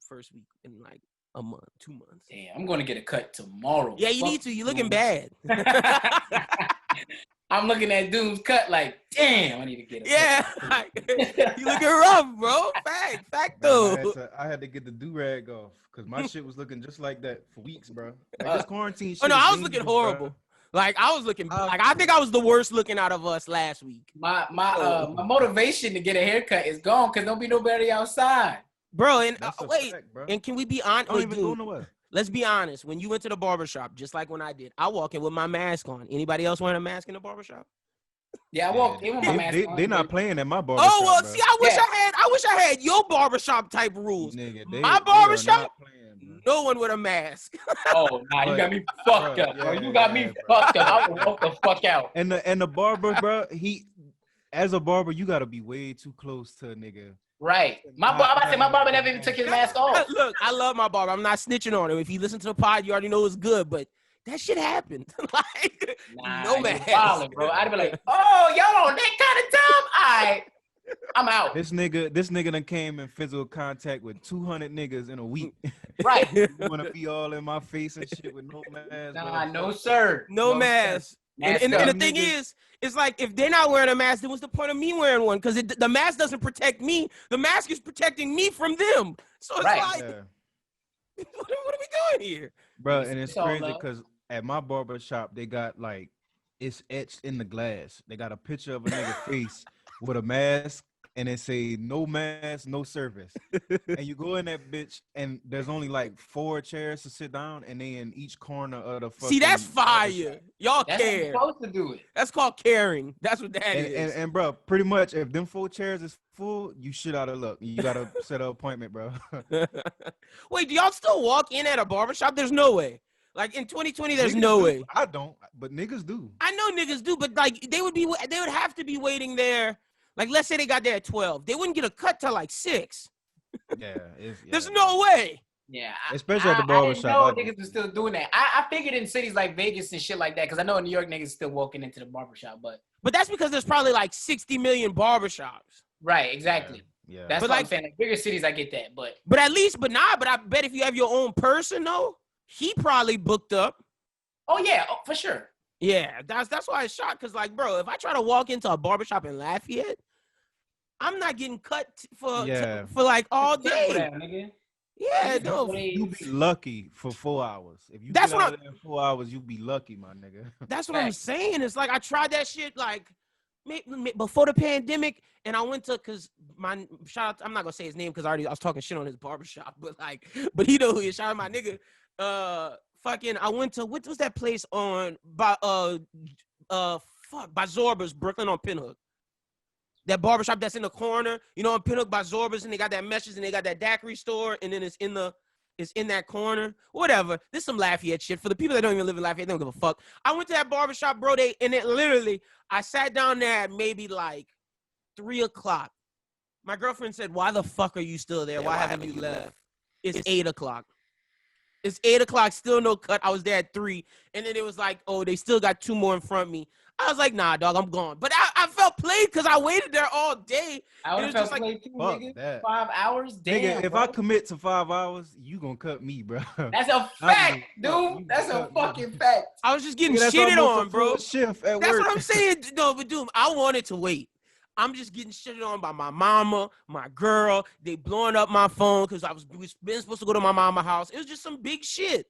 first week in like a month, 2 months. Damn, I'm going to get a cut tomorrow. Yeah, you need to. You're looking bad. I'm looking at Doom's cut like, damn, I need to get a cut. You looking rough, bro. Fact though. I had to get the do-rag off because my shit was looking just like that for weeks, bro. Like this quarantine shit. Oh no, I was looking horrible. Bro. Like I was looking like I think I was the worst looking out of us last week. My motivation to get a haircut is gone because don't be nobody outside. Bro, and wait, fact, bro. And can we be honest? Don't even go nowhere. Let's be honest. When you went to the barbershop, just like when I did, I walk in with my mask on. Anybody else wearing a mask in the barbershop? Yeah, I walked in with my mask on. They're not playing at my barbershop. Oh well, bro. see, I wish I had your barbershop type rules. Nigga, my barbershop, no one with a mask. Oh, nah, you got me fucked up, bro. You got me fucked up. I will walk the fuck out. And the barber, bro, as a barber, you gotta be way too close to a nigga. Right. My barber never even took his mask off. Look, I love my barber. I'm not snitching on him. If you listen to the pod, you already know it's good, but that shit happened. Like, no mask. Bro. I'd be like, oh, y'all on that kind of time? All right. I'm out. This nigga done came in physical contact with 200 niggas in a week. Right. You want to be all in my face and shit with no mask? Nah, no sir. No mask. And the thing is, it's like if they're not wearing a mask, then what's the point of me wearing one? Because the mask doesn't protect me. The mask is protecting me from them. So it's like, what are we doing here? Bro, and it's crazy because at my barber shop, they got like, it's etched in the glass. They got a picture of a nigga face with a mask and it say no mask, no service. And you go in that bitch and there's only like 4 chairs to sit down and they in each corner of the fucking. See, that's fire. Y'all that's care. You're supposed to do it. That's called caring. That's what that is. And bro, pretty much if them 4 chairs is full, you shit out of luck. You gotta set an appointment, bro. Wait, do y'all still walk in at a barbershop? There's no way. Like in 2020, there's no way. I don't, but niggas do. I know niggas do, but like they would have to be waiting there. Like let's say they got there at 12, they wouldn't get a cut till like 6. Yeah, there's no way. Yeah, especially at the barbershop. I didn't know niggas were still doing that. I figured in cities like Vegas and shit like that, because I know in New York niggas still walking into the barbershop, but that's because there's probably like 60 million barbershops. Right, exactly. Yeah. That's what I'm saying. Like bigger cities, I get that, but I bet if you have your own person though, he probably booked up. Oh yeah, for sure. Yeah, that's why it's shocked. Cause like, bro, if I try to walk into a barbershop in Lafayette, I'm not getting cut for like all day. Yeah, no. You be lucky for 4 hours. If you that's get what out of there in 4 hours, you be lucky, my nigga. That's what I'm saying. It's like I tried that shit like before the pandemic, and I went to my shout out. I'm not gonna say his name because I was talking shit on his barbershop, but he know who he is. Shout out my nigga. I went to what was that place by Zorba's, Brooqlyn on Pinhook. That barbershop that's in the corner, you know, on Pinhook by Zorba's, and they got that meshes and they got that daiquiri store, and then it's in that corner. Whatever. This is some Lafayette shit. For the people that don't even live in Lafayette, they don't give a fuck. I went to that barbershop, bro. I sat down there at maybe like 3 o'clock. My girlfriend said, "Why the fuck are you still there? Why haven't you left?" It's 8 o'clock. It's 8 o'clock, still no cut. I was there at 3. And then it was like, oh, they still got 2 more in front of me. I was like, nah, dog, I'm gone. But I felt played because I waited there all day. I would have felt played too, nigga. 5 hours? Damn, nigga, if bro. I commit to 5 hours, you gonna cut me, bro. That's a fact, dude. That's a fucking fact. I was just getting shitted on, bro. Shift at that's work. What I'm saying. No, but dude, I wanted to wait. I'm just getting shitted on by my mama, my girl. They blowing up my phone because we was supposed to go to my mama's house. It was just some big shit.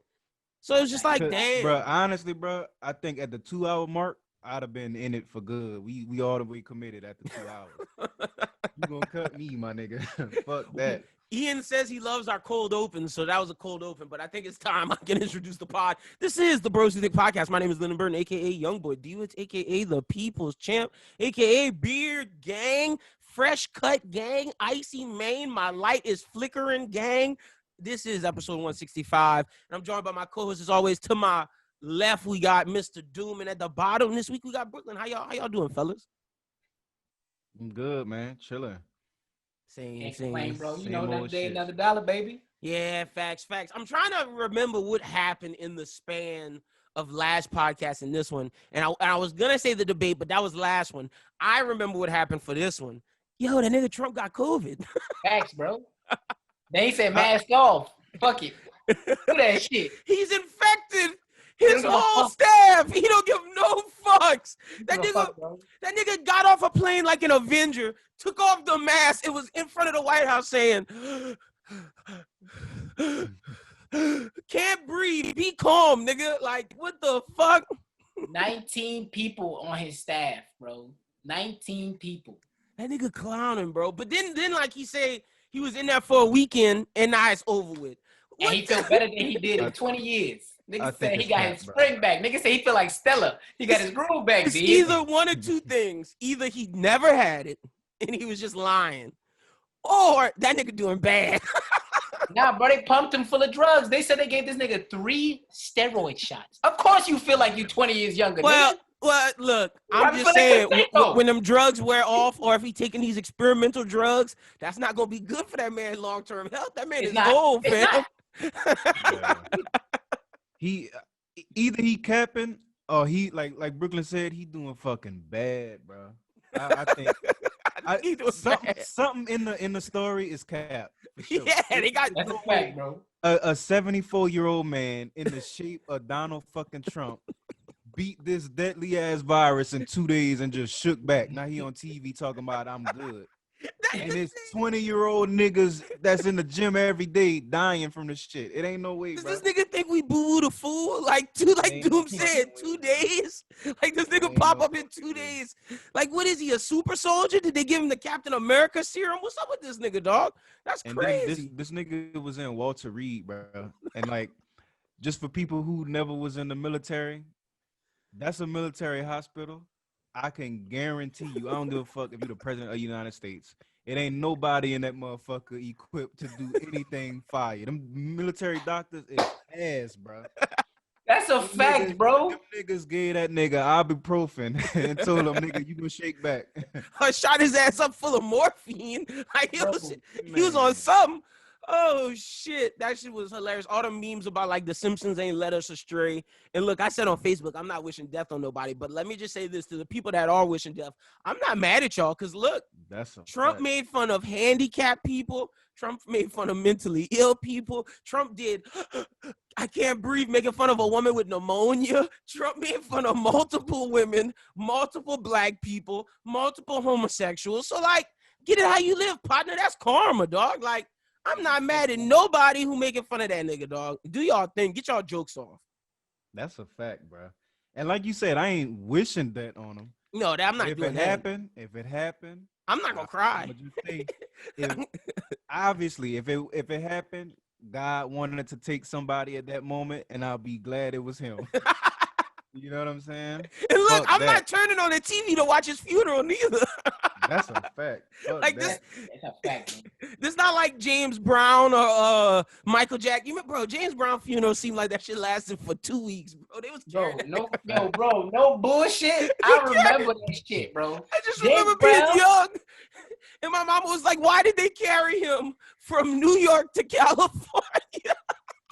So it was just like, damn. Bro, honestly, bro, I think at the 2-hour mark, I'd have been in it for good. We all the way committed at the 2 hours. You gonna cut me, my nigga. Fuck that. Ian says he loves our cold open, so that was a cold open. But I think it's time I can introduce the pod. This is the BrosWhoThink Podcast. My name is Lyndon Burton, a.k.a. Youngboy Dewitz, a.k.a. the People's Champ, a.k.a. Beard Gang, Fresh Cut Gang, Icy Mane, My Light is Flickering Gang. This is episode 165, and I'm joined by my co-host, as always. To my left, we got Mr. Doom, and at the bottom this week, we got Brooqlyn. How y'all doing, fellas? I'm good, man. Chilling. Same, bro. You know, another day, another dollar, baby. Yeah, facts. I'm trying to remember what happened in the span of last podcast and this one. And I was going to say the debate, but that was the last one. I remember what happened for this one. Yo, that nigga Trump got COVID. Facts, bro. They said mask off. Fuck it. Do that shit. He's infected his whole staff. He don't give no fucks. That nigga got off a plane like an Avenger, took off the mask. It was in front of the White House saying, can't breathe. Be calm, nigga. Like, what the fuck? 19 people on his staff, bro. 19 people. That nigga clowning, bro. But then like he said, he was in there for a weekend and now it's over with. And he felt better than he did in 20 years. Nigga said he got his spring back. Nigga said he feel like Stella. He got his groove back, It's dude. either one or two things. Either he never had it and he was just lying, or that nigga doing bad. Nah, bro, they pumped him full of drugs. They said they gave this nigga 3 steroid shots. Of course you feel like you 20 years younger, Well, nigga. Well, look, I'm just saying, when them drugs wear off, or if he taking these experimental drugs, that's not gonna be good for that man's long-term health. That man is old, fam. He either he capping or he like Brooqlyn said, he doing fucking bad, bro. I think something in the story is cap. Sure. Yeah, they got that's a fact, bro. A 74-year-old man in the shape of Donald fucking Trump beat this deadly ass virus in 2 days and just shook back. Now he on TV talking about I'm good. And it's 20-year-old niggas that's in the gym every day dying from the shit. It ain't no way, bro. Does this nigga think we boo the fool? Like Doom said, 2 days? Like this nigga pop up in 2 days? Like what is he, a super soldier? Did they give him the Captain America serum? What's up with this nigga, dog? That's crazy. This nigga was in Walter Reed, bro. And like, just for people who never was in the military, that's a military hospital. I can guarantee you, I don't give a fuck if you're the president of the United States. It ain't nobody in that motherfucker equipped to do anything fire. Them military doctors is ass, bro. That's a fact, bro. Them niggas gave that nigga ibuprofen and told him, nigga, you gonna shake back. I shot his ass up full of morphine. Like he was on something. Oh shit, that shit was hilarious. All the memes about like the Simpsons ain't led us astray. And look, I said on Facebook, I'm not wishing death on nobody, but let me just say this to the people that are wishing death. I'm not mad at y'all because look, Trump made fun of handicapped people. Trump made fun of mentally ill people. Trump did I can't breathe, making fun of a woman with pneumonia. Trump made fun of multiple women, multiple black people, multiple homosexuals. So like, get it how you live, partner. That's karma, dog. Like, I'm not mad at nobody who making fun of that nigga, dog. Do y'all thing. Get y'all jokes off. That's a fact, bro. And like you said, I ain't wishing that on him. No, I'm not doing that. If it happened, I'm not gonna cry. Obviously, if it happened, God wanted to take somebody at that moment, and I'll be glad it was him. You know what I'm saying? And look, I'm not turning on the TV to watch his funeral neither. That's a fact. Like this, it's a fact. This not like James Brown or Michael Jackson. Bro, James Brown funeral seemed like that shit lasted for 2 weeks, bro. They was no bullshit. I remember that shit, bro. I just remember being young, and my mama was like, "Why did they carry him from New York to California?"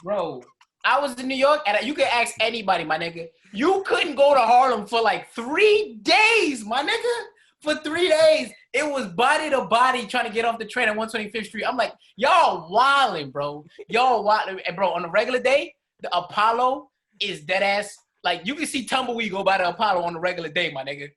Bro, I was in New York, and you could ask anybody, my nigga. You couldn't go to Harlem for like 3 days, my nigga. For 3 days, it was body to body trying to get off the train at 125th Street. I'm like, y'all wilding, bro. Y'all wilding. And bro, on a regular day, the Apollo is dead ass. Like, you can see Tumbleweed go by the Apollo on a regular day, my nigga.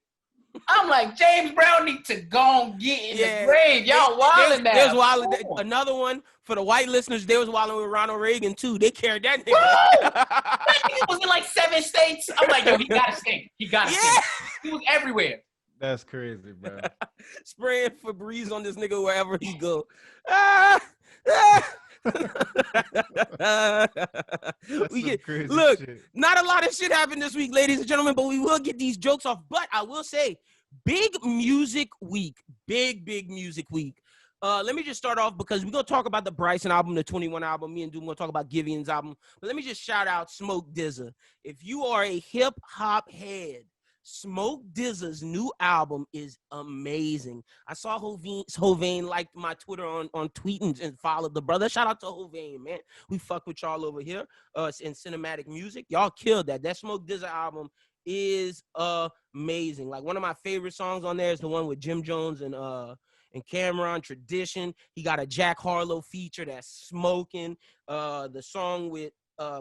I'm like, James Brown need to go and get in the grave. Y'all wilding now. There's wilding. Another one for the white listeners, they was wilding with Ronald Reagan, too. They carried that nigga. Bro, that nigga was in like 7 states. I'm like, yo, he got to stink. He got to stink. He was everywhere. That's crazy, bro. Spraying Febreze on this nigga wherever he go. Look, shit. Not a lot of shit happened this week, ladies and gentlemen, but we will get these jokes off. But I will say, big music week. Big music week. Let me just start off because we're going to talk about the Bryson album, the 21 album. Me and Doom going to talk about Givian's album. But let me just shout out Smoke DZA. If you are a hip-hop head, Smoke DZA's new album is amazing. I saw Hovain liked my Twitter on tweeting and followed the brother. Shout out to Hovain, man. We fuck with y'all over here in cinematic music. Y'all killed that. That Smoke DZA album is amazing. Like one of my favorite songs on there is the one with Jim Jones and and Cameron, Tradition. He got a Jack Harlow feature that's smoking. The song with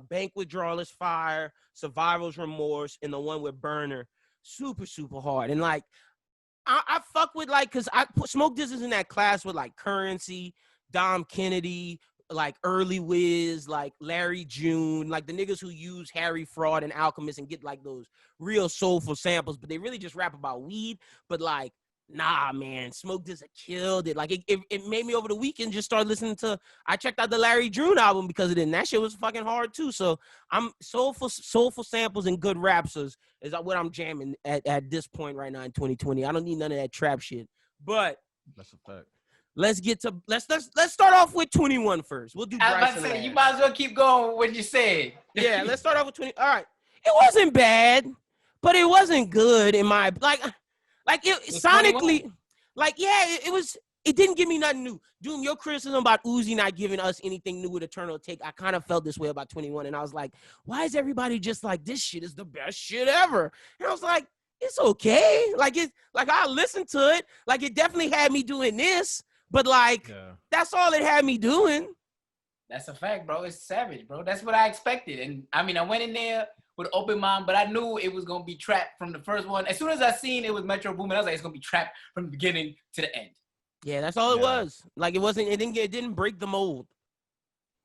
Banquet Drawless Fire, Survival's Remorse, and the one with Burner. Super, super hard. And like, I fuck with like, cause I put Smoke Distance in that class with like Currency, Dom Kennedy, like Early Wiz, like Larry June, like the niggas who use Harry Fraud and Alchemist and get like those real soulful samples, but they really just rap about weed. But like, nah, man, Smoke Distance killed it. Like it made me over the weekend just start listening to. I checked out the Larry June album because of it, and that shit was fucking hard too. So I'm soulful samples and good raps is what I'm jamming at this point right now in 2020. I don't need none of that trap shit. But that's a fact. let's start off with 21 first. We'll do Bryson. I was about to say, you might as well keep going with what you said. Yeah, let's start off with 20. All right. It wasn't bad, but it wasn't good in my like it sonically 21? Like yeah, it didn't give me nothing new. Doom, your criticism about Uzi not giving us anything new with Eternal Take, I kind of felt this way about 21, and I was like, why is everybody just like, this shit is the best shit ever? And I was like, it's okay. Like I listened to it. Like it definitely had me doing this. But, like, That's all it had me doing. That's a fact, bro. It's savage, bro. That's what I expected. And, I mean, I went in there with open mind, but I knew it was going to be trap from the first one. As soon as I seen it was Metro Boomin, I was like, it's going to be trap from the beginning to the end. Yeah, that's all it was. Like, it didn't break the mold.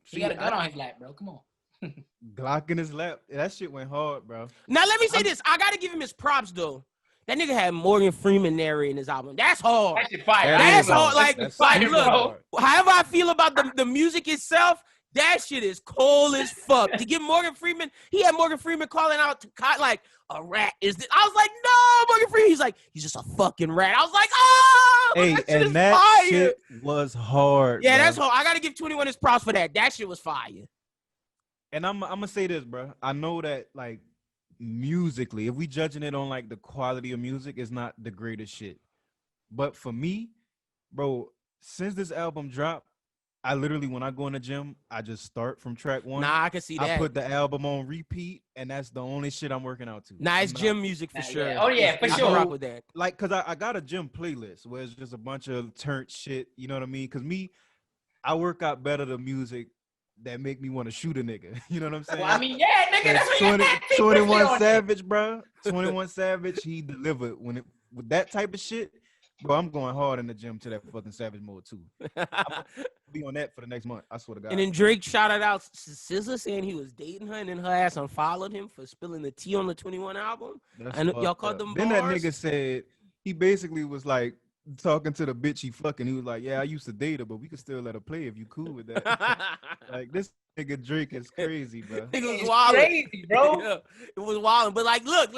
He got a gun on his lap, bro. Come on. Glock in his lap. That shit went hard, bro. Now, let me say this. I got to give him his props, though. That nigga had Morgan Freeman narrating his album. That's hard. That shit fire. That's hard. Like, fire, look, however I feel about the music itself, that shit is cold as fuck. To give Morgan Freeman, he had Morgan Freeman calling out to like, a rat is this? I was like, no, Morgan Freeman. He's like, he's just a fucking rat. I was like, oh, hey, that and that fire. Shit was hard. Yeah, bro. That's hard. I got to give 21 his props for that. That shit was fire. And I'm going to say this, bro. I know that, like, musically, if we judging it on like the quality of music, is not the greatest shit. But for me, bro, since this album dropped, I literally, when I go in the gym, I just start from track one. Nah, I can see that. I put the album on repeat, and that's the only shit I'm working out to. Nah, it's gym music for sure. Yeah. Oh yeah, for sure. I rock with that. Like, cause I got a gym playlist where it's just a bunch of turnt shit. You know what I mean? Cause I work out better to music that make me want to shoot a nigga. You know what I'm saying? Well, I mean, yeah, nigga, that's what 21 Savage, bro. 21 Savage, he delivered with that type of shit. Bro, I'm going hard in the gym to that fucking Savage mode too. I'll be on that for the next month. I swear to God. And then Drake shouted out SZA saying he was dating her, and then her ass unfollowed him for spilling the tea on the 21 album. I know y'all called them bars. Then that nigga said he basically was like talking to the bitch he fucking. He was like, "Yeah, I used to date her, but we could still let her play if you cool with that." Like this nigga Drake is crazy, bro. It was wild, crazy, bro. Yeah, it was wild. But like, look,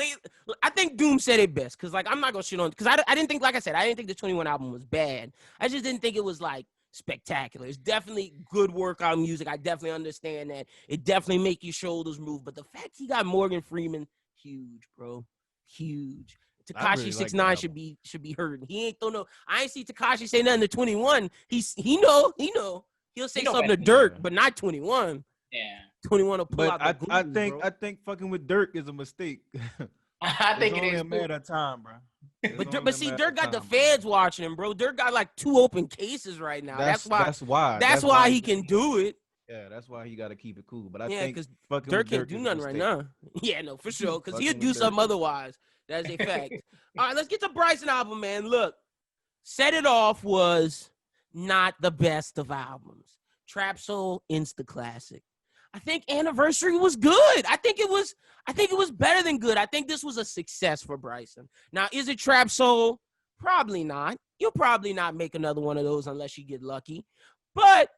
I think Doom said it best because like I'm not gonna shit on because I didn't think, like I said, I didn't think the 21 album was bad. I just didn't think it was like spectacular. It's definitely good workout music. I definitely understand that. It definitely make your shoulders move. But the fact he got Morgan Freeman, huge, bro, huge. Tekashi really 6ix9ine like should be hurting. He ain't throw no. I ain't see Tekashi say nothing to 21. He know. He'll say something to Dirk, but not 21. Yeah. 21 will pull But out the glue, I think fucking with Dirk is a mistake. I think it is a matter of time, bro. But see, Dirk got the feds watching him, bro. Dirk got like 2 open cases right now. That's why he can do it. Yeah, that's why he got to keep it cool. But I think because Dirk can't do nothing right now. Yeah, no, for sure. Because he'll do something otherwise. That's a fact. All right, let's get to Bryson album, man. Look, Set It Off was not the best of albums. Trap Soul, insta classic. I think Anniversary was good. I think it was better than good. I think this was a success for Bryson. Now, is it Trap Soul? Probably not. You'll probably not make another one of those unless you get lucky. But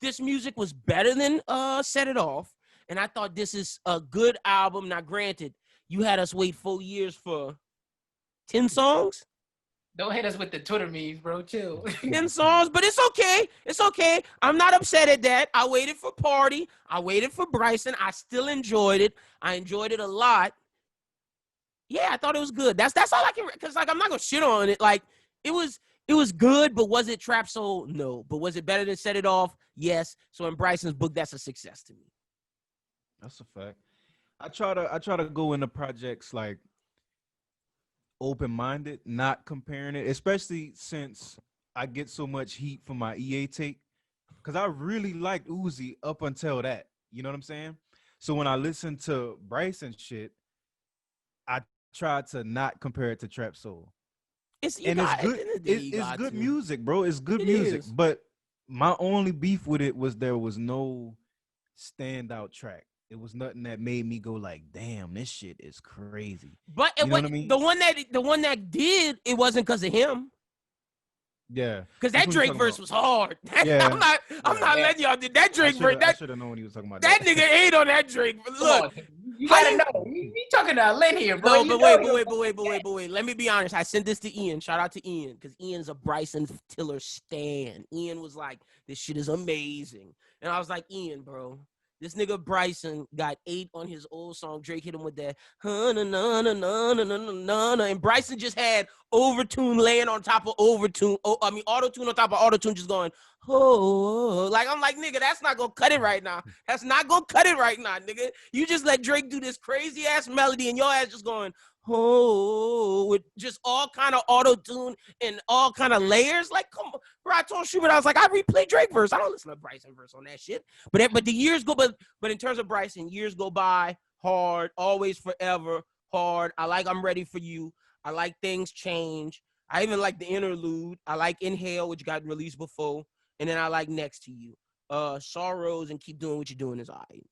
this music was better than Set It Off. And I thought this is a good album. Now, granted, you had us wait 4 years for 10 songs. Don't hit us with the Twitter memes, bro. Chill. 10 songs, but it's okay. It's okay. I'm not upset at that. I waited for Party. I waited for Bryson. I still enjoyed it. I enjoyed it a lot. Yeah, I thought it was good. That's all I can, because like I'm not gonna shit on it. Like it was good, but was it Trap Soul? No. But was it better than Set It Off? Yes. So in Bryson's book, that's a success to me. That's a fact. I try to go into projects like open-minded, not comparing it, especially since I get so much heat from my EA take because I really liked Uzi up until that. You know what I'm saying? So when I listen to Bryson shit, I try to not compare it to Trap Soul. It's And it's good. It's good music, bro. It's good music. But my only beef with it was there was no standout track. It was nothing that made me go like, damn, this shit is crazy. But you know what I mean? the one that did, it wasn't because of him. Yeah, because that Drake verse was hard. Yeah, I'm not letting y'all do that Drake verse. I should have known what he was talking about. That nigga ate on that Drake. Look, you gotta know. You talking to Lynn here, bro. No, but wait. Let me be honest. I sent this to Ian. Shout out to Ian, because Ian's a Bryson Tiller stan. Ian was like, "This shit is amazing," and I was like, "Ian, bro, this nigga Bryson got 8 on his old song. Drake hit him with that, and Bryson just had overtune laying on top of overtune. Auto-tune on top of auto-tune, just going, oh, like I'm like, nigga, that's not gonna cut it right now. That's not gonna cut it right now, nigga. You just let Drake do this crazy ass melody, and your ass just going, oh, with just all kind of auto-tune and all kind of layers. Like, come on, bro. I told Shubert, I was like, I replay Drake verse. I don't listen to Bryson verse on that shit. But the years go, but in terms of Bryson, years go by, hard, always, forever, hard. I'm ready for you. I like Things Change. I even like the interlude. I like Inhale, which got released before. And then I like Next to You. Sorrows and Keep Doing What You're Doing is all right.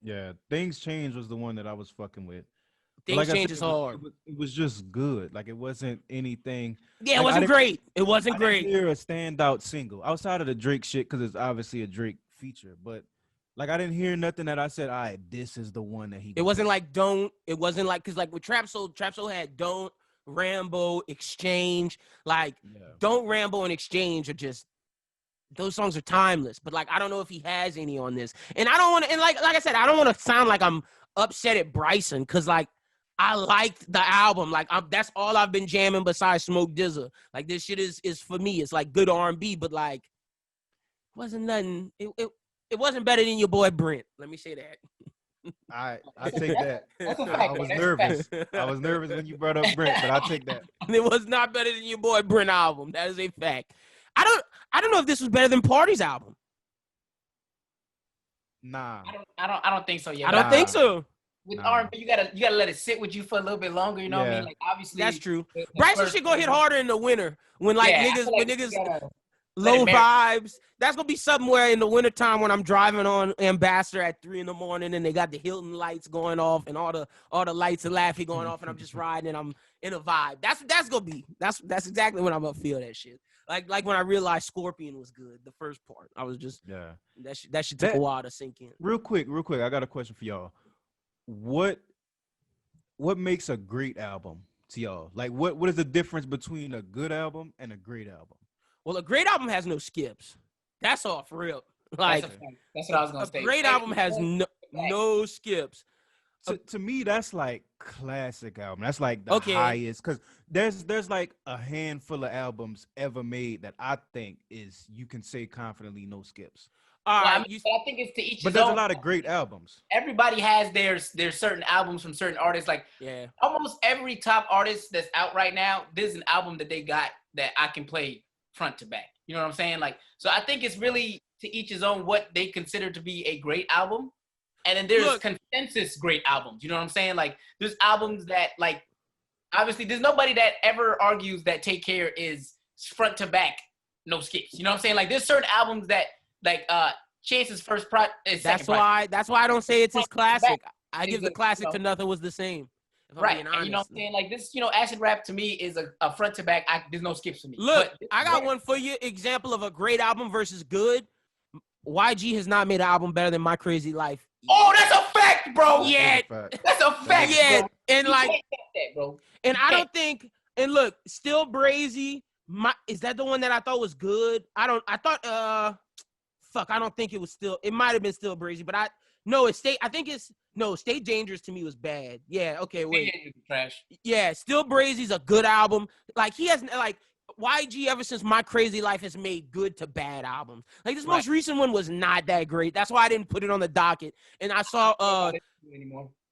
Yeah, Things Change was the one that I was fucking with. Things Change is hard. It was just good. Like, it wasn't anything. Yeah, it wasn't great. It wasn't great. I didn't hear a standout single outside of the Drake shit, because it's obviously a Drake feature. But like, I didn't hear nothing that I said, all right, this is the one that he. It wasn't like Don't. It wasn't like, because like with Trap Soul had Don't, Rambo, Exchange. Like, Don't, Rambo, and Exchange are just, those songs are timeless. But like, I don't know if he has any on this. And I don't want to, and like I said, I don't want to sound like I'm upset at Bryson, because like, I liked the album. Like, that's all I've been jamming besides Smoke DZA. Like, this shit is for me. It's like good R&B, but like, wasn't nothing. It wasn't better than your boy Brent. Let me say that. I take that. I was nervous. I was nervous when you brought up Brent, but I take that. It was not better than your boy Brent album. That is a fact. I don't know if this was better than Party's album. Nah. I don't think so yet. I don't think so. With R&B, you gotta let it sit with you for a little bit longer. You know what I mean? Like, obviously, that's true. Bryson should go hit harder in the winter when niggas low vibes. That's gonna be somewhere in the wintertime when I'm driving on Ambassador at 3 a.m. and they got the Hilton lights going off and all the lights and Laffy going off, and I'm just riding and I'm in a vibe. That's that's exactly when I'm gonna feel that shit. Like when I realized Scorpion was good, the first part. I was just that shit took a while to sink in. Real quick, I got a question for y'all. What makes a great album to y'all? Like, what is the difference between a good album and a great album? Well, a great album has no skips. That's off rip. Like, that's what I was gonna say. A great album has no skips. To me, that's like classic album. That's like the highest, because there's like a handful of albums ever made that I think is, you can say confidently, no skips. I think it's to each. But there's a lot of great albums. Everybody has their certain albums from certain artists. Like, almost every top artist that's out right now, there's an album that they got that I can play front to back. You know what I'm saying? Like, so I think it's really to each his own what they consider to be a great album. And then there's consensus great albums. You know what I'm saying? Like, there's albums that, like, obviously there's nobody that ever argues that Take Care is front to back, no skips. You know what I'm saying? Like, there's certain albums that, like, Chance's first is that's why I don't say it's his classic. I give the classic to Nothing Was the Same. Right. And you know what I'm saying? Like, this, acid rap to me is a front to back. There's no skips for me. Look, I got one for you. Example of a great album versus good. YG has not made an album better than My Crazy Life. Oh, that's a fact, bro. Yeah. That's a fact, yeah. Bro. And like, that, bro. And I don't think, and look, Still Brazy, is that the one that I thought was good? I don't think it was Still, it might have been Still Brazy, but Stay Dangerous to me was bad. Yeah, okay, wait. Trash. Yeah, Still Brazy's a good album. Like, he has, like, YG ever since My Crazy Life has made good to bad albums. Like, this most recent one was not that great. That's why I didn't put it on the docket. And I saw,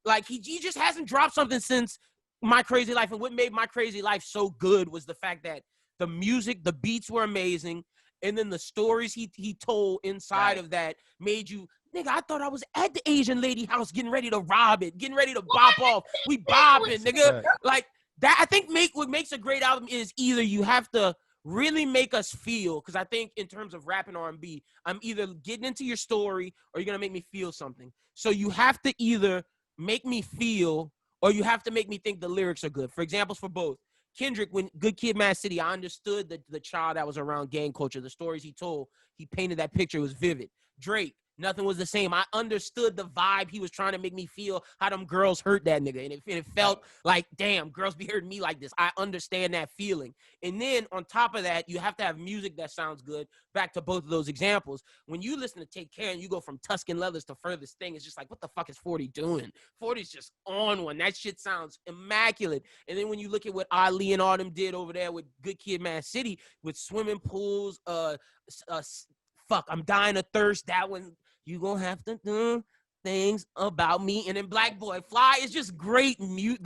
like, he just hasn't dropped something since My Crazy Life. And what made My Crazy Life so good was the fact that The music, the beats were amazing. And then the stories he told inside of that made you, nigga, I thought I was at the Asian lady house getting ready to rob it, getting ready to bop off. We bopping, nigga. Like that, I think what makes a great album is either you have to really make us feel, because I think in terms of rap and R&B, I'm either getting into your story or you're going to make me feel something. So you have to either make me feel or you have to make me think the lyrics are good. For examples for both. Kendrick, when Good Kid, Mad City, I understood the child that was around gang culture, the stories he told. He painted that picture. It was vivid. Drake, Nothing Was the Same. I understood the vibe he was trying to make me feel, how them girls hurt that nigga. And it felt like, damn, girls be hurting me like this. I understand that feeling. And then on top of that, you have to have music that sounds good. Back to both of those examples. When you listen to Take Care and you go from Tuscan Leathers to Furthest Thing, it's just like, what the fuck is 40 doing? 40's just on one. That shit sounds immaculate. And then when you look at what Ali and Autumn did over there with Good Kid, Mad City, with swimming pools, fuck, I'm Dying of Thirst, that one, you gonna have to do things about me. And then Black Boy Fly is just great mute.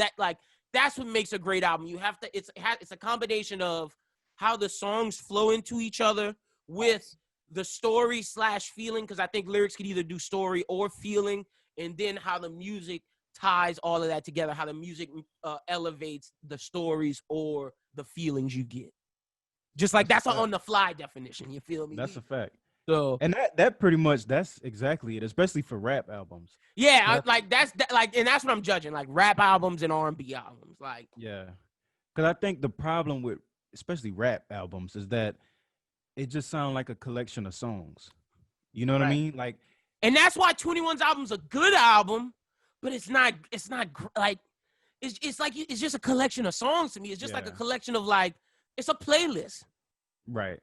That's what makes a great album. You have to, it's a combination of how the songs flow into each other with the story / feeling, because I think lyrics could either do story or feeling, and then how the music ties all of that together, how the music elevates the stories or the feelings you get. Just like that's an on the fly definition. You feel me? That's a fact. So, and that pretty much, that's exactly it, especially for rap albums. Yeah, and that's what I'm judging, like rap albums and R&B albums. Like, yeah, because I think the problem with especially rap albums is that it just sounds like a collection of songs. You know what I mean? Like, and that's why 21's album's a good album, but it's not like it's like it's just a collection of songs to me. It's just like a collection of it's a playlist. Right.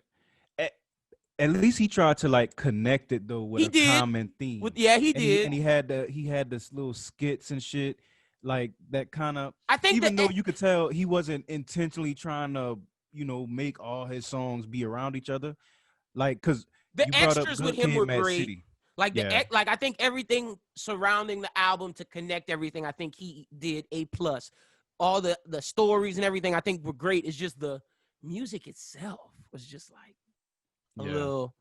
At least he tried to like connect it though with common theme. He did. And he had this little skits and shit like that kind of. I think even though you could tell he wasn't intentionally trying to, make all his songs be around each other, like because the extras with him were great. City. Like I think everything surrounding the album to connect everything, I think he did A+. All the stories and everything I think were great. It's just the music itself was just like a little,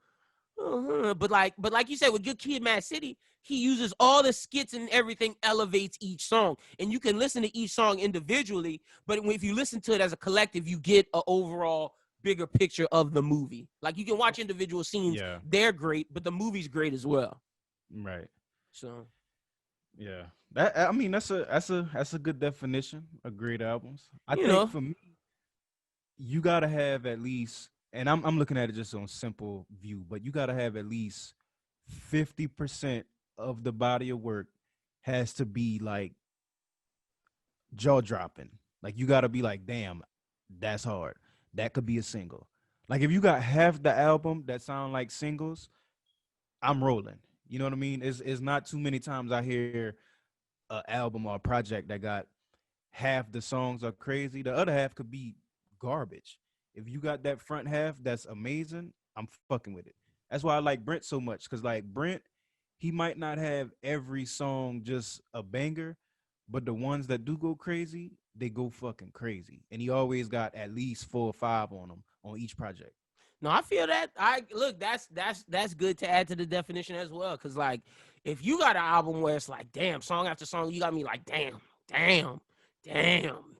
but like you said, with Good Kid, Mad City, he uses all the skits and everything elevates each song, and you can listen to each song individually, but if you listen to it as a collective, you get an overall bigger picture of the movie. Like you can watch individual scenes, they're great, but the movie's great as well. Right. So, yeah, that's a good definition of great albums. I think for me, you gotta have at least. And I'm looking at it just on simple view, but you got to have at least 50% of the body of work has to be like jaw dropping. Like you got to be like, damn, that's hard. That could be a single. Like if you got half the album that sound like singles, I'm rolling. You know what I mean? It's not too many times I hear an album or a project that got half the songs are crazy. The other half could be garbage. If you got that front half that's amazing, I'm fucking with it. That's why I like Brent so much, because like Brent, he might not have every song just a banger, but the ones that do go crazy, they go fucking crazy. And he always got at least 4 or 5 on them on each project. No, I feel that. That's good to add to the definition as well, because like if you got an album where it's like, damn, song after song, you got me like, damn,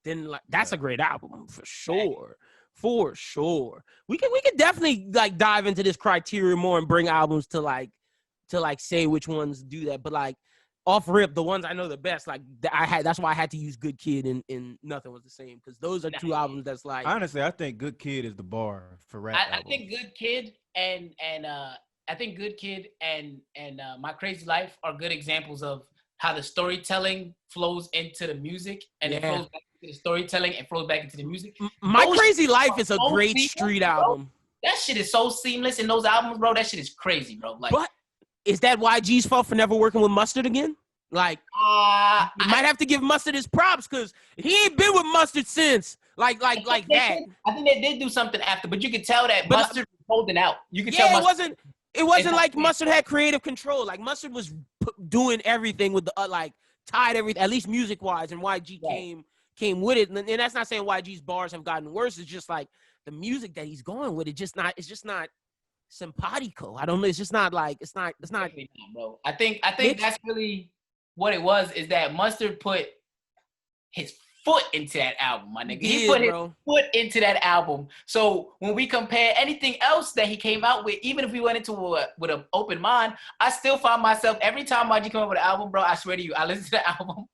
then like that's a great album for sure. For sure. We could definitely like dive into this criteria more and bring albums to say which ones do that. But like off rip, the ones I know the best, like that's why I had to use Good Kid and Nothing Was the Same, because those are 2 albums that's like, honestly, I think Good Kid is the bar for rap. I think Good Kid and My Crazy Life are good examples of how the storytelling flows into the music and it flows back into the storytelling and flows back into the music. My Crazy Life is a great street album. That shit is so seamless in those albums, bro. That shit is crazy, bro. Like, but is that YG's fault for never working with Mustard again? Like, you might have to give Mustard his props, because he ain't been with Mustard since. Like that. I think they did do something after, but you could tell that Mustard was holding out. You could tell Mustard. It wasn't like Mustard had creative control. Like Mustard was doing everything with the tied everything, at least music wise, and YG came with it. And that's not saying YG's bars have gotten worse. It's just like the music that he's going with, it's just not simpatico. I don't know. It's just not like it's not. Bro. I think that's really what it was. Is that Mustard put his foot into that album, my nigga. He put his foot into that album. So when we compare anything else that he came out with, even if we went into with an open mind, I still find myself every time YG come up with an album, bro. I swear to you, I listen to the album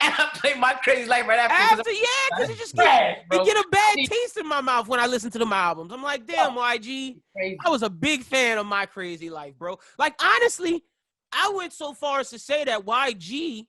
and I play My Crazy Life right after. Because it just get a bad taste in my mouth when I listen to them albums. I'm like, damn, YG. Crazy. I was a big fan of My Crazy Life, bro. Like, honestly, I went so far as to say that YG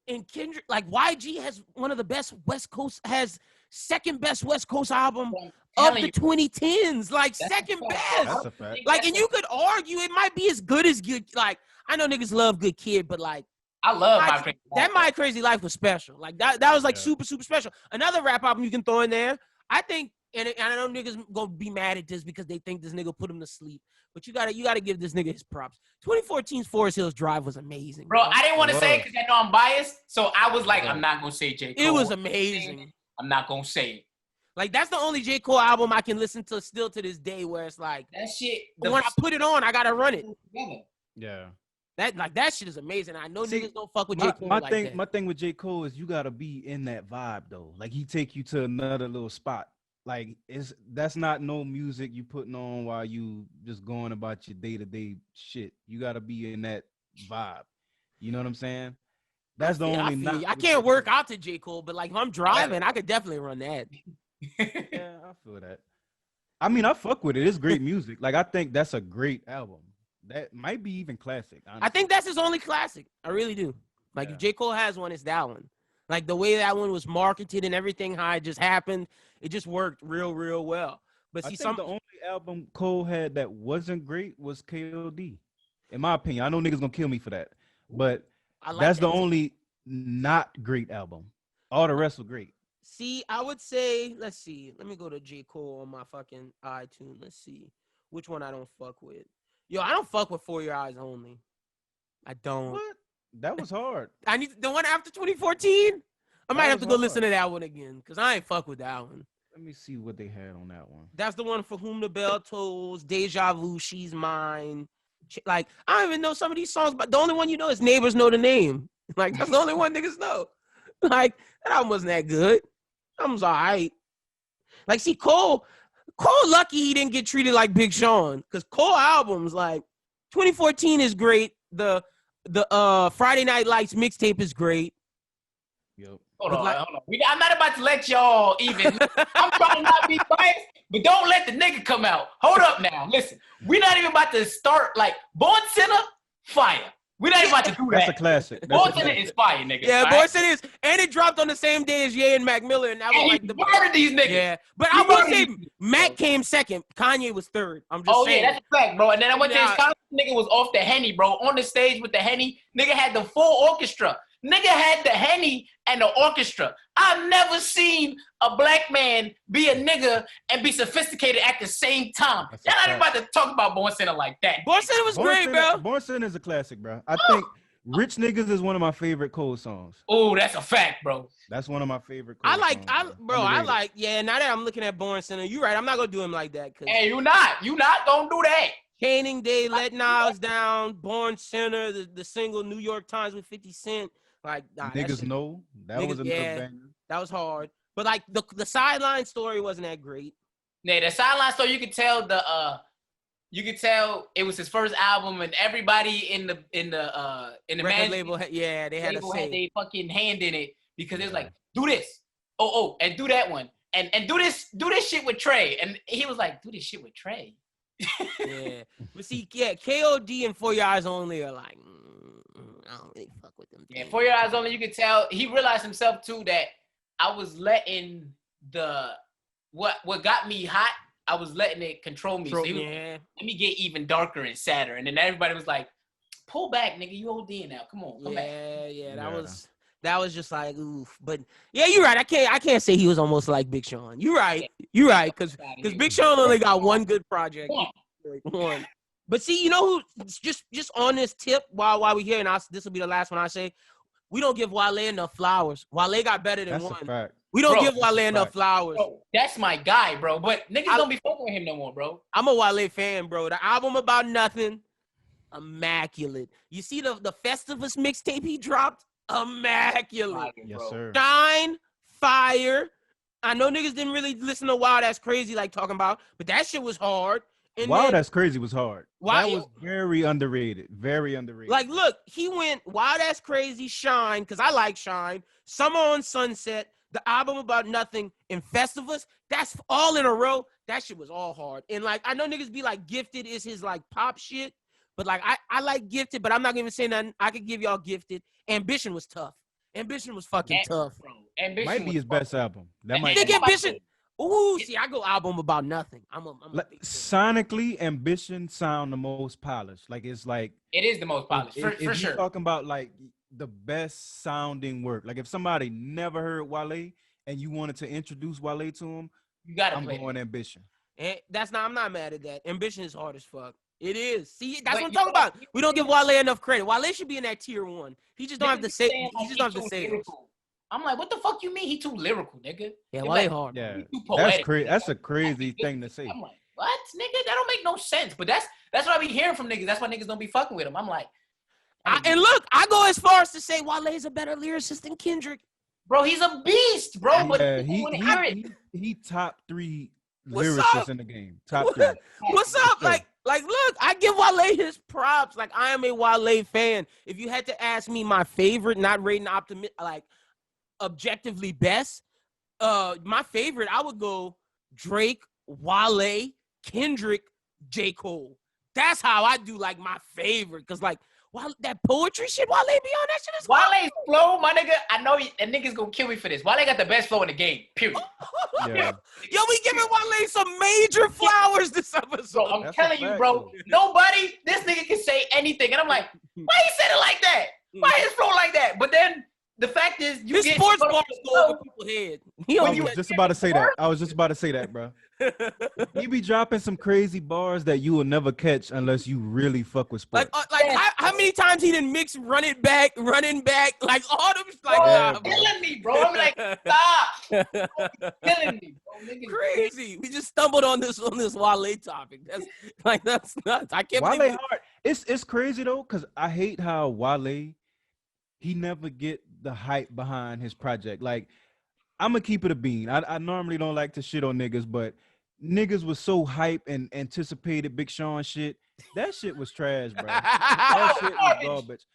and Kendrick, like YG has one of the best West Coast, has second best West Coast album of the 2010s. Like, second best. That's a fact. Like, and you could argue it might be as good as good. Like, I know niggas love Good Kid, but like, I love My Crazy Life. That My Crazy Life was special. Like, that was like super, super special. Another rap album you can throw in there, I think, and I know niggas gonna be mad at this because they think this nigga put him to sleep. But you gotta give this nigga his props. 2014's Forest Hills Drive was amazing. Bro, I didn't want to say it because I know I'm biased. So I was like, I'm not gonna say J. Cole. It was amazing. I'm not gonna say it. Like, that's the only J. Cole album I can listen to still to this day where it's like, that shit. When I put it on, I gotta run it. Yeah. That shit is amazing. I know niggas don't fuck with J. Cole like that. My thing with J. Cole is you gotta be in that vibe though. Like, he take you to another little spot. Like, that's not no music you putting on while you just going about your day-to-day shit. You gotta be in that vibe. You know what I'm saying? That's the only. I can't work out to J. Cole, but like if I'm driving, I could definitely run that. Yeah, I feel that. I mean, I fuck with it. It's great music. Like, I think that's a great album. That might be even classic. Honestly. I think that's his only classic. I really do. Like, if J. Cole has one, it's that one. Like, the way that one was marketed and everything, how it just happened, it just worked real, real well. But see, the only album Cole had that wasn't great was KOD. In my opinion, I know niggas gonna kill me for that, but that's the only not great album. All the rest were great. See, I would say, let's see. Let me go to J. Cole on my fucking iTunes. Let's see which one I don't fuck with. Yo, I don't fuck with For Your Eyes Only. I don't. What? That was hard. I need the one after 2014. I might have to go listen to that one again because I ain't fuck with that one. Let me see what they had on that one. That's the one For Whom the Bell Tolls, Deja Vu, She's Mine. Like, I don't even know some of these songs, but the only one you know is Neighbors Know the Name. Like, that's the only one niggas know. Like, that album wasn't that good. That album's all right. Like, see, Cole lucky he didn't get treated like Big Sean because Cole albums, like, 2014 is great. The Friday Night Lights mixtape is great. Yep. Hold on. I'm not about to let y'all even. I'm trying not to be biased, but don't let the nigga come out. Hold up now. Listen, we're not even about to start like Born Sinner, fire. We're not even about to do that. That's a classic. Born Sinner is fire, nigga. Yeah, Born Sinner is, and it dropped on the same day as Ye and Mac Miller, and that was like the murdered these niggas. Yeah, but I will say Mac came second. Kanye was third. I'm just saying. Yeah, that's a fact, bro. And then I went to his concert. Nigga was off the Henny, bro. On the stage with the Henny, nigga had the full orchestra. Nigga had the Henny and the orchestra. I've never seen a black man be a nigga and be sophisticated at the same time. Y'all not about to talk about Born Sinner like that. Born Sinner was great, bro. Born Sinner is a classic, bro. I think Rich Niggas is one of my favorite Cole songs. Oh, that's a fact, bro. That's one of my favorite Cole songs. Now that I'm looking at Born Sinner, you're right. I'm not going to do him like that. Hey, you not going to do that. Caning Day, Let Niles Down, Born Sinner, the single New York Times with 50 Cent. Like, niggas know that was another banger. That was hard. But like the sideline story wasn't that great. Yeah, the sideline story you could tell it was his first album and everybody in the record label. Yeah, they had a say. Had their fucking hand in it because it was like, do this, and do that one, and do this shit with Trey, and he was like, do this shit with Trey. Yeah, but see, KOD and For Your Eyes Only are like, I don't really fuck with them. Yeah, For Your Eyes Only, you could tell he realized himself too that I was letting what got me hot, I was letting it control me. So he was let me get even darker and sadder, and then everybody was like, pull back, nigga, you OD now, come on, come back. Yeah, that was just like oof. But yeah, you're right. I can't say he was almost like Big Sean. You're right, because Big Sean only got one good project. One. But see, you know who? Just on this tip, while we're here, and this will be the last one I say. We don't give Wale enough flowers. Wale got better than one. That's a fact. We don't Bro, give Wale enough flowers. Bro, that's my guy, bro. But niggas don't be fucking with him no more, bro. I'm a Wale fan, bro. The album About Nothing, immaculate. You see the Festivus mixtape he dropped? Immaculate. Yes, sir. Shine, fire. I know niggas didn't really listen to Wild That's Crazy like talking about, but that shit was hard. And Wild then, That's Crazy was hard. Why- That was very underrated. Very underrated. like, look, he went Wild That's Crazy, Shine, because I like Shine, Summer on Sunset, the album About Nothing, and Festivus. That's all in a row. That shit was all hard. And like, I know niggas be like, Gifted is his like pop shit, but like, I like Gifted, but I'm not gonna say nothing. I could give y'all Gifted. Ambition was tough. Ambition was fucking tough. Bro, Ambition might be his best album. That might Think be. Ambition. Ooh, see, I go album About Nothing. I'm a Like, big fan. sonically, Ambition sound the most polished. Like, it's like It is the most polished, for if you're sure. talking about like the best sounding work. Like, if somebody never heard Wale and you wanted to introduce Wale to him, You gotta I'm play going it. Ambition. And I'm not mad at that. Ambition is hard as fuck. It is. See, that's But what I'm you talking know- about. We don't give Wale enough credit. Wale should be in that tier 1. He just don't have to Niggas say. saying, He like, just don't have to too say it. lyrical. I'm like, what the fuck you mean he too lyrical, nigga? Yeah, They Wale like, hard. Yeah, he too that's poetic. crazy. That's a crazy thing to say. I'm like, what, nigga? That don't make no sense. But that's what I be hearing from niggas. That's why niggas don't be fucking with him. I'm like, And look, I go as far as to say Wale's a better lyricist than Kendrick. bro, he's a beast, bro. But Yeah, people wanna hear it. he top 3 What's lyricists up? in the game. Top 3. What's For up? sure. Like, look, I give Wale his props. Like, I am a Wale fan. If you had to ask me my favorite, not rating like objectively best, my favorite, I would go Drake, Wale, Kendrick, J. Cole. That's how I do like my favorite. Cause like that poetry shit Wale be on, that shit is Wale's flow, my nigga. I know that nigga's gonna kill me for this. Wale got the best flow in the game. Period. Yeah. Yo, we giving Wale some major flowers this episode. Bro, I'm That's a telling you, fact, bro. though. This nigga can say anything, and I'm like, why he said it like that? Why his flow like that? But then the fact is, you His get sports bars go over people's head. He I only was just about to say that. I was just about to say that, bro. He be dropping some crazy bars that you will never catch unless you really fuck with sports. how many times he didn't mix running back, like all them like Bro, Yeah, nah, bro. killing me, bro. I'm like, stop. Killing me, bro. Niggas crazy. We just stumbled on this Wale topic. That's nuts. I can't Wale believe hard. It's crazy though, cause I hate how Wale, he never get the hype behind his project. Like, I'm gonna keep it a bean. I normally don't like to shit on niggas, but niggas was so hype and anticipated Big Sean shit. That shit was trash, bro. That shit was garbage.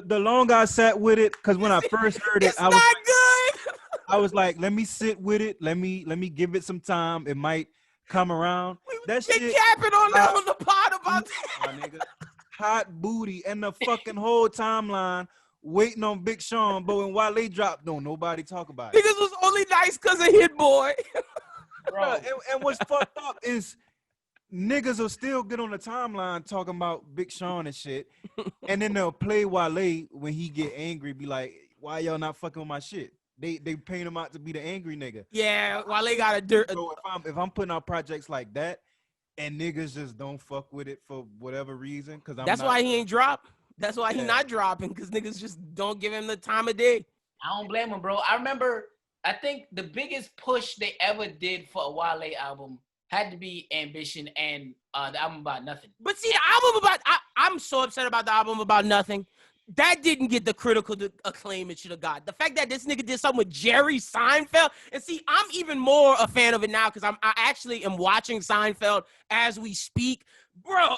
The longer I sat with it, cause when I first heard it, it's not good. I was like, let me sit with it. Let me give it some time. It might come around. That They shit, capping on the pod about my nigga, hot booty, and the fucking whole timeline waiting on Big Sean, but when Wale dropped, don't nobody talk about it. niggas was only nice because of Hit Boy. bro. And what's fucked up is niggas will still get on the timeline talking about Big Sean and shit, and then they'll play Wale when he get angry, be like, why y'all not fucking with my shit? They paint him out to be the angry nigga. Yeah, Wale got a dirt. So if I'm putting out projects like that and niggas just don't fuck with it for whatever reason, because That's why he ain't drop. That's why he Yeah. not dropping, because niggas just don't give him the time of day. I don't blame him, bro. I think the biggest push they ever did for a Wale album had to be Ambition and the album About Nothing. But see, the album about I'm so upset about the album About Nothing. That didn't get the critical acclaim it should have got. The fact that this nigga did something with Jerry Seinfeld, and see, I'm even more a fan of it now because I actually am watching Seinfeld as we speak. Bro,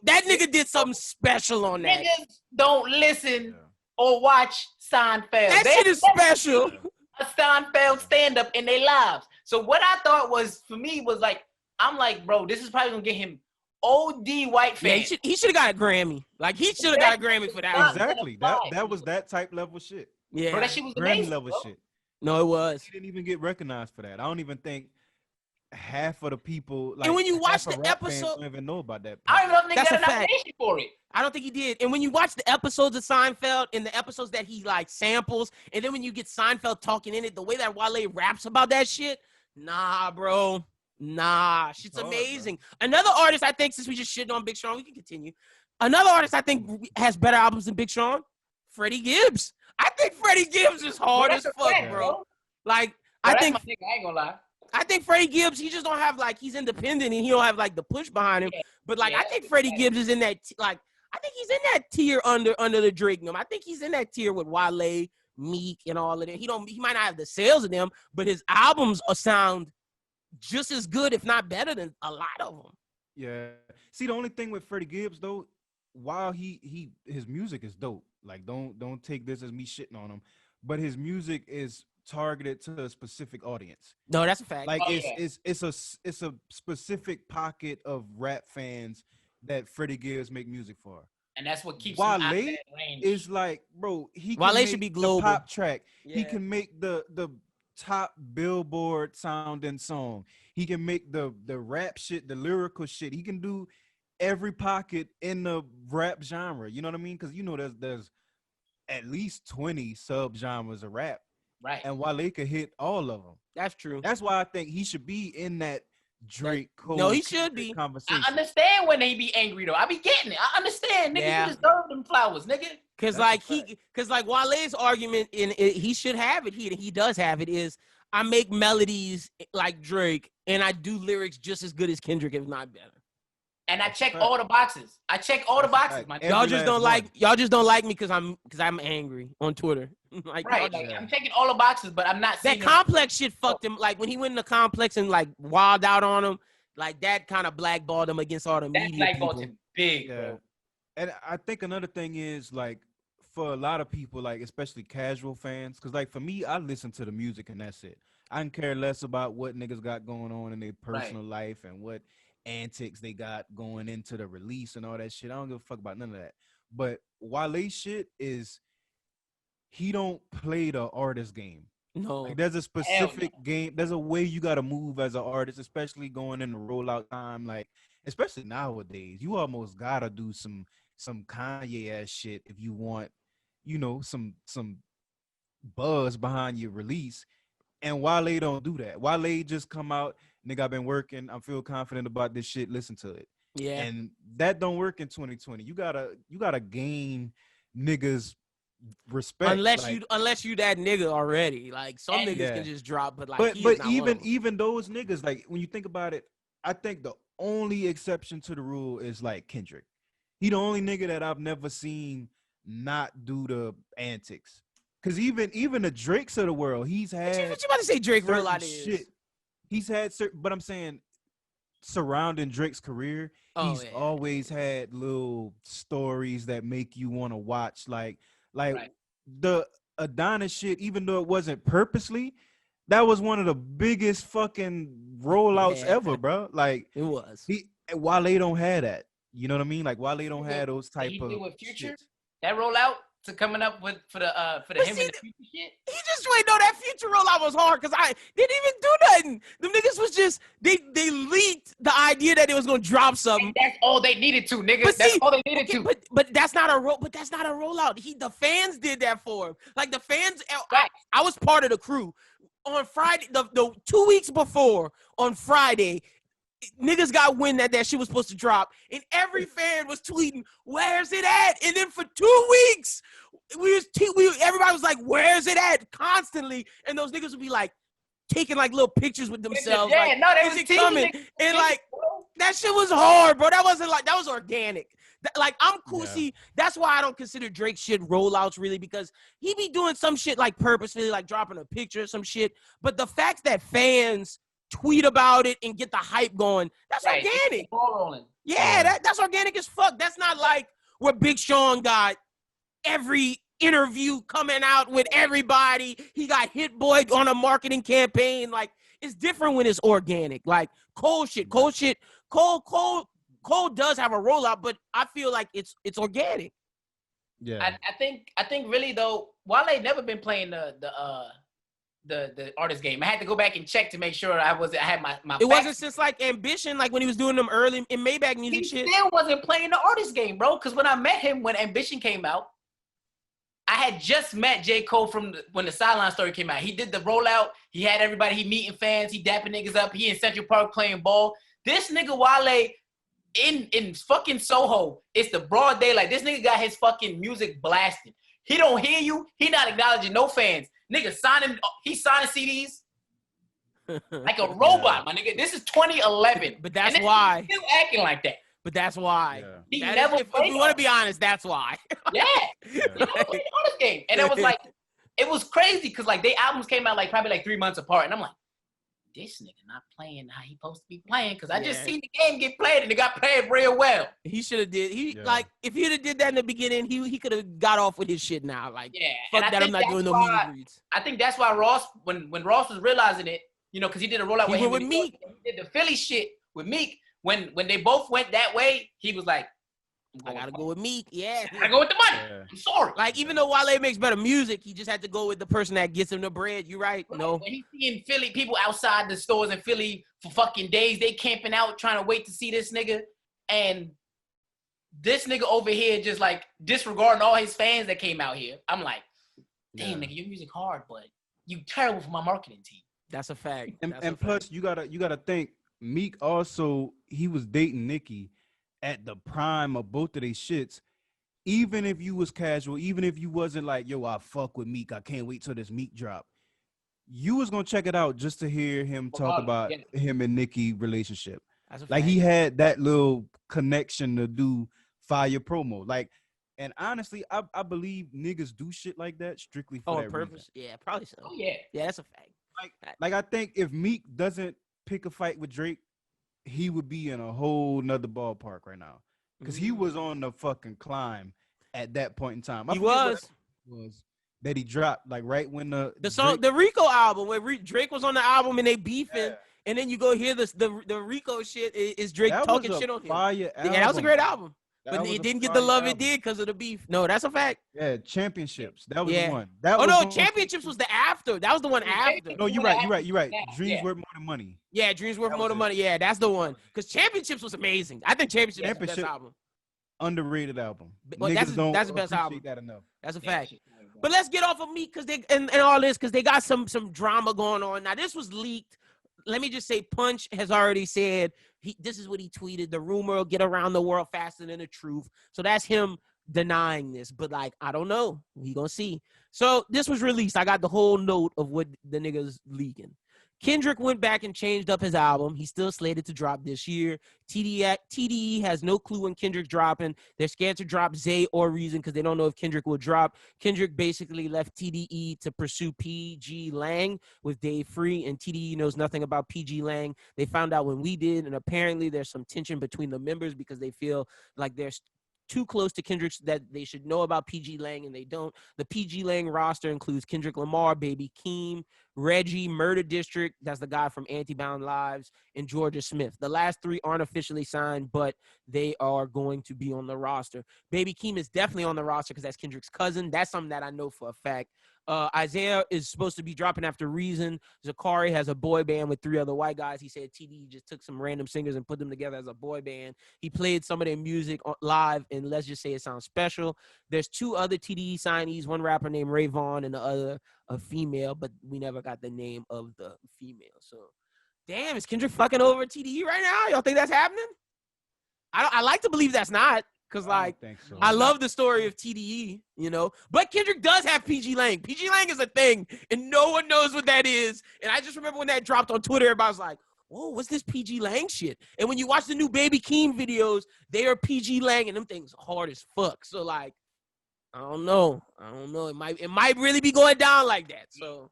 that nigga did something special on that. Niggas don't listen or watch Seinfeld. That They shit is never special. seen a Seinfeld stand-up in their lives. So what I thought was, for me, was like, I'm like, bro, this is probably gonna get him OD white Yeah, fans. he should have got a Grammy. Like, he should have got a Grammy for that one. Exactly. That was that type level shit. Yeah. Bro, that shit was Grammy amazing, level bro. shit. No, it was. He didn't even get recognized for that. I don't even think half of the people, like, And when you watch half of the rap fans episode- don't even know about that. I don't even know if niggas That's got a a fact. nomination for it. I don't think he did. And when you watch the episodes of Seinfeld and the episodes that he like samples, and then when you get Seinfeld talking in it, the way that Wale raps about that shit, nah, bro. Nah, shit's Hard, amazing. Another artist, I think, since we just shitting on Big Sean, we can continue. Another artist I think has better albums than Big Sean, Freddie Gibbs. I think Freddie Gibbs is hard Bro, as that's a fuck, fact, bro. Like, Bro, I that's think my nigga, I ain't gonna lie. I think Freddie Gibbs, he just don't have like he's independent and he don't have like the push behind him. Yeah. But like Yeah, I think Freddie Gibbs is in that like I think he's in that tier under the Drake and them. I think he's in that tier with Wale, Meek, and all of them. He might not have the sales of them, but his albums sound just as good, if not better than a lot of them. Yeah. See, the only thing with Freddie Gibbs though, while his music is dope. Like, don't take this as me shitting on him, but his music is targeted to a specific audience. No, that's a fact. Like it's a specific pocket of rap fans that Freddie Gibbs make music for. And that's what keeps him out of that range. Is like, bro, he can Wale make should be global. the pop track. Yeah. He can make the top Billboard sounding song. He can make the rap shit, the lyrical shit. He can do every pocket in the rap genre. You know what I mean? Because you know there's at least 20 sub-genres of rap. Right. And Wale could hit all of them. That's true. That's why I think he should be in that Drake Cole. No, he should be. Conversation. I understand when they be angry though. I be getting it. I understand, nigga. Yeah. You deserve them flowers, nigga. Cause Wale's argument he should have it. He does have it. Is I make melodies like Drake and I do lyrics just as good as Kendrick, if not better. And I check all the boxes. My Y'all just don't like me because I'm angry on Twitter. Like, right. Like, I'm checking all the boxes, but I'm not seeing that complex shit fucked him. Like when he went in the complex and like wild out on him, like that kind of blackballed him against all the that media blackballed people. him big, bro. And I think another thing is like for a lot of people, like especially casual fans, because like for me, I listen to the music and that's it. I can care less about what niggas got going on in their personal life and what antics they got going into the release and all that shit. I don't give a fuck about none of that. But Wale shit is he don't play the artist game. No. Like, there's a specific game. There's a way you got to move as an artist, especially going in the rollout time. Like, especially nowadays, you almost got to do some Kanye ass shit if you want, you know, some buzz behind your release. And Wale don't do that. Wale just come out, nigga, I've been working. I feel confident about this shit. Listen to it. Yeah. And that don't work in 2020. You gotta gain niggas respect. Unless you that nigga already. Like some niggas can just drop, but like but even those niggas, like when you think about it, I think the only exception to the rule is like Kendrick. He the only nigga that I've never seen not do the antics. Cause even the Drakes of the world, he's had. What you about to say? Drake real out of shit. He's had certain, but I'm saying surrounding Drake's career, he's always had little stories that make you want to watch. Like the Adonis shit, even though it wasn't purposely, that was one of the biggest fucking rollouts ever, bro. Like it was. Wale don't have that. You know what I mean? Like Wale don't have those type of with Future shit. That rollout to coming up with for the him and the Future shit. He just wait. No, that Future rollout was hard because I didn't even do nothing. Them niggas was just they leaked the idea that it was gonna drop something. And that's all they needed to, nigga. That's all they needed to. But that's not a rollout. The fans did that for him. Like the fans. I was part of the crew on Friday. The 2 weeks before on Friday. Niggas got wind that shit was supposed to drop, and every fan was tweeting, "Where's it at?" And then for 2 weeks, everybody was like, "Where's it at?" constantly, and those niggas would be like taking like little pictures with themselves. Yeah, like, no, they is was it coming? And like that shit was hard, bro. That was organic. Like I'm cool. Yeah. See, that's why I don't consider Drake shit rollouts really, because he be doing some shit like purposefully, like dropping a picture or some shit. But the fact that fans tweet about it and get the hype going, that's organic. Yeah, that's organic as fuck. That's not like what Big Sean got every interview coming out with everybody. He got Hit Boy on a marketing campaign. Like, it's different when it's organic. Like Cole does have a rollout, but I feel like it's organic. Yeah. I think really though, Wale never been playing the artist game. I had to go back and check to make sure I had my It wasn't since like Ambition, like when he was doing them early in Maybach music shit. He still wasn't playing the artist game, bro. Because when I met him, when Ambition came out, I had just met J. Cole when the Sideline Story came out. He did the rollout. He had everybody. He meeting fans. He dapping niggas up. He in Central Park playing ball. This nigga Wale in fucking Soho, it's the broad daylight. This nigga got his fucking music blasting. He don't hear you. He not acknowledging no fans. Nigga signing, he's signing CDs like a robot, my nigga. This is 2011. But that's and why. He's still acting like that. But that's why. He That never is, if we want to be honest, that's why. Yeah. He never played the honest game. And it was like, it was crazy because like they albums came out like probably like 3 months apart. And I'm like, this nigga not playing how he supposed to be playing because I just seen the game get played and it got played real well. He should have did. Like if he'd have did that in the beginning, he could have got off with his shit now. Like fuck that, I'm not doing no meet and greets. I think that's why Ross, when Ross was realizing it, you know, because he did a rollout with him with Meek. He did the Philly shit with Meek. When they both went that way, he was like, I gotta go with Meek. Yeah. I gotta go with the money. Yeah. I'm sorry. Like, even though Wale makes better music, he just had to go with the person that gets him the bread. You right? No. When he's seeing Philly, people outside the stores in Philly for fucking days, they camping out trying to wait to see this nigga. And this nigga over here just like disregarding all his fans that came out here. I'm like, damn, nigga, your music hard, but you terrible for my marketing team. That's a fact. And plus, you gotta think, Meek also, he was dating Nicki at the prime of both of these shits. Even if you was casual, even if you wasn't like, yo, I fuck with Meek, I can't wait till this Meek drop, you was gonna check it out just to hear him talk about him and Nicki relationship. Like he had that little connection to do fire promo. Like, and honestly, I believe niggas do shit like that strictly for that purpose. Reason. Yeah, probably so. Oh yeah, that's a fact. Like I think if Meek doesn't pick a fight with Drake, he would be in a whole nother ballpark right now because he was on the fucking climb at that point in time. He was that he dropped like right when the song, the Rico album, where Drake was on the album and they beefing, and then you go hear the Rico shit is Drake talking shit on him. Yeah, that was a great album. But it didn't get the love it did because of the beef. No, that's a fact. Yeah, Championships. That was the one. Championships was the after. That was the one after. No, you're right. Dreams worth more than money. Yeah, Dreams worth more than money. Yeah, that's the one. Because Championships was amazing. I think Championships is the best album. Underrated album. Well, that's the best album. That enough. That's a fact. But let's get off of Meek because they and all this because they got some drama going on. Now this was leaked. Let me just say, Punch has already said this is what he tweeted. The rumor will get around the world faster than the truth. So that's him denying this. But like, I don't know. We gonna see. So this was released. I got the whole note of what the niggas leaking. Kendrick went back and changed up his album. He's still slated to drop this year. TDE has no clue when Kendrick's dropping. They're scared to drop Zay or Reason because they don't know if Kendrick will drop. Kendrick basically left TDE to pursue PG Lang with Dave Free, and TDE knows nothing about PG Lang. They found out when we did, and apparently there's some tension between the members because they feel like there's too close to Kendrick's that they should know about PG Lang and they don't. The PG Lang roster includes Kendrick Lamar, Baby Keem, Reggie, Murder District, that's the guy from Anti-Bound Lives, and Georgia Smith. The last three aren't officially signed, but they are going to be on the roster. Baby Keem is definitely on the roster because that's Kendrick's cousin. That's something that I know for a fact. Isaiah is supposed to be dropping after Reason. Zakari has a boy band with 3 other white guys. He said TD just took some random singers and put them together as a boy band. He played some of their music live, and let's just say it sounds special. There's 2 other TDE signees, one rapper named Ray Vaughn and the other a female, but we never got the name of the female. So, damn, is Kendrick fucking over TDE right now? Y'all think that's happening? I like to believe that's not. Because, like, I love the story of TDE, you know. But Kendrick does have PG Lang. PG Lang is a thing, and no one knows what that is. And I just remember when that dropped on Twitter, everybody was like, whoa, what's this PG Lang shit? And when you watch the new Baby Keem videos, they are PG Lang, and them things hard as fuck. So, like, I don't know. It might really be going down like that. So,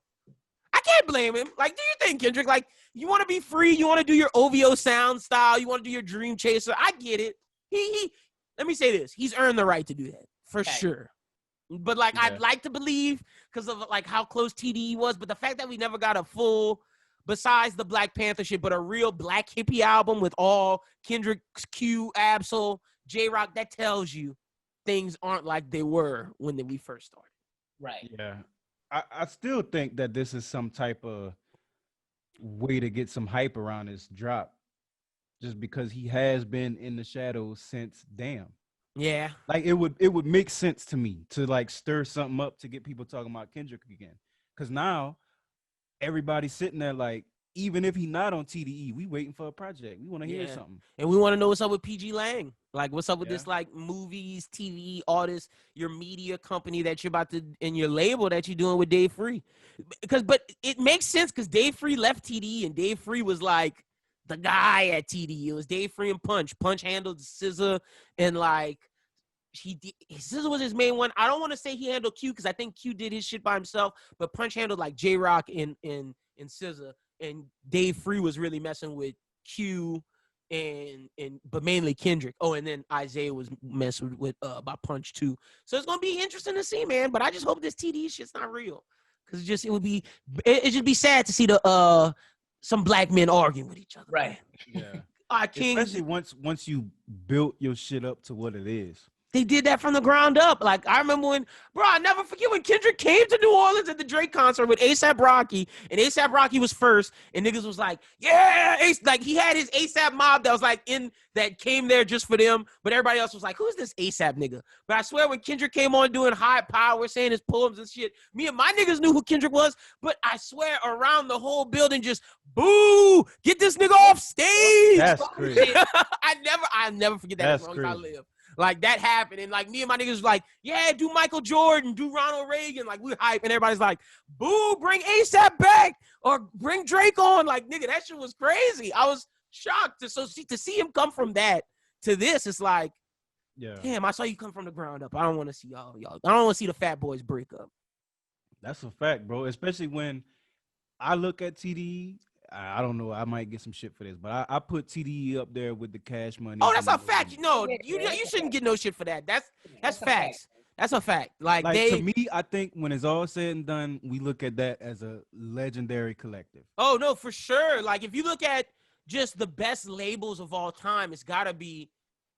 I can't blame him. Like, do you think, Kendrick? Like, you want to be free? You want to do your OVO sound style? You want to do your Dream Chaser? I get it. Let me say this. He's earned the right to do that, for sure. But, like, I'd like to believe because of, like, how close TDE was. But the fact that we never got a full, besides the Black Panther shit, but a real Black hippie album with all Kendrick, Q, Absol, J-Rock, that tells you things aren't like they were when we first started. Right. Yeah. I still think that this is some type of way to get some hype around this drop. Just because he has been in the shadows since damn. Yeah. Like it would make sense to me to like stir something up to get people talking about Kendrick again. Cause now everybody's sitting there like, even if he not on TDE, we waiting for a project. We want to hear something. And we want to know what's up with PG Lang. Like, what's up with Yeah. this, like, movies, TV, artists, your media company that you're about to, and your label that you're doing with Dave Free. But it makes sense because Dave Free left TDE, and Dave Free was, like, the guy at TDE. It was Dave Free and Punch. Punch handled SZA, and, like, SZA was his main one. I don't want to say he handled Q because I think Q did his shit by himself, but Punch handled, like, J-Rock and SZA. And Dave Free was really messing with Q but mainly Kendrick. Oh, and then Isaiah was messing with by Punch too. So it's gonna be interesting to see, man. But I just hope this TD shit's not real, because it just be sad to see some black men arguing with each other. Right. Yeah. Especially once you built your shit up to what it is. They did that from the ground up. Like, I remember I never forget when Kendrick came to New Orleans at the Drake concert with A$AP Rocky, and A$AP Rocky was first, and niggas was like, yeah, like, he had his A$AP mob that was like that came there just for them, but everybody else was like, who's this A$AP nigga? But I swear when Kendrick came on doing High Power, saying his poems and shit, me and my niggas knew who Kendrick was, but I swear around the whole building just, boo, get this nigga off stage. That's crazy. I never forget that as long as I live. Like, that happened, and, like, me and my niggas was like, yeah, do Michael Jordan, do Ronald Reagan. Like, we hype, and everybody's like, boo, bring A$AP back, or bring Drake on. Like, nigga, that shit was crazy. I was shocked to see him come from that to this. It's like, damn, I saw you come from the ground up. I don't want to see y'all. I don't want to see the Fat Boys break up. That's a fact, bro. Especially when I look at TDE. I don't know. I might get some shit for this, but I put TDE up there with the Cash Money. Oh, that's a fact. No, you shouldn't get no shit for that. That's facts. That's a fact. Like to me, I think when it's all said and done, we look at that as a legendary collective. Oh no, for sure. Like, if you look at just the best labels of all time, it's gotta be.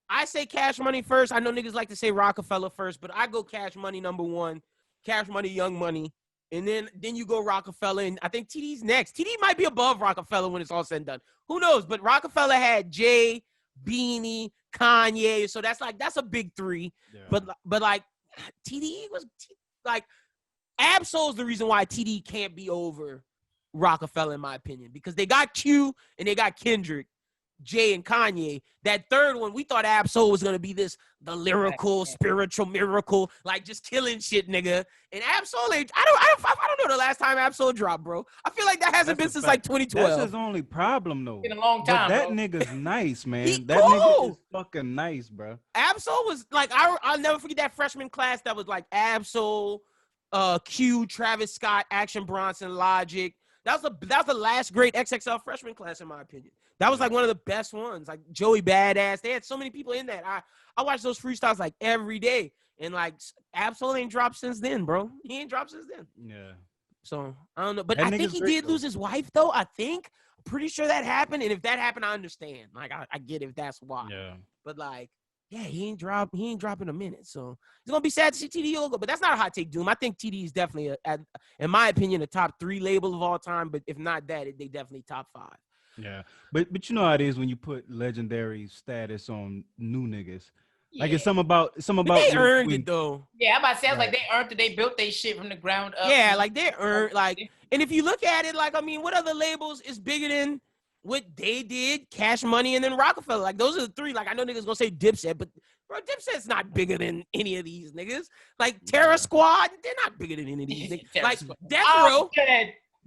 I say Cash Money first. I know niggas like to say Rockefeller first, but I go Cash Money number one. Cash Money, Young Money. And then you go Rockefeller, and I think TD's next. TD might be above Rockefeller when it's all said and done. Who knows? But Rockefeller had Jay, Beanie, Kanye, so that's a big three. Yeah. But like, TD was like, Ab-Soul's the reason why TD can't be over Rockefeller, in my opinion, because they got Q and they got Kendrick, Jay, and Kanye. That third one, we thought Ab-Soul was gonna be the lyrical, spiritual miracle, like just killing shit, nigga. And Ab-Soul ain't. I don't know the last time Ab-Soul dropped, bro. I feel like that hasn't been since like 2012. That's his only problem, though. Been a long time. But that nigga's nice, man. That nigga is fucking nice, bro. Ab-Soul was like, I'll never forget that freshman class that was like Ab-Soul, Q, Travis Scott, Action Bronson, Logic. That was the last great XXL freshman class, in my opinion. That was like one of the best ones. Like Joey Badass. They had so many people in that. I watched those freestyles like every day. And like, Ab-Soul ain't dropped since then, bro. He ain't dropped since then. Yeah. So I don't know. But I think he did lose his wife, though. I think. I'm pretty sure that happened. And if that happened, I understand. Like, I get if that's why. Yeah. But like, yeah, he ain't dropping a minute. So it's gonna be sad to see TD go. But that's not a hot take, Doom. I think TD is definitely in my opinion, a top 3 label of all time. But if not that, they definitely top 5. Yeah, but you know how it is when you put legendary status on new niggas. Yeah. Like it's something about they earned it though. Yeah, I'm about to say like they earned it. They built their shit from the ground up. Yeah, like they earned like. And if you look at it, like, I mean, what other labels is bigger than what they did? Cash Money and then Rockefeller. Like, those are the 3. Like, I know niggas gonna say Dipset, but bro, Dipset's not bigger than any of these niggas. Like Terror Squad, they're not bigger than any of these niggas. Like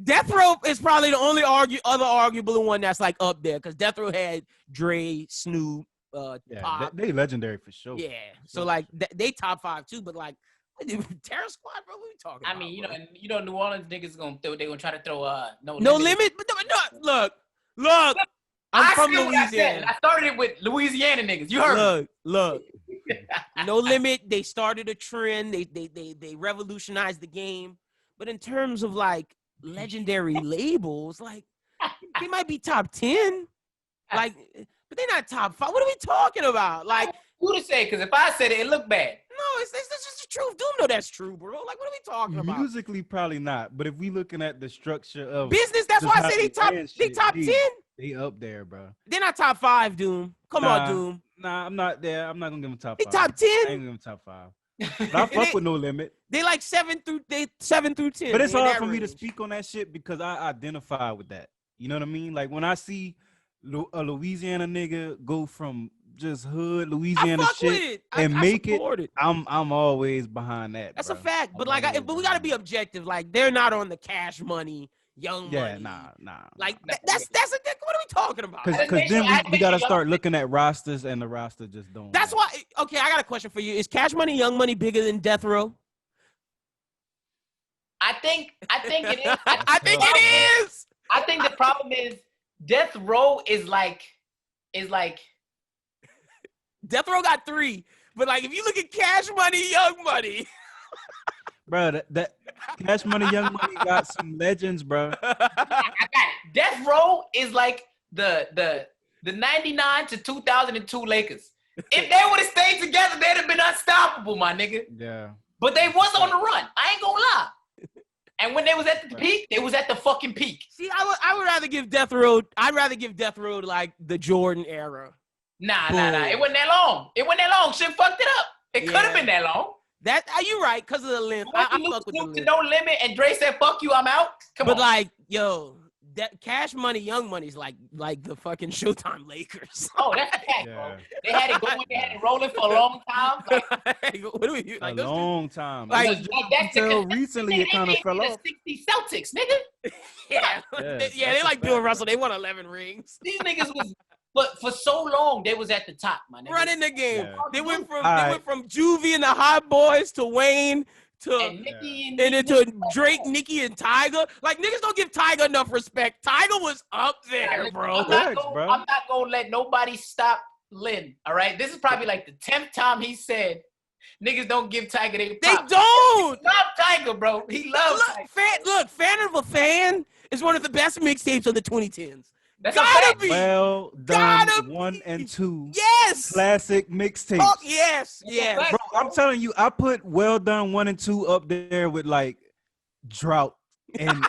Death Row is probably the only other arguable one that's like up there, because Death Row had Dre, Snoop, Pop. They legendary for sure. Yeah, so like they top 5 too, but like Terror Squad, bro, what are we talking about? I mean, you know, New Orleans niggas gonna try to throw no limit. But no, look. I'm from Louisiana. I started it with Louisiana niggas. You heard? Look. No Limit. They started a trend. They revolutionized the game. But in terms of like legendary labels, like they might be top 10, like, but they're not top 5. What are we talking about? Like, who to say? Because if I said it looked bad. No, it's just the truth. Doom know that's true, bro. Like, what are we talking about? Musically, probably not. But if we looking at the structure of business, that's why I say they top 10. They up there, bro. They're not top 5, Doom. Come on, Doom. Nah, I'm not there. I'm not gonna give them top 5. They top 10. I ain't gonna give them top 5. But I fuck with No Limit. They like 7 through 10. But it's hard for me to speak on that shit because I identify with that. You know what I mean? Like when I see a Louisiana nigga go from just hood I Louisiana fuck with shit it. and I make it, support it. I'm always behind that. That's bro. a fact. But I'm like, always but we gotta behind be that. objective. Like they're not on the Cash Money, Young Yeah, Money. nah. Like that's a what are we talking about? Because then we gotta start looking at rosters, and the roster just don't. That's why. Okay, I got a question for you. Is Cash Money, Young Money bigger than Death Row? I think it is. I think it is. I think the problem is Death Row is like Death Row got 3, but like if you look at Cash Money, Young Money, bro, that Cash Money, Young Money got some legends, bro. I got it. Death Row is like the 99 to 2002 Lakers. If they would have stayed together, they'd have been unstoppable, my nigga. Yeah. But they was on the run. I ain't gonna lie. And when they was at the peak, they was at the fucking peak. See, I would rather give Death Row. I'd rather give Death Row like the Jordan era. Nah. It wasn't that long. Shit fucked it up. It could have been that long. That you right, because of the length. I fuck with the length. No limit, and Dre said, "Fuck you, I'm out." Come on. But like, yo, that Cash Money, Young Money's like the fucking Showtime Lakers. Oh, that's a fact, bro. They had it going, they had it rolling for a long time. Like, what do we like? A long time. Like, that's until recently it kind of fell off. 60 Celtics, nigga. Yeah, they like Bill Russell. They won 11 rings. These niggas was, but for so long they was at the top, my nigga. Running the game. Yeah. They went from Juvie and the Hot Boys to Wayne to and Nicki and then to Drake, Nicki, and Tyga. Like niggas don't give Tyga enough respect. Tyga was up there, bro. I'm not gonna let nobody stop Lynn. All right, this is probably like the 10th time he said niggas don't give Tyga their props. They don't. He love Tyga, bro. He loves Tyga. Fan of a Fan is one of the best mixtapes of the 2010s. That's gotta be. Well done, 1 and 2. Yes. Classic mixtapes. Oh, yes. Bro, I'm telling you, I put Well Done 1 and 2 up there with like Drought and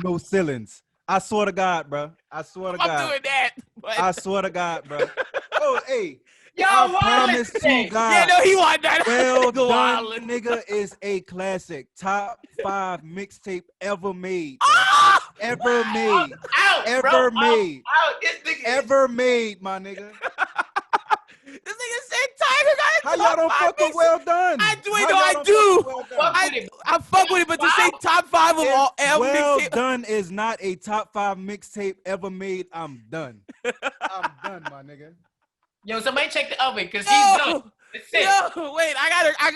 No Ceilings. I swear to God, bro. I swear to God. I'm doing that. But... I swear to God, bro. Oh, hey. Y'all I promise to God. Yeah, no, he want that. Well Done, nigga, is a classic. Top 5 mixtape ever made. Ever made. Ever made. Ever made, my nigga. This nigga said Tyga got How y'all don't fuck with Well Done? I do. I fuck with it, but to say top 5 of all ever Well mixtape. Done is not a top 5 mixtape ever made. I'm done. I'm done, my nigga. Yo, somebody check the oven, because he's done. Yo, wait,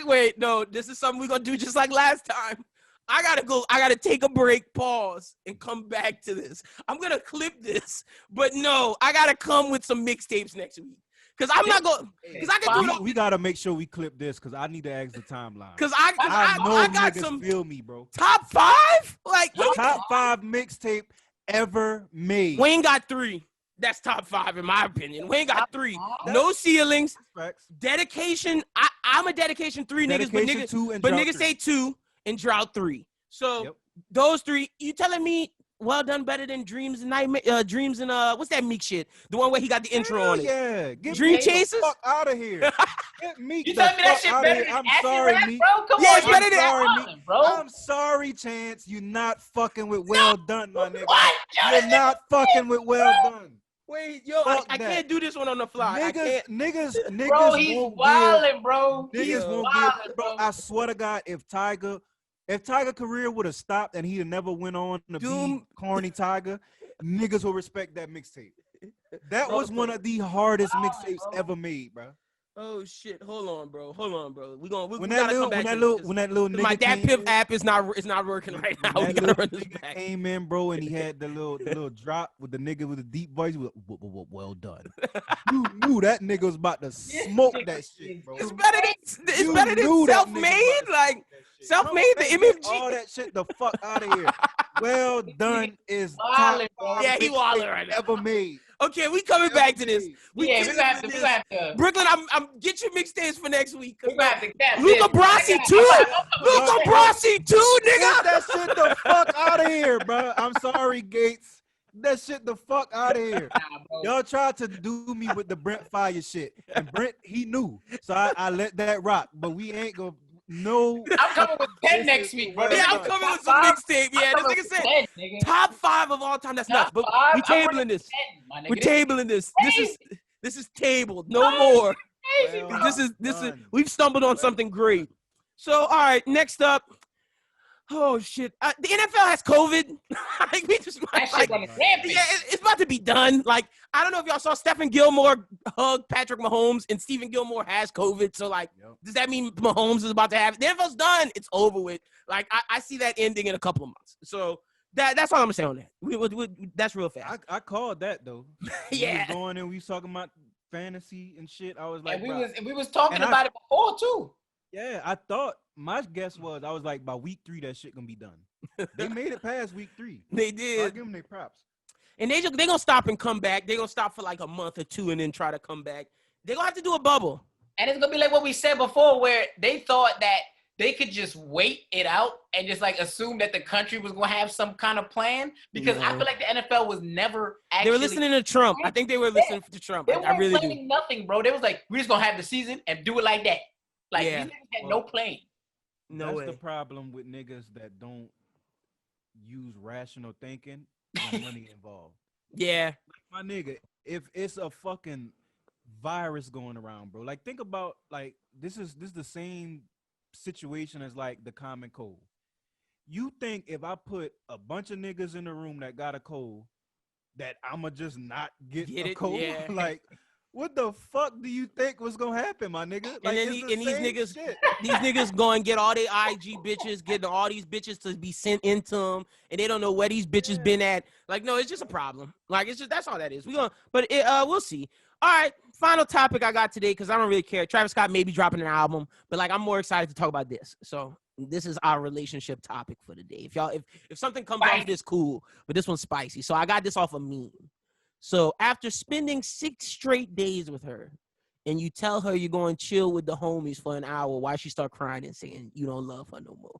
wait. No, this is something we're gonna do just like last time. I gotta take a break, pause, and come back to this. I'm gonna clip this, but no, I gotta come with some mixtapes next week. Cause I'm not going. Cause I can do it. We gotta make sure we clip this, cause I need to ask the timeline. Cause I got niggas some. Feel me, bro. Top 5, like top 5 mixtape ever made. Wayne got 3. That's top 5 in my opinion. Wayne got 3. No Ceilings. Facts. Dedication. I'm a Dedication 3 niggas, but niggas say 2 and Drought 3. So those 3. You telling me Well Done better than Dreams and Nightmare? Dreams and what's that Meek shit? The one where he got the intro on it. Yeah. Get Dream me Chasers. the fuck out of here. Get Meek You the telling me that fuck shit out better of than here. I'm Acid sorry, Rap, Meek. bro? Come Yeah, on, it's better than Acid, bro. I'm sorry, Chance. You not fucking with Well Done, my nigga. What? You're not fucking with Well Done. Wait, yo, I can't do this one on the fly. Niggas Bro, he's won't wildin', bro. Niggas won't give, bro. I swear to God, if Tyga career would have stopped and he never went on to be corny Tyga, niggas will respect that mixtape. That was one of the hardest mixtapes ever made, bro. Oh shit! Hold on, bro. We when gotta that come back. when that little nigga my dad came Pip in, app is not working right now. We that gotta little run this nigga back. came in, bro, and he had the little drop with the nigga with the deep voice. Well done. You knew that nigga was about to smoke that shit, bro. It's better than Self-Made. Like Self-Made, the MFG. All that shit the fuck out of here. Well Done is top 5 Yeah, he wildin' right now. ever made. Okay, we coming back to this. We have to. Brooqlyn, I'm get your mixtapes for next week. We have to Luca Brasi 2. Luca Brasi 2, nigga. Get that shit the fuck out of here, bro. I'm sorry, Gates. That shit the fuck out of here. Y'all tried to do me with the Brent Fire shit. And Brent, he knew. So I let that rock. But we ain't gonna no. I'm coming with 10 next week, bro. Yeah, I'm coming with some mixtape. Yeah, this nigga said 10, top 5 of all time. That's nuts. But we tabling this. We're tabling this. This is tabled. No more. Crazy, bro. This is. We've stumbled on something great. So, all right, next up. Oh shit! The NFL has COVID. Like, we just That shit on the rampage. yeah, it's about to be done. Like, I don't know if y'all saw Stephen Gilmore hug Patrick Mahomes, and Stephen Gilmore has COVID. So, like, does that mean Mahomes is about to have it? The NFL's done. It's over with. Like, I see that ending in a couple of months. So that's all I'm gonna say on that. That's real fast. I called that though. Yeah. We was going and we was talking about fantasy and shit. I was like, And we was talking about it before too. Yeah, I thought my guess was I was like by week 3 that shit gonna be done. They made it past week 3. They did. So I give them their props. And they gonna stop and come back. They gonna stop for like a month or 2 and then try to come back. They gonna have to do a bubble. And it's gonna be like what we said before, where they thought that they could just wait it out and just like assume that the country was gonna have some kind of plan. Because I feel like the NFL was never actually. They were listening to Trump. I think they were listening to Trump. They I weren't really planning do. nothing, bro. They was like, we're just gonna have the season and do it like that. Like these niggas had no plan. No way. That's the problem with niggas that don't use rational thinking when money involved. Yeah. My nigga, if it's a fucking virus going around, bro, like think about like this is the same situation as like the common cold. You think if I put a bunch of niggas in the room that got a cold, that I'ma just not get a cold? Yeah. Like, what the fuck do you think was gonna happen, my nigga? Like, And then these niggas go and get all their IG bitches, getting all these bitches to be sent into them, and they don't know where these bitches been at. Like, no, it's just a problem. Like, it's just that's all that is. We'll see. All right, final topic I got today because I don't really care. Travis Scott may be dropping an album, but like I'm more excited to talk about this. So this is our relationship topic for the day. If something comes off this, cool, but this one's spicy. So I got this off a meme. So after spending 6 straight days with her, and you tell her you're going to chill with the homies for an hour, why she start crying and saying you don't love her no more?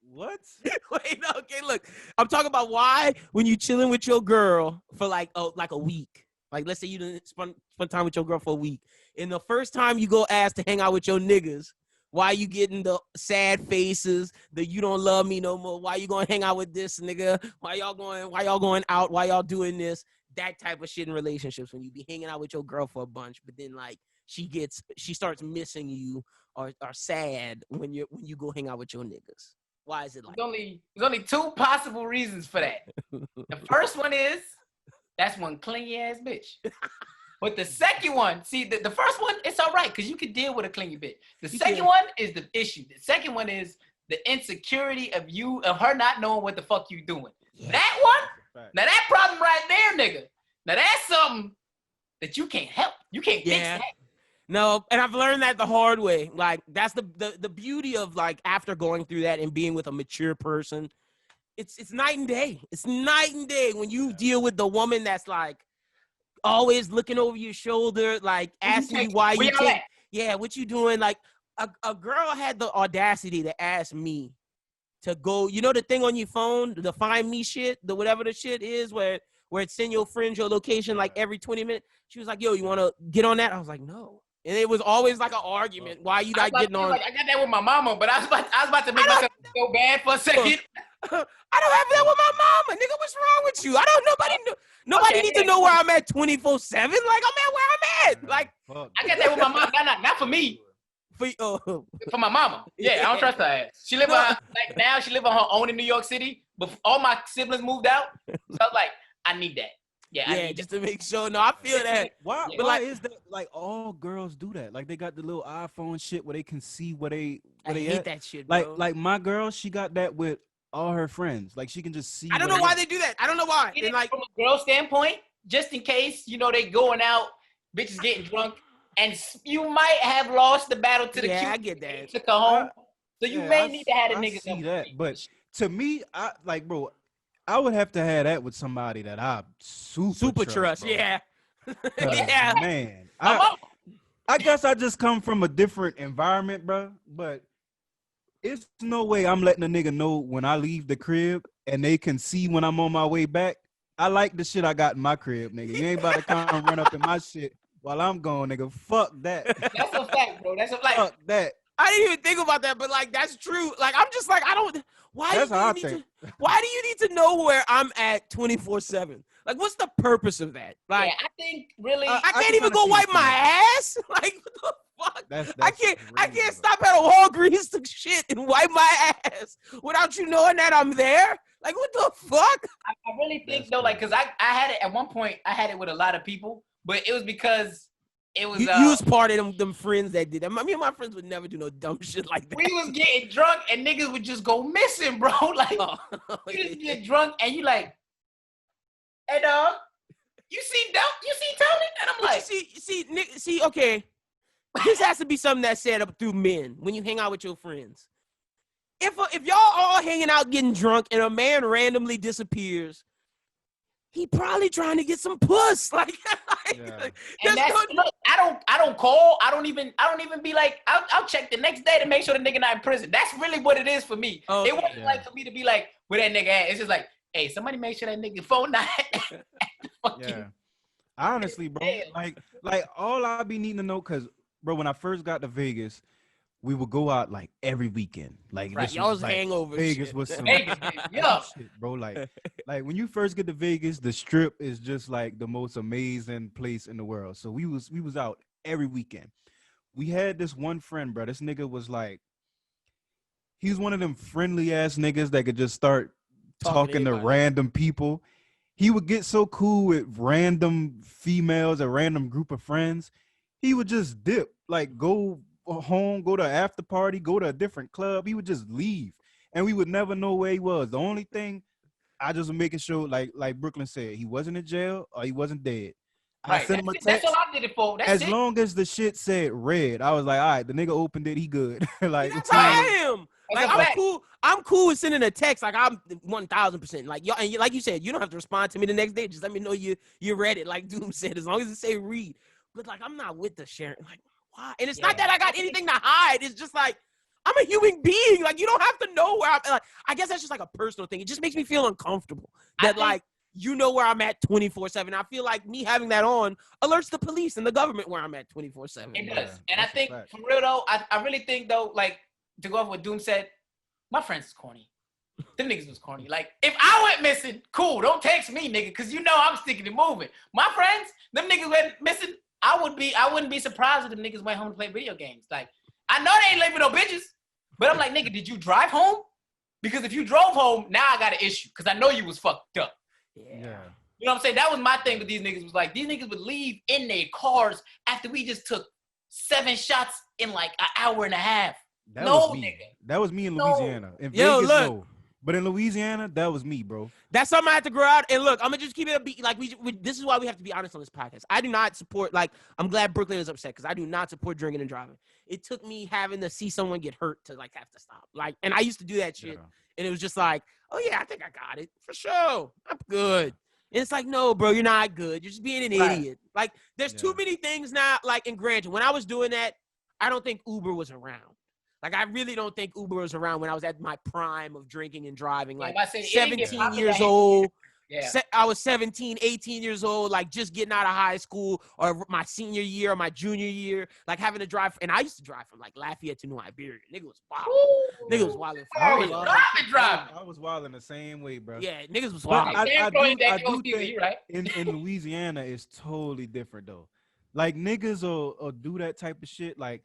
What? Wait, no, okay, look. I'm talking about why when you chilling with your girl for like a week. Like, let's say you didn't spend time with your girl for a week. And the first time you go ask to hang out with your niggas, why you getting the sad faces, the you don't love me no more? Why you going to hang out with this nigga? Why y'all going out? Why y'all doing this? That type of shit in relationships when you be hanging out with your girl for a bunch, but then like she starts missing you or sad when you go hang out with your niggas. Why is it like There's only 2 possible reasons for that. The first one is that's one clingy ass bitch. But the second one, see, the first one, it's all right because you can deal with a clingy bitch. The second one is the issue. The second one is the insecurity of her not knowing what the fuck you doing. Yeah. That one, now that problem right there, nigga. Now that's something that you can't help. You can't fix that. No, and I've learned that the hard way. Like, that's the beauty of, like, after going through that and being with a mature person. It's night and day. It's night and day when you deal with the woman that's, like, always looking over your shoulder, like, asking you why you take... Yeah, what you doing? Like, a girl had the audacity to ask me to go... You know the thing on your phone, the Find Me shit, the whatever the shit is, where it send your friends your location, like, every 20 minutes? She was like, yo, you want to get on that? I was like, no. And it was always like an argument. Why you not getting on? Like, I got that with my mama, but I was about to make myself so bad for a second. I don't have that with my mama. Nigga, what's wrong with you? Nobody need to know where I'm at 24/7. Like, I'm at where I'm at. Like, I got that with my mama. Not for me. For my mama. Yeah, I don't trust her ass. She live now she live on her own in New York City, but all my siblings moved out. So I was like, I need that. Yeah, just to make sure. No, I feel that. Why is that? Like, all girls do that. Like, they got the little iPhone shit where they can see where they hate that shit, bro. Like my girl, she got that with all her friends. Like, she can just see. I don't know why they do that. I don't know why. And like, from a girl standpoint, just in case, they going out, bitches getting drunk, and you might have lost the battle to the cute. I get that. Took her home. So you may need to have a nigga. See that, but to me, bro, I would have to have that with somebody that I super trust. Bro. Yeah. Yeah. Man. I guess I just come from a different environment, bro. But it's no way I'm letting a nigga know when I leave the crib and they can see when I'm on my way back. I like the shit I got in my crib, nigga. You ain't about to come and run up in my shit while I'm gone, nigga. Fuck that. That's a fact, bro. That's a fact. Fuck that. I didn't even think about that, but like that's true. Like I'm just like I don't. Why do you need to know where I'm at 24/7? Like what's the purpose of that? Like I think really I can't even go wipe my ass. Like what the fuck? That's I can't stop at a Walgreens to shit and wipe my ass without you knowing that I'm there. Like what the fuck? I really think though, like, cause I had it at one point. I had it with a lot of people, but it was because it was you was part of them friends that did that. Me and my friends would never do no dumb shit like that. We was getting drunk and niggas would just go missing, bro. Like you just get drunk and you like, hey dog, you see Tony? And I'm like, see, okay. This has to be something that's set up through men when you hang out with your friends. If y'all all hanging out getting drunk and a man randomly disappears, he probably trying to get some puss. Like and that's look, I don't call. I don't even be like, I'll check the next day to make sure the nigga not in prison. That's really what it is for me. It wasn't like for me to be like, where that nigga at? It's just like, hey, somebody make sure that nigga phone not yeah. Honestly, bro, like all I be needing to know, cause bro, when I first got to Vegas, we would go out like every weekend. Like right. Y'all was like, hangovers. Vegas shit. was some Vegas, yeah, shit, bro. Like when you first get to Vegas, the Strip is just like the most amazing place in the world. So we was out every weekend. We had this one friend, bro. This nigga was like, he's one of them friendly ass niggas that could just start talking to random people. He would get so cool with random females, a random group of friends. He would just dip, like go home, go to an after party, go to a different club. He would just leave, and we would never know where he was. The only thing I just was making sure, like Brooqlyn said, he wasn't in jail or he wasn't dead. Right. I sent him a text. That's all I did it for. That's as long as the shit said red, I was like, all right, the nigga opened it, he good. Like that's how I am. Like I'm cool with sending a text. Like I'm 1,000%. Like y'all, and like you said, you don't have to respond to me the next day. Just let me know you read it. Like Doom said, as long as it say read. But like I'm not with the sharing. Like why? And it's not that I got anything to hide. It's just like I'm a human being. Like you don't have to know where I'm. Like I guess that's just like a personal thing. It just makes me feel uncomfortable that like you know where I'm at 24/7. I feel like me having that on alerts the police and the government where I'm at 24/7. It does. And I think for real though, I really think though, like to go off what Doom said, my friends is corny. Them niggas was corny. Like, if I went missing, cool. Don't text me, nigga, because you know I'm sticking and moving. My friends, them niggas went missing. I wouldn't be surprised if them niggas went home to play video games. Like, I know they ain't living no bitches, but I'm like, nigga, did you drive home? Because if you drove home, now I got an issue because I know you was fucked up. Yeah. You know what I'm saying? That was my thing with these niggas. Was like, these niggas would leave in their cars after we just took 7 shots in like an hour and a half. That was me in Louisiana. In Vegas, no. But in Louisiana, that was me, bro. That's something I had to grow out. And look, I'm gonna just keep it a beat. Like we this is why we have to be honest on this podcast. I do not support. Like I'm glad Brooqlyn is upset because I do not support drinking and driving. It took me having to see someone get hurt to like have to stop. Like, and I used to do that shit, and it was just like, oh yeah, I think I got it for sure. I'm good. And it's like, no, bro, you're not good. You're just being an idiot. Like, there's too many things now. Like, and granted, when I was doing that, I don't think Uber was around. Like, I really don't think Uber was around when I was at my prime of drinking and driving. Like, 17 years old. Yeah. I was 17, 18 years old, like, just getting out of high school or my senior year or my junior year, like, having to drive. And I used to drive from, like, Lafayette to New Iberia. Nigga was wild. Nigga was wild. I was wild in the same way, bro. Yeah, niggas was wild. I do think in Louisiana, it's totally different, though. Like, niggas will do that type of shit. Like,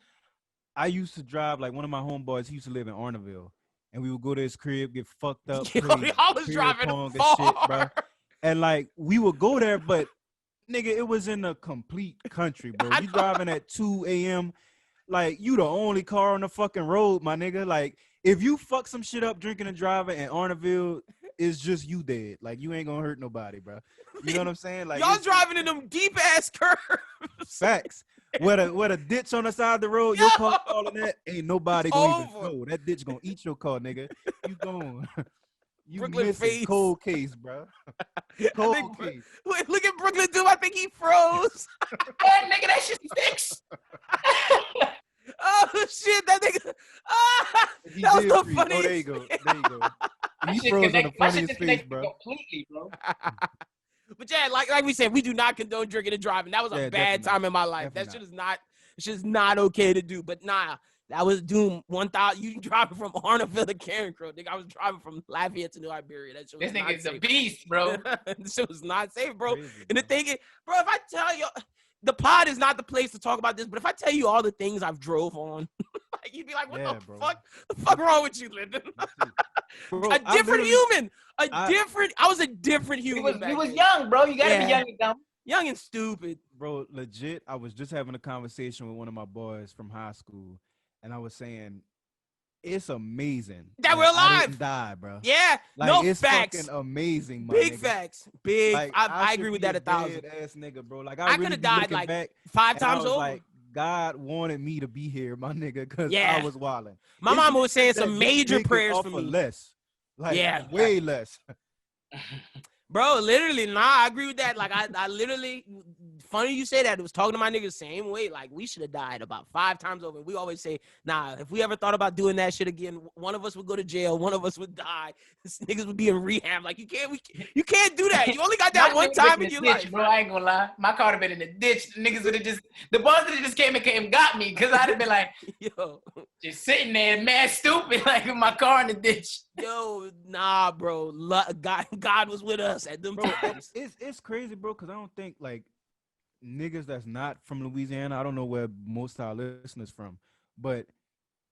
I used to drive, like, one of my homeboys, he used to live in Arnaville. And we would go to his crib, get fucked up. I was driving him far. Shit, bro. And, like, we would go there, but, nigga, it was in a complete country, bro. You driving at 2 a.m., like, you the only car on the fucking road, my nigga. Like, if you fuck some shit up drinking and driving in Arnaville, it's just you dead. Like, you ain't gonna hurt nobody, bro. You know what I'm saying? Like, y'all driving in them deep-ass curves. Facts. With a ditch on the side of the road, your car falling that, ain't nobody gonna even know. That ditch gonna eat your car, nigga. You gone. You missing cold case, bro. Cold case. Wait, look at Brooqlyn do. I think he froze. Yeah, nigga, that shit sticks. Oh shit, that nigga. That was the funniest. Oh, there you go. There you go. He froze on the funniest face, bro. Completely, bro. But yeah, like we said, we do not condone drinking and driving. That was a bad time in my life. That shit is not okay to do. But nah, That was Doom 1000. You driving from Arnaville to Carencro, nigga. I was driving from Lafayette to New Iberia. That shit was This not nigga's a safe. beast, bro. This shit was not safe, bro. Crazy, And the bro. thing is, bro, if I tell you, the pod is not the place to talk about this, but if I tell you all the things I've drove on, like, you'd be like, what the bro. fuck? The fuck wrong with you, Lyndon? Bro, A different human. I was a different He human. was young, bro. You gotta be young and dumb. Young and stupid. Bro, legit, I was just having a conversation with one of my boys from high school, and I was saying, it's amazing That we're alive. I didn't die, bro. Yeah, Like, no it's facts. fucking amazing, my Big nigga. facts. Big. Like, I should agree with be that 1,000. Ass nigga, bro. Like, I I coulda really be died, looking like, back, 5 and I times was over. like, God wanted me to be here, my nigga, because Yeah. I was wilding. My mama was saying some major prayers for me. Less. Like, Yeah. way less. Bro, literally, nah, I agree with that. Like, I literally, funny you say that. It was talking to my niggas the same way. Like, we should have died about 5 times over. We always say, nah, if we ever thought about doing that shit again, one of us would go to jail, one of us would die. This niggas would be in rehab. Like, you can't do that. You only got that one time in your ditch, life. bro. I ain't gonna lie. My car would have been in the ditch. The niggas would have the boss would have just came and got me, because I'd have been like, Yo, just sitting there, mad stupid, like with my car in the ditch. yo, nah, bro. God was with us at them Bro, times. it's crazy, bro, because I don't think, like, niggas that's not from Louisiana, I don't know where most of our listeners from, but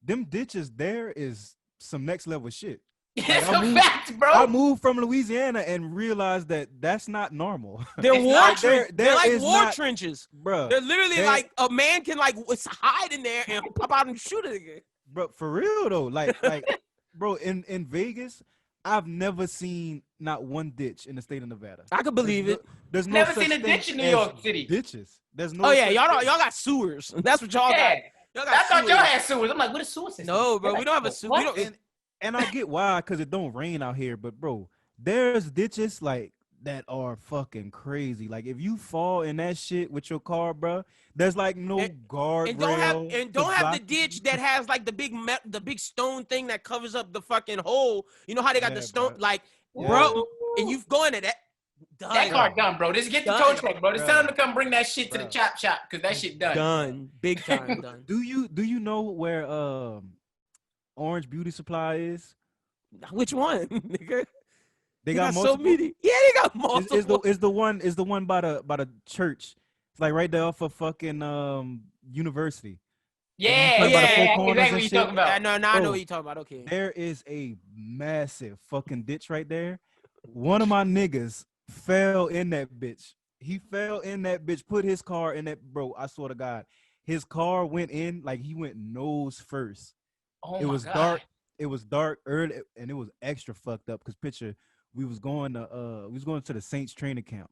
them ditches there is some next level shit. It's I a moved- fact, bro. I moved from Louisiana and realized that that's not normal. They're It's war not- trenches. They're there like is war not- trenches. Bro, They're literally They- like a man can like hide in there and pop out and shoot it again. bro, for real though, like, bro, in Vegas, I've never seen not one ditch in the state of Nevada. I could believe it. There's no Never such seen a thing ditch in New as York City. Ditches. There's no. Oh yeah, such y'all thing. got sewers. That's what y'all Yeah. got. Y'all I got thought sewers. y'all had sewers. I'm like, what is sewer system? No, bro, They're we don't have a like, sewer. what? We don't. And I get why, because it don't rain out here. But bro, there's ditches like that are fucking crazy. Like, if you fall in that shit with your car, bro, there's like no guardrail. And don't have the ditch that has like the big stone thing that covers up the fucking hole. You know how they got the Yeah, stone, bro. like, Yeah. bro, and you go into that. Done. That car done, bro. Just get the Done. tow truck, bro. Just Bro. tell them to come bring that shit to the Bro. chop shop, because that shit done. Done. Big time done. Do you know where Orange Beauty Supply is? Which one, nigga? They got so multiple. many. Yeah, they got multiple. Is the one by the church. It's like right there off of fucking university. Yeah, By the yeah, four yeah. corners Exactly and what you shit. talking about. I know Bro, what you're talking about. Okay. There is a massive fucking ditch right there. One of my niggas fell in that bitch. He fell in that bitch, put his car in that, bro. I swear to God. His car went in, like he went nose first. Oh It my was God. dark. It was dark early, and it was extra fucked up. Cause picture, we was going to the Saints training camp,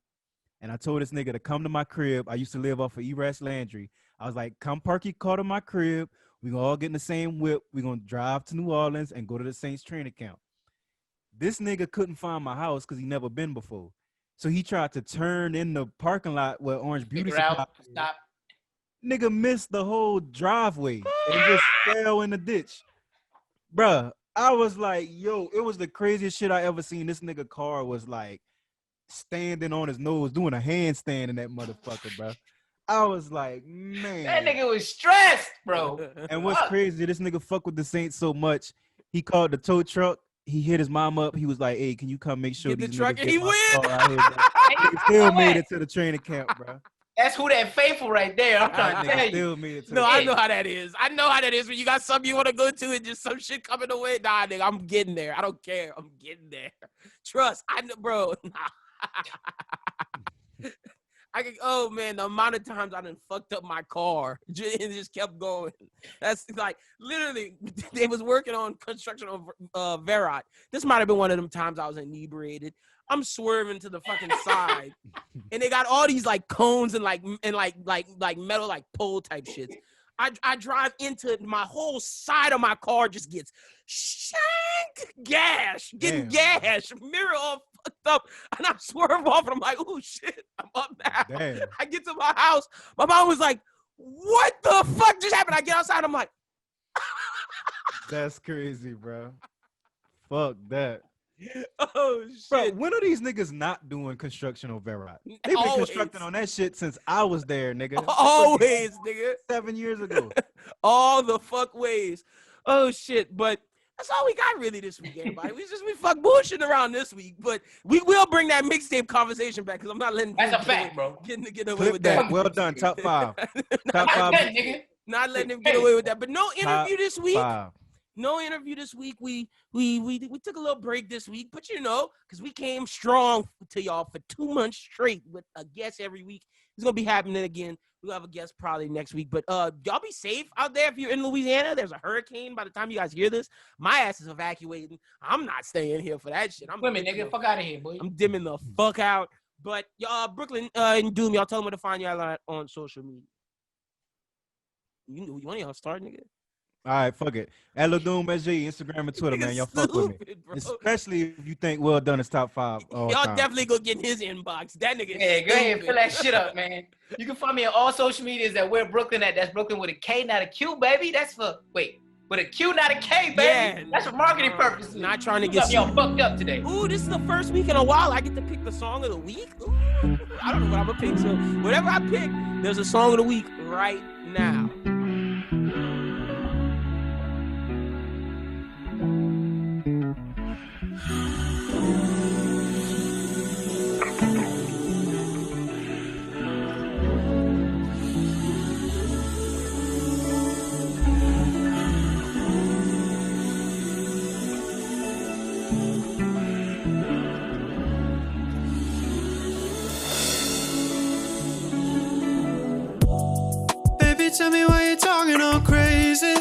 and I told this nigga to come to my crib. I used to live off of Eras Landry. I was like, come park your car to my crib. We gonna all get in the same whip. We gonna drive to New Orleans and go to the Saints training camp. This nigga couldn't find my house because he never been before. So he tried to turn in the parking lot where Orange Beauty Figure Supply. out, stop. Nigga missed the whole driveway and just fell in the ditch. Bruh, I was like, yo, it was the craziest shit I ever seen. This nigga car was like standing on his nose, doing a handstand in that motherfucker, bruh. I was like, man. That nigga was stressed, bro. And what's Fuck. crazy, this nigga fuck with the Saints so much, he called the tow truck. He hit his mom up. He was like, hey, can you come make sure Get the these truck, niggas and get he my went. car out here, bruh. He still made it to the training camp, bro. That's who that faithful right there. I'm trying to tell Nigga you. still made it to No, the I training know how that is. I know how that is when you got something you want to go to and just some shit coming away. Nah, nigga, I'm getting there. I don't care. I'm getting there. Trust. I know, bro. Oh man, the amount of times I done fucked up my car and just kept going. That's like literally they was working on construction on Verot. This might have been one of them times I was inebriated. I'm swerving to the fucking side, and they got all these like cones and like metal like pole type shits. I drive into my whole side of my car just gets getting gashed, mirror all fucked up, and I swerve off and I'm like, oh shit, I'm up now. Damn. I get to my house, my mom was like, what the fuck just happened? I get outside, I'm like, That's crazy, bro. Fuck that. Oh Bro, shit! when are these niggas not doing construction on Verot? They've been Always. constructing on that shit since I was there, nigga. Always, nigga. 7 years ago. All the fuck ways. Oh shit! But that's all we got really this week, everybody. We fuck bullshitting around this week, but we will bring that mixtape conversation back because I'm not letting. That's a fact, bro. Get away Clip with that. that. Well done. Top 5. Top Not 5. that, nigga. Not letting him get away with that. But no interview this week. 5. No interview this week. We took a little break this week, but because we came strong to y'all for 2 months straight with a guest every week. It's gonna be happening again. We'll have a guest probably next week. But y'all be safe out there if you're in Louisiana. There's a hurricane by the time you guys hear this. My ass is evacuating. I'm not staying here for that shit. I'm Women, nigga, fuck out of here, boy. I'm dimming the fuck out. But y'all, Brooqlyn and Doom, y'all tell them where to find y'all on social media. You want y'all start, nigga? All right, fuck it. At Lil Doom SG, Instagram and Twitter, man. Y'all fuck with me. Bro. Especially if you think Well Done is top 5. Y'all definitely go get in his inbox. That nigga. Yeah, go ahead and stupid. fill that shit up, man. You can find me on all social medias at where Brooqlyn at. That's Brooqlyn with a K, not a Q, baby. That's for with a Q, not a K, baby. Yeah. That's for marketing purposes. Not trying to get y'all fucked up today. Ooh, this is the first week in a while I get to pick the song of the week. Ooh, I don't know what I'm gonna pick. So whatever I pick, there's a song of the week right now. Tell me why you're talking all crazy.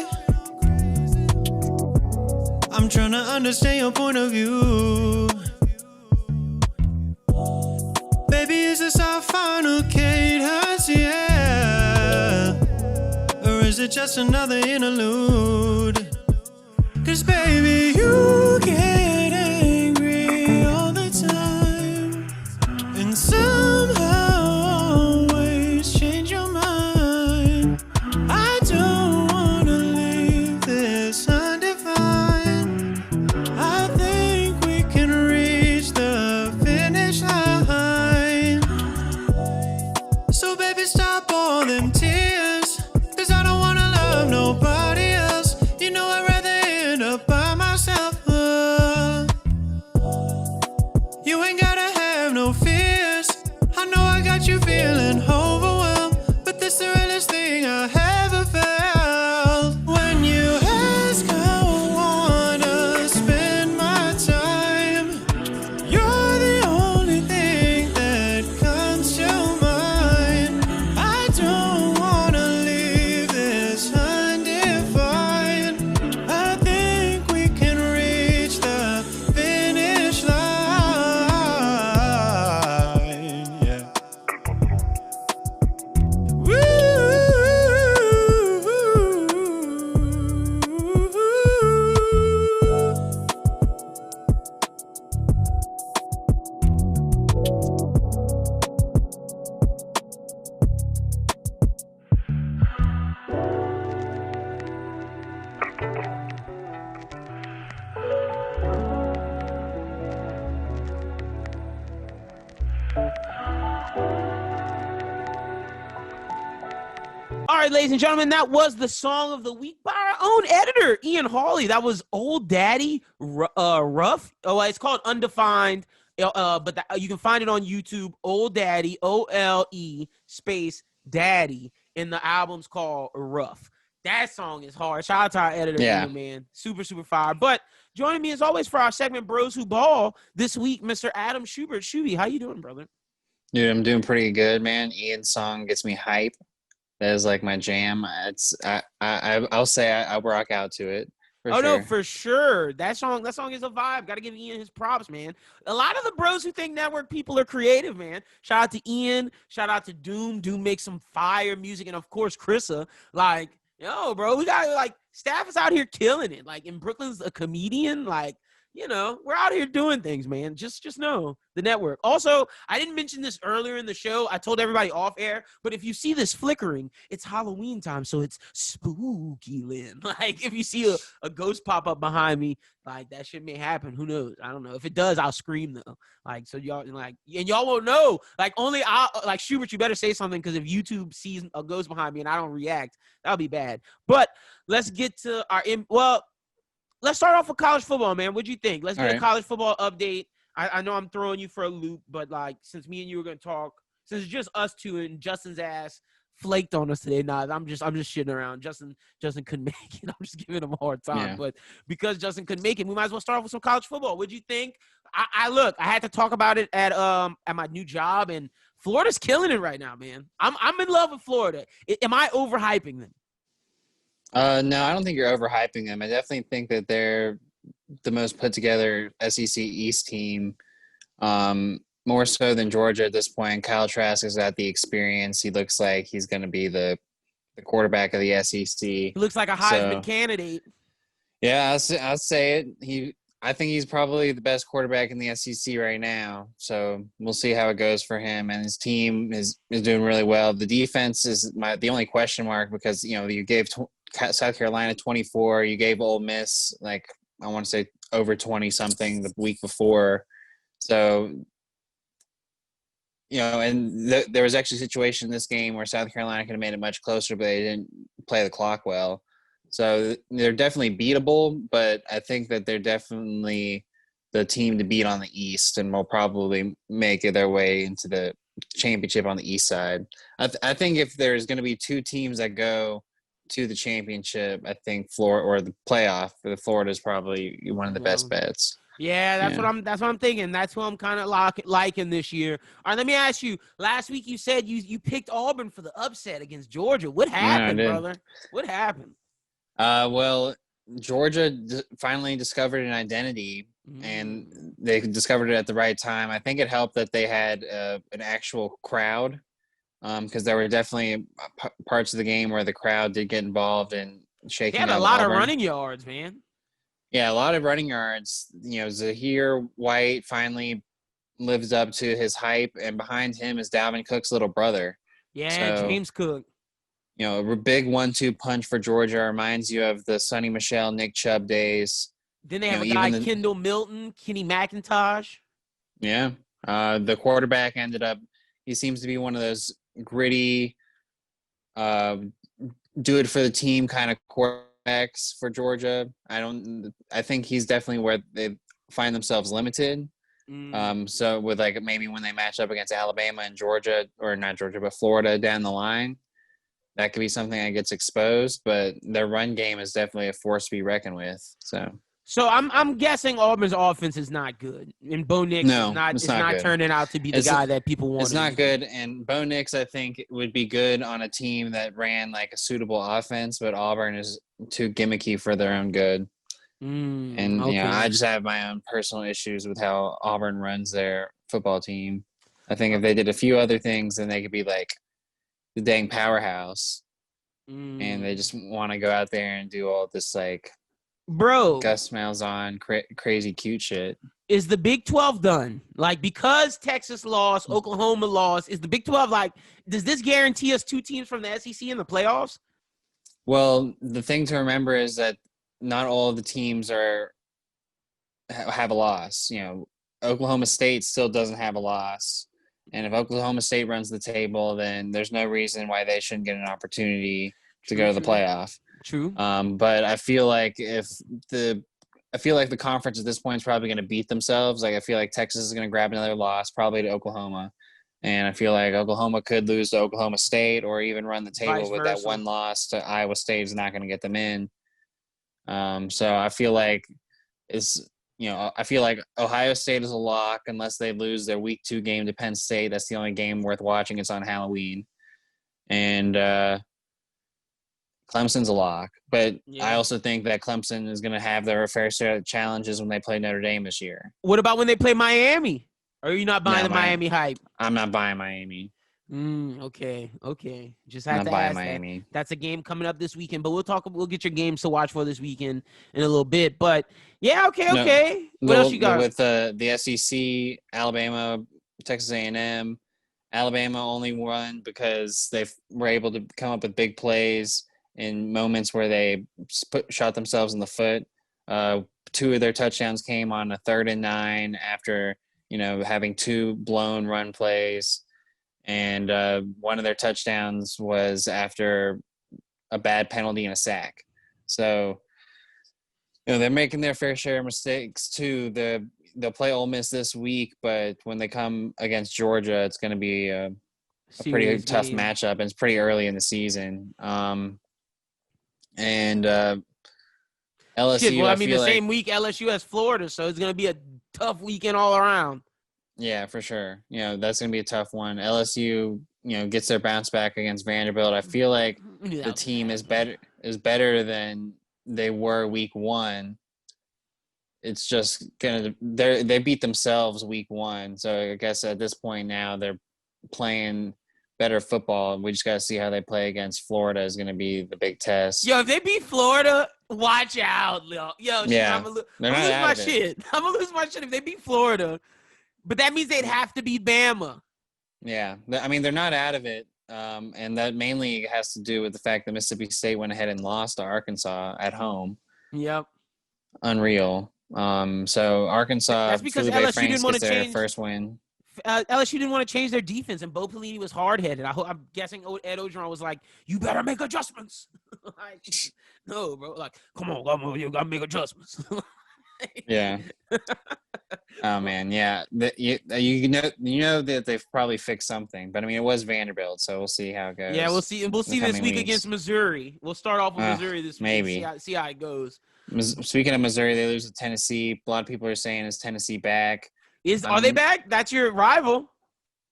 I'm trying to understand your point of view. Baby, is this our final cadence, yeah? Or is it just another interlude? 'Cause baby, you get angry all the time, and somehow always change your mind. I don't wanna leave this undefined. I think we can reach the finish line. So baby, stop all them tears, 'cause I don't wanna love nobody else. You know I'd rather end up by myself. You ain't gotta have no fears. I know I got you feeling overwhelmed, but this the realest thing I ever felt. When you ask how I wanna spend my time, you're the only thing that comes to mind. I don't wanna leave this undefined. I think we can reach the finish line. Yeah. All right, ladies and gentlemen, that was the song of the week by our own editor, Ian Hawley. That was Ole Daddy Rough. Oh, it's called Undefined, but you can find it on YouTube. Ole Daddy, OLE space Daddy, and the album's called Rough. That song is hard. Shout out to our editor, Yeah. man. Super, super fire. But joining me as always for our segment, Bros Who Ball, this week, Mr. Adam Shubert. Shuby, how you doing, brother? Dude, I'm doing pretty good, man. Ian's song gets me hype. That is like my jam. I'll say I rock out to it. No, for sure. That song is a vibe. Got to give Ian his props, man. A lot of the Bros Who Think Network people are creative, man. Shout out to Ian. Shout out to Doom. Doom makes some fire music, and of course, Chrissa. Like, bro, we got staff is out here killing it. Like, and Brooklyn's a comedian. Like, you know, we're out here doing things, man. Just know the network. Also, I didn't mention this earlier in the show. I told everybody off air, but if you see this flickering, it's Halloween time, so it's spooky, Lynn. Like, if you see a ghost pop up behind me, like, that shit may happen. Who knows? I don't know. If it does, I'll scream, though. Like, so y'all, like, and y'all won't know. Like, only like, Shubert, you better say something, because if YouTube sees a ghost behind me and I don't react, that'll be bad. But let's get to let's start off with college football, man. What'd you think? Let's get a college football update. I know I'm throwing you for a loop, but, like, since me and you were going to talk, since it's just us two and Justin's ass flaked on us today, I'm just shitting around. Justin couldn't make it. I'm just giving him a hard time. Yeah. But because Justin couldn't make it, we might as well start off with some college football. What'd you think? I had to talk about it at my new job, and Florida's killing it right now, man. I'm in love with Florida. Am I overhyping them? No, I don't think you're overhyping them. I definitely think that they're the most put together SEC East team, more so than Georgia at this point. Kyle Trask has got the experience. He looks like he's going to be the quarterback of the SEC. He looks like a Heisman candidate. Yeah, I'll say it. I think he's probably the best quarterback in the SEC right now. So we'll see how it goes for him. And his team is doing really well. The defense is the only question mark, because, you know, you gave South Carolina 24. You gave Ole Miss, like, I want to say over 20-something the week before. So, you know, and there was actually a situation in this game where South Carolina could have made it much closer, but they didn't play the clock well. So they're definitely beatable, but I think that they're definitely the team to beat on the East, and will probably make their way into the championship on the East side. I think if there's going to be two teams that go to the championship, I think Florida, or the playoff, for Florida, is probably one of the best bets. Yeah, that's what I'm thinking. That's who I'm kind of liking this year. All right, let me ask you. Last week you said you picked Auburn for the upset against Georgia. What happened, brother? What happened? Well, Georgia finally discovered an identity, and they discovered it at the right time. I think it helped that they had an actual crowd, because there were definitely parts of the game where the crowd did get involved in shaking. They had a lot of running yards, man. Yeah, a lot of running yards. You know, Zahir White finally lives up to his hype, and behind him is Dalvin Cook's little brother. Yeah, so, James Cook. You know, a big 1-2 punch for Georgia. Reminds you of the Sonny Michel, Nick Chubb days. Then they have a guy, Kendall Milton, Kenny McIntosh. Yeah. The quarterback he seems to be one of those gritty, do it for the team kind of quarterbacks for Georgia. I think he's definitely where they find themselves limited. So with, like, maybe when they match up against Alabama and Georgia, or not Georgia, but Florida down the line, that could be something that gets exposed, but their run game is definitely a force to be reckoned with. So I'm guessing Auburn's offense is not good, and Bo Nix is not turning out to be the guy that people want. It's not good, and Bo Nix, I think, would be good on a team that ran, like, a suitable offense, but Auburn is too gimmicky for their own good. And okay. You know, I just have my own personal issues with how Auburn runs their football team. I think if they did a few other things, then they could be like the dang powerhouse. And they just want to go out there and do all this, like, Gus Malzahn crazy cute shit. Is the Big 12 done? Like, because Texas lost, Oklahoma lost, is the Big 12, like, does this guarantee us two teams from the SEC in the playoffs? Well, the thing to remember is that not all of the teams have a loss. You know, Oklahoma State still doesn't have a loss. And if Oklahoma State runs the table, then there's no reason why they shouldn't get an opportunity to go to the playoff. True. But I feel like the conference at this point is probably going to beat themselves. Like, I feel like Texas is going to grab another loss, probably to Oklahoma. And I feel like Oklahoma could lose to Oklahoma State, or even run the table with that one loss to Iowa State is not going to get them in. So I feel like Ohio State is a lock unless they lose their week 2 game to Penn State. That's the only game worth watching. It's on Halloween. And Clemson's a lock. But I also think that Clemson is going to have their fair share of challenges when they play Notre Dame this year. What about when they play Miami? Or are you not buying the Miami hype? I'm not buying Miami. Okay. Just had Not to by ask Miami. that. That's a game coming up this weekend, but we'll get your games to watch for this weekend in a little bit. But yeah, okay. What else you got? With the SEC, Alabama, Texas A&M. Alabama only won because they were able to come up with big plays in moments where they shot themselves in the foot. 2 of their touchdowns came on a 3rd and 9 after, having 2 blown run plays. And one of their touchdowns was after a bad penalty and a sack. So, they're making their fair share of mistakes too. They'll play Ole Miss this week, but when they come against Georgia, it's going to be a pretty tough matchup, and it's pretty early in the season. And LSU, Shit, well, I mean, the like, same week LSU has Florida, so it's going to be a tough weekend all around. Yeah, for sure. That's going to be a tough one. LSU, gets their bounce back against Vanderbilt. I feel like the team is better than they were week 1. It's just they beat themselves week 1. So I guess at this point now they're playing better football. We just got to see how they play against Florida is going to be the big test. Yo, if they beat Florida, watch out. Yo, yeah, I'm going to lose my shit. I'm going to lose my shit if they beat Florida. But that means they'd have to beat Bama. Yeah. I mean, they're not out of it. And that mainly has to do with the fact that Mississippi State went ahead and lost to Arkansas at home. Yep. Unreal. So Arkansas, that's because Felipe LSU Franks didn't want to gets their change first win. LSU didn't want to change their defense, and Bo Pelini was hard-headed. I'm guessing Ed Ogeron was like, "You better make adjustments." Like, no, bro. Like, come on, you gotta make adjustments. Yeah. Oh man, yeah. You know that they've probably fixed something, but I mean it was Vanderbilt, so we'll see how it goes. Yeah, we'll see. And we'll see this week against Missouri. We'll start off with Missouri this week. Maybe See how it goes. Speaking of Missouri, they lose to Tennessee. A lot of people are saying, is Tennessee back? Are they back? That's your rival.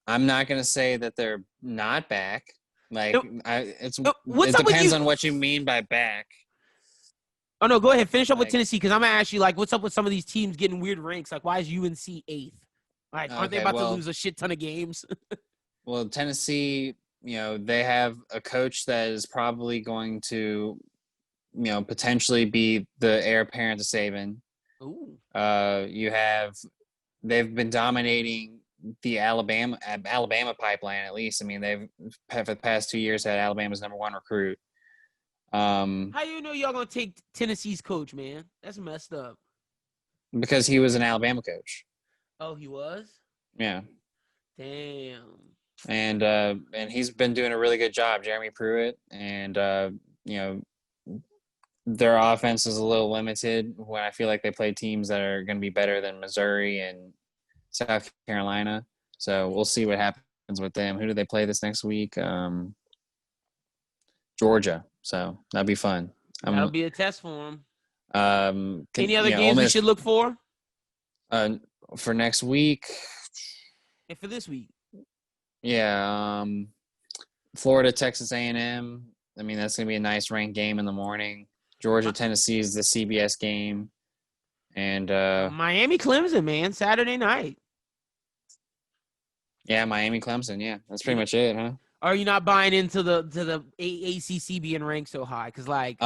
I'm not gonna say that they're not back. Like it depends on what you mean by back. Oh no, go ahead. Finish up with Tennessee, because I'm gonna ask you, like, what's up with some of these teams getting weird ranks? Like, why is UNC 8th? Like, aren't they about to lose a shit ton of games? Well, Tennessee, they have a coach that is probably going to, potentially be the heir apparent to Saban. Ooh. They've been dominating the Alabama pipeline, at least. I mean, they've for the past 2 years had Alabama's number 1 recruit. How you know y'all gonna take Tennessee's coach, man? That's messed up. Because he was an Alabama coach. Oh, he was? Yeah. Damn. And he's been doing a really good job, Jeremy Pruitt. And their offense is a little limited when I feel like they play teams that are going to be better than Missouri and South Carolina. So we'll see what happens with them. Who do they play this next week? Georgia. So that'll be fun. That'll be a test for them. Any other games we should look for? For next week? And for this week? Yeah. Florida, Texas A&M. I mean, that's going to be a nice ranked game in the morning. Georgia, Tennessee is the CBS game. And Miami, Clemson, man, Saturday night. Yeah, Miami, Clemson. Yeah, that's pretty much it, huh? Are you not buying into the ACC being ranked so high? Because I'd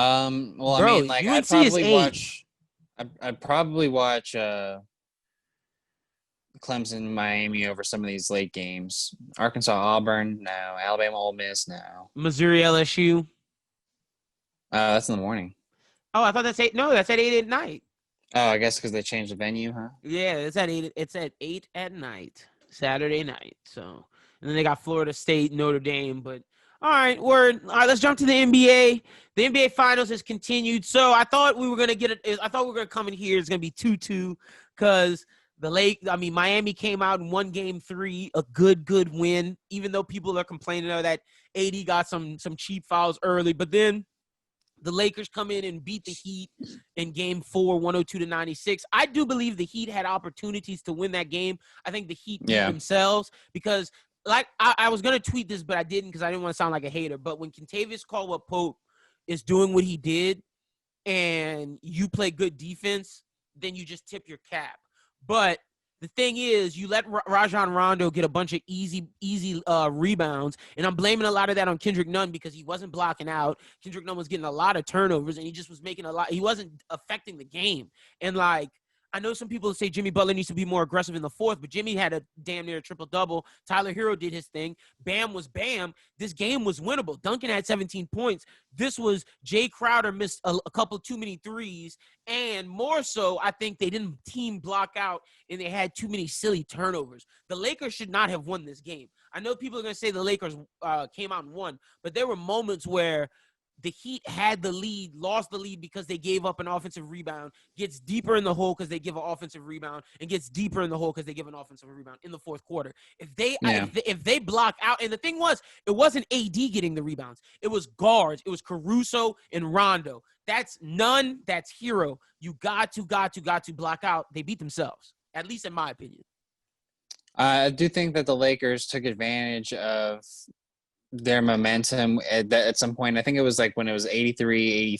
probably watch Clemson, Miami over some of these late games. Arkansas, Auburn, no. Alabama, Ole Miss, no. Missouri, LSU. That's in the morning. Oh, I thought that's 8. No, that's at 8 at night. Oh, I guess because they changed the venue, huh? Yeah, it's at 8. It's at 8 at night, Saturday night. So. And then they got Florida State, Notre Dame. But all right, let's jump to the NBA. The NBA Finals has continued. So I thought we were gonna come in here. It's gonna be 2-2 because Miami came out and won Game 3, a good win. Even though people are complaining that AD got some cheap fouls early, but then the Lakers come in and beat the Heat in Game 4, 102-96. I do believe the Heat had opportunities to win that game. I think the Heat beat themselves because. Like, I was going to tweet this, but I didn't because I didn't want to sound like a hater. But when Kentavious Caldwell-Pope is doing what he did and you play good defense, then you just tip your cap. But The thing is, you let Rajon Rondo get a bunch of easy rebounds, and I'm blaming a lot of that on Kendrick Nunn because he wasn't blocking out. Kendrick Nunn was getting a lot of turnovers, and he just was making a lot. He wasn't affecting the game. And, like, I know some people say Jimmy Butler needs to be more aggressive in the fourth, but Jimmy had a damn near triple-double. Tyler Hero did his thing. Bam was Bam. This game was winnable. Duncan had 17 points. This was Jay Crowder missed a couple too many threes, and more so, I think they didn't team block out, and they had too many silly turnovers. The Lakers should not have won this game. I know people are going to say the Lakers came out and won, but there were moments where the Heat had the lead, lost the lead because they gave up an offensive rebound, gets deeper in the hole because they give an offensive rebound, and gets deeper in the hole because they give an offensive rebound in the fourth quarter. If they block out, and the thing was, it wasn't AD getting the rebounds. It was guards. It was Caruso and Rondo. That's Nunn. That's Hero. You got to block out. They beat themselves, at least in my opinion. I do think that the Lakers took advantage of their momentum at some point. I think it was like when it was 83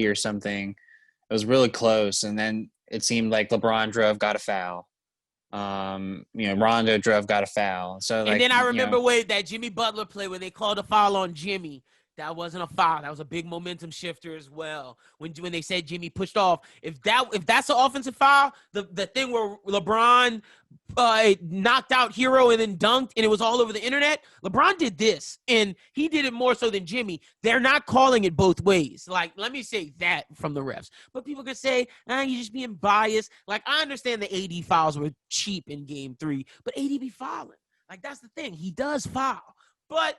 or something. It was really close, and then it seemed like LeBron drove, got a foul. Rondo drove, got a foul. So, like, and then I remember that Jimmy Butler play when they called a foul on Jimmy. That wasn't a foul. That was a big momentum shifter as well. When they said Jimmy pushed off, if that's an offensive foul, the thing where LeBron knocked out Hero and then dunked, and it was all over the internet. LeBron did this, and he did it more so than Jimmy. They're not calling it both ways. Like, let me say that from the refs. But people could say, you're just being biased. Like, I understand the AD fouls were cheap in Game 3, but AD be fouling. Like, that's the thing. He does foul, but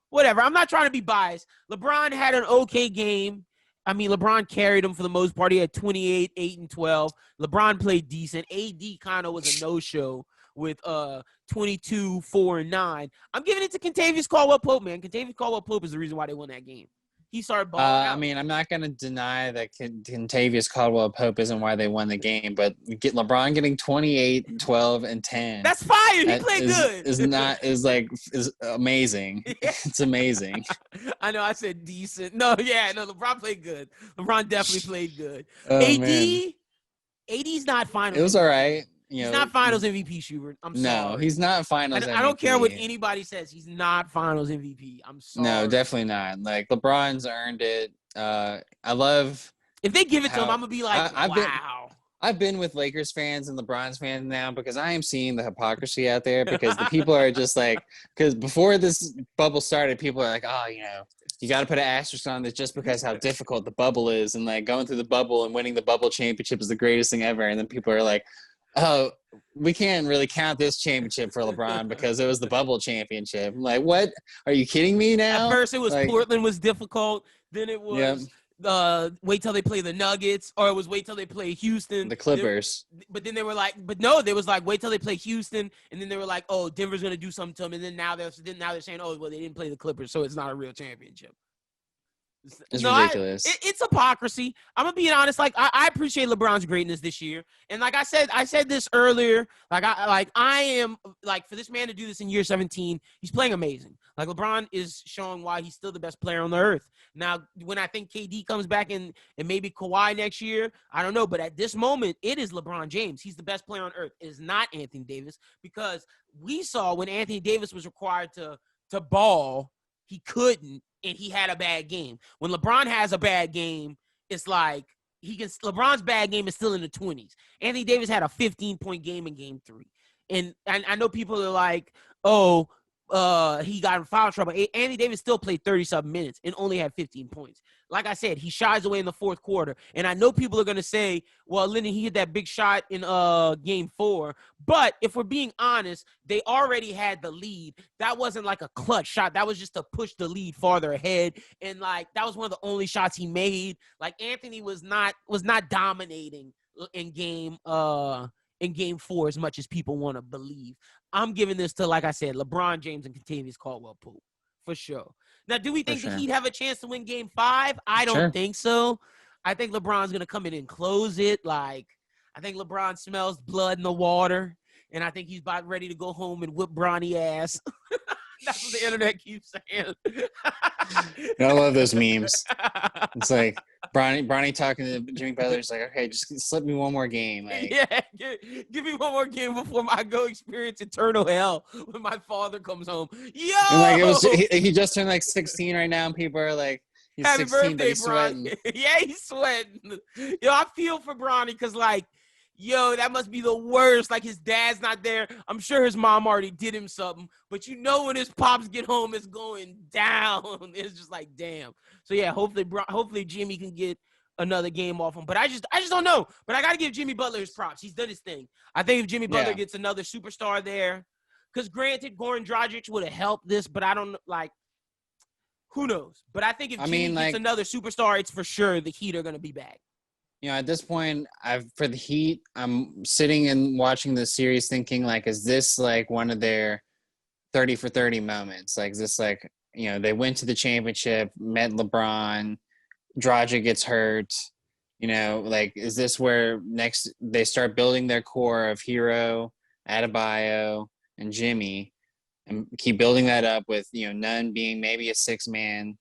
whatever. I'm not trying to be biased. LeBron had an okay game. I mean, LeBron carried him for the most part. He had 28, 8, and 12. LeBron played decent. AD kind of was a no-show with 22, 4, and 9. I'm giving it to Kentavious Caldwell-Pope, man. Kentavious Caldwell-Pope is the reason why they won that game. He started balling out. I mean, I'm not going to deny that Kentavious Caldwell-Pope isn't why they won the game, but LeBron getting 28, 12, and 10. That's fire. He played good. Is amazing. Yeah. It's amazing. I know I said decent. No, LeBron played good. LeBron definitely played good. Oh, AD's not finals. It was all right. He's not finals MVP, Schubert. I'm sorry. No, he's not finals MVP. I don't care what anybody says. He's not finals MVP. I'm sorry. No, definitely not. Like, LeBron's earned it. I love. If they give it to him, I'm going to be like, wow. I've been with Lakers fans and LeBron's fans now because I am seeing the hypocrisy out there because the people are just like, because before this bubble started, people are like, you got to put an asterisk on this just because how difficult the bubble is. And, like, going through the bubble and winning the bubble championship is the greatest thing ever. And then people are like, oh, we can't really count this championship for LeBron because it was the bubble championship. I'm like, what? Are you kidding me now? At first, it was Portland was difficult. Then it was wait till they play the Nuggets, or it was wait till they play Houston. The Clippers. But then they were like, they was like, wait till they play Houston. And then they were like, oh, Denver's going to do something to them. And then now they're saying, oh, well, they didn't play the Clippers, so it's not a real championship. It's ridiculous. It's hypocrisy. I'm gonna be honest. Like, I appreciate LeBron's greatness this year, and like I said this earlier. I am for this man to do this in year 17. He's playing amazing. Like, LeBron is showing why he's still the best player on the earth. Now, when I think KD comes back and maybe Kawhi next year, I don't know. But at this moment, it is LeBron James. He's the best player on earth. It is not Anthony Davis, because we saw when Anthony Davis was required to ball, he couldn't. And he had a bad game. When LeBron has a bad game, it's like LeBron's bad game is still in the 20s. Anthony Davis had a 15-point game in Game 3. And I know people are like, he got in foul trouble. Anthony Davis still played 30-something minutes and only had 15 points. Like I said, he shies away in the fourth quarter. And I know people are going to say, well, Lennon, he hit that big shot in Game 4. But if we're being honest, they already had the lead. That wasn't like a clutch shot. That was just to push the lead farther ahead. And, like, that was one of the only shots he made. Like, Anthony was not dominating in Game 4 as much as people want to believe. I'm giving this to, like I said, LeBron James and Kentavious Caldwell-Pope, for sure. Now, do we think that he'd have a chance to win Game 5? I don't think so. I think LeBron's going to come in and close it. Like, I think LeBron smells blood in the water, and I think he's about ready to go home and whip Bronny ass. That's what the internet keeps saying. I love those memes. It's like, Bronny talking to Jimmy Butler is like, okay, just slip me one more game. Like, Yeah, give me one more game before I go experience eternal hell when my father comes home. Yo, and like it was, he just turned like 16 right now, and people are like, he's happy 16, but birthday, he's sweating. Bronny. Yeah, he's sweating. Yo, I feel for Bronny because like, yo, that must be the worst. Like his dad's not there. I'm sure his mom already did him something, but you know when his pops get home, it's going down. It's just like, damn. So yeah, hopefully Jimmy can get another game off him. But I just don't know. But I got to give Jimmy Butler his props. He's done his thing. I think if Jimmy Butler gets another superstar there, because granted, Goran Dragic would have helped this, but I don't like. Who knows? But I think if Jimmy gets another superstar, it's for sure the Heat are going to be back. You know, at this point, for the Heat, I'm sitting and watching the series thinking, like, is this, like, one of their 30 for 30 moments? Like, is this, like, you know, they went to the championship, met LeBron, Dragic gets hurt. You know, like, is this where next they start building their core of Hero, Adebayo, and Jimmy and keep building that up with, you know, Nunn being maybe a six-man.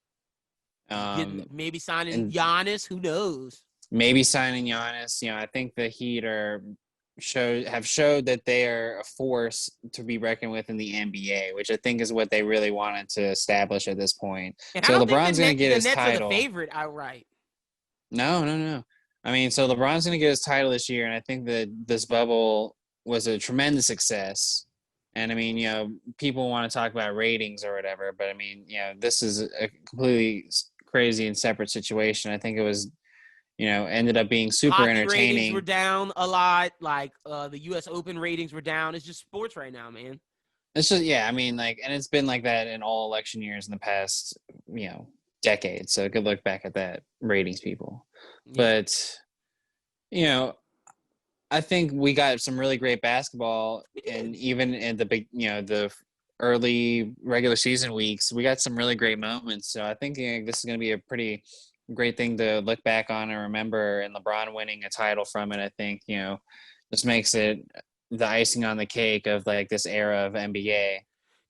Maybe signing Giannis. Who knows? Maybe signing Giannis. You know, I think the Heat have showed that they are a force to be reckoned with in the NBA, which I think is what they really wanted to establish at this point. And so LeBron's going to get his Nets title. Are the favorite outright. No. I mean, so LeBron's going to get his title this year, and I think that this bubble was a tremendous success. And I mean, you know, people want to talk about ratings or whatever, but I mean, you know, this is a completely crazy and separate situation. I think it was, you know, ended up being super Hockey entertaining. Ratings were down a lot. Like the U.S. Open ratings were down. It's just sports right now, man. It's just, yeah, I mean, like, and it's been like that in all election years in the past, you know, decades. So good look back at that, ratings people. Yeah. But, you know, I think we got some really great basketball, and even in the big, you know, the early regular season weeks, we got some really great moments. So I think this is going to be a pretty great thing to look back on and remember. And LeBron winning a title from it, I think, you know, just makes it the icing on the cake of like this era of NBA.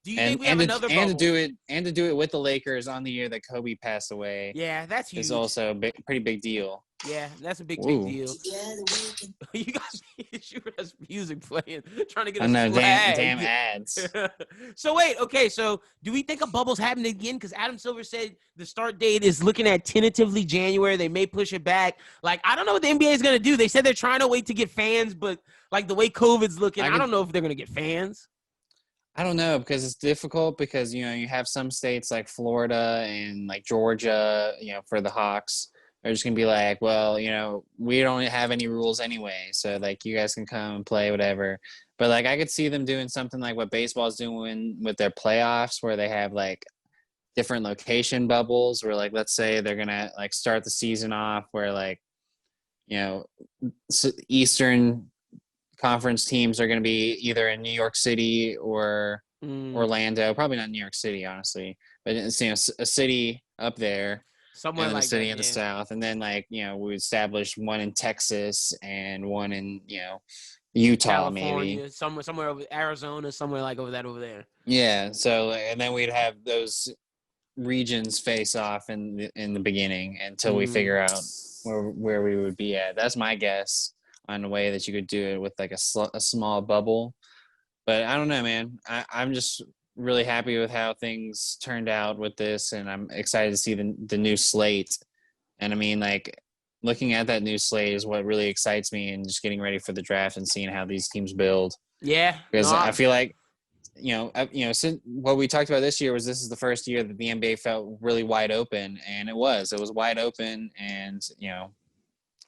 Do you think we have another bubble? And to do it with the Lakers on the year that Kobe passed away. Yeah, that's huge. Is also a pretty big deal. Yeah, that's a big deal. You got Shubert has music playing, trying to get us damn ads. So wait, okay, so do we think a bubble's happening again? Because Adam Silver said the start date is looking at tentatively January. They may push it back. Like, I don't know what the NBA is going to do. They said they're trying to wait to get fans, but like the way COVID's looking, I don't know if they're going to get fans. I don't know, because it's difficult because, you know, you have some states like Florida and like Georgia, you know, for the Hawks. They're just going to be like, well, you know, we don't have any rules anyway. So, like, you guys can come and play, whatever. But, like, I could see them doing something like what baseball's doing with their playoffs, where they have, like, different location bubbles where, like, let's say they're going to, like, start the season off where, like, you know, Eastern Conference teams are going to be either in New York City or Orlando. Probably not New York City, honestly. But it's, you know, a city up there. Somewhere and like a city that, in the South, and then, like, you know, we established one in Texas and one in, you know, Utah, California, maybe somewhere over Arizona, somewhere like over there. Yeah. So, and then we'd have those regions face off in the beginning until we figure out where we would be at. That's my guess on the way that you could do it with like a small bubble. But I don't know, man. I'm just really happy with how things turned out with this, and I'm excited to see the new slate. And I mean, like, looking at that new slate is what really excites me, and just getting ready for the draft and seeing how these teams build. Yeah, because I feel like, since what we talked about this year was this is the first year that the NBA felt really wide open, and it was wide open, and you know,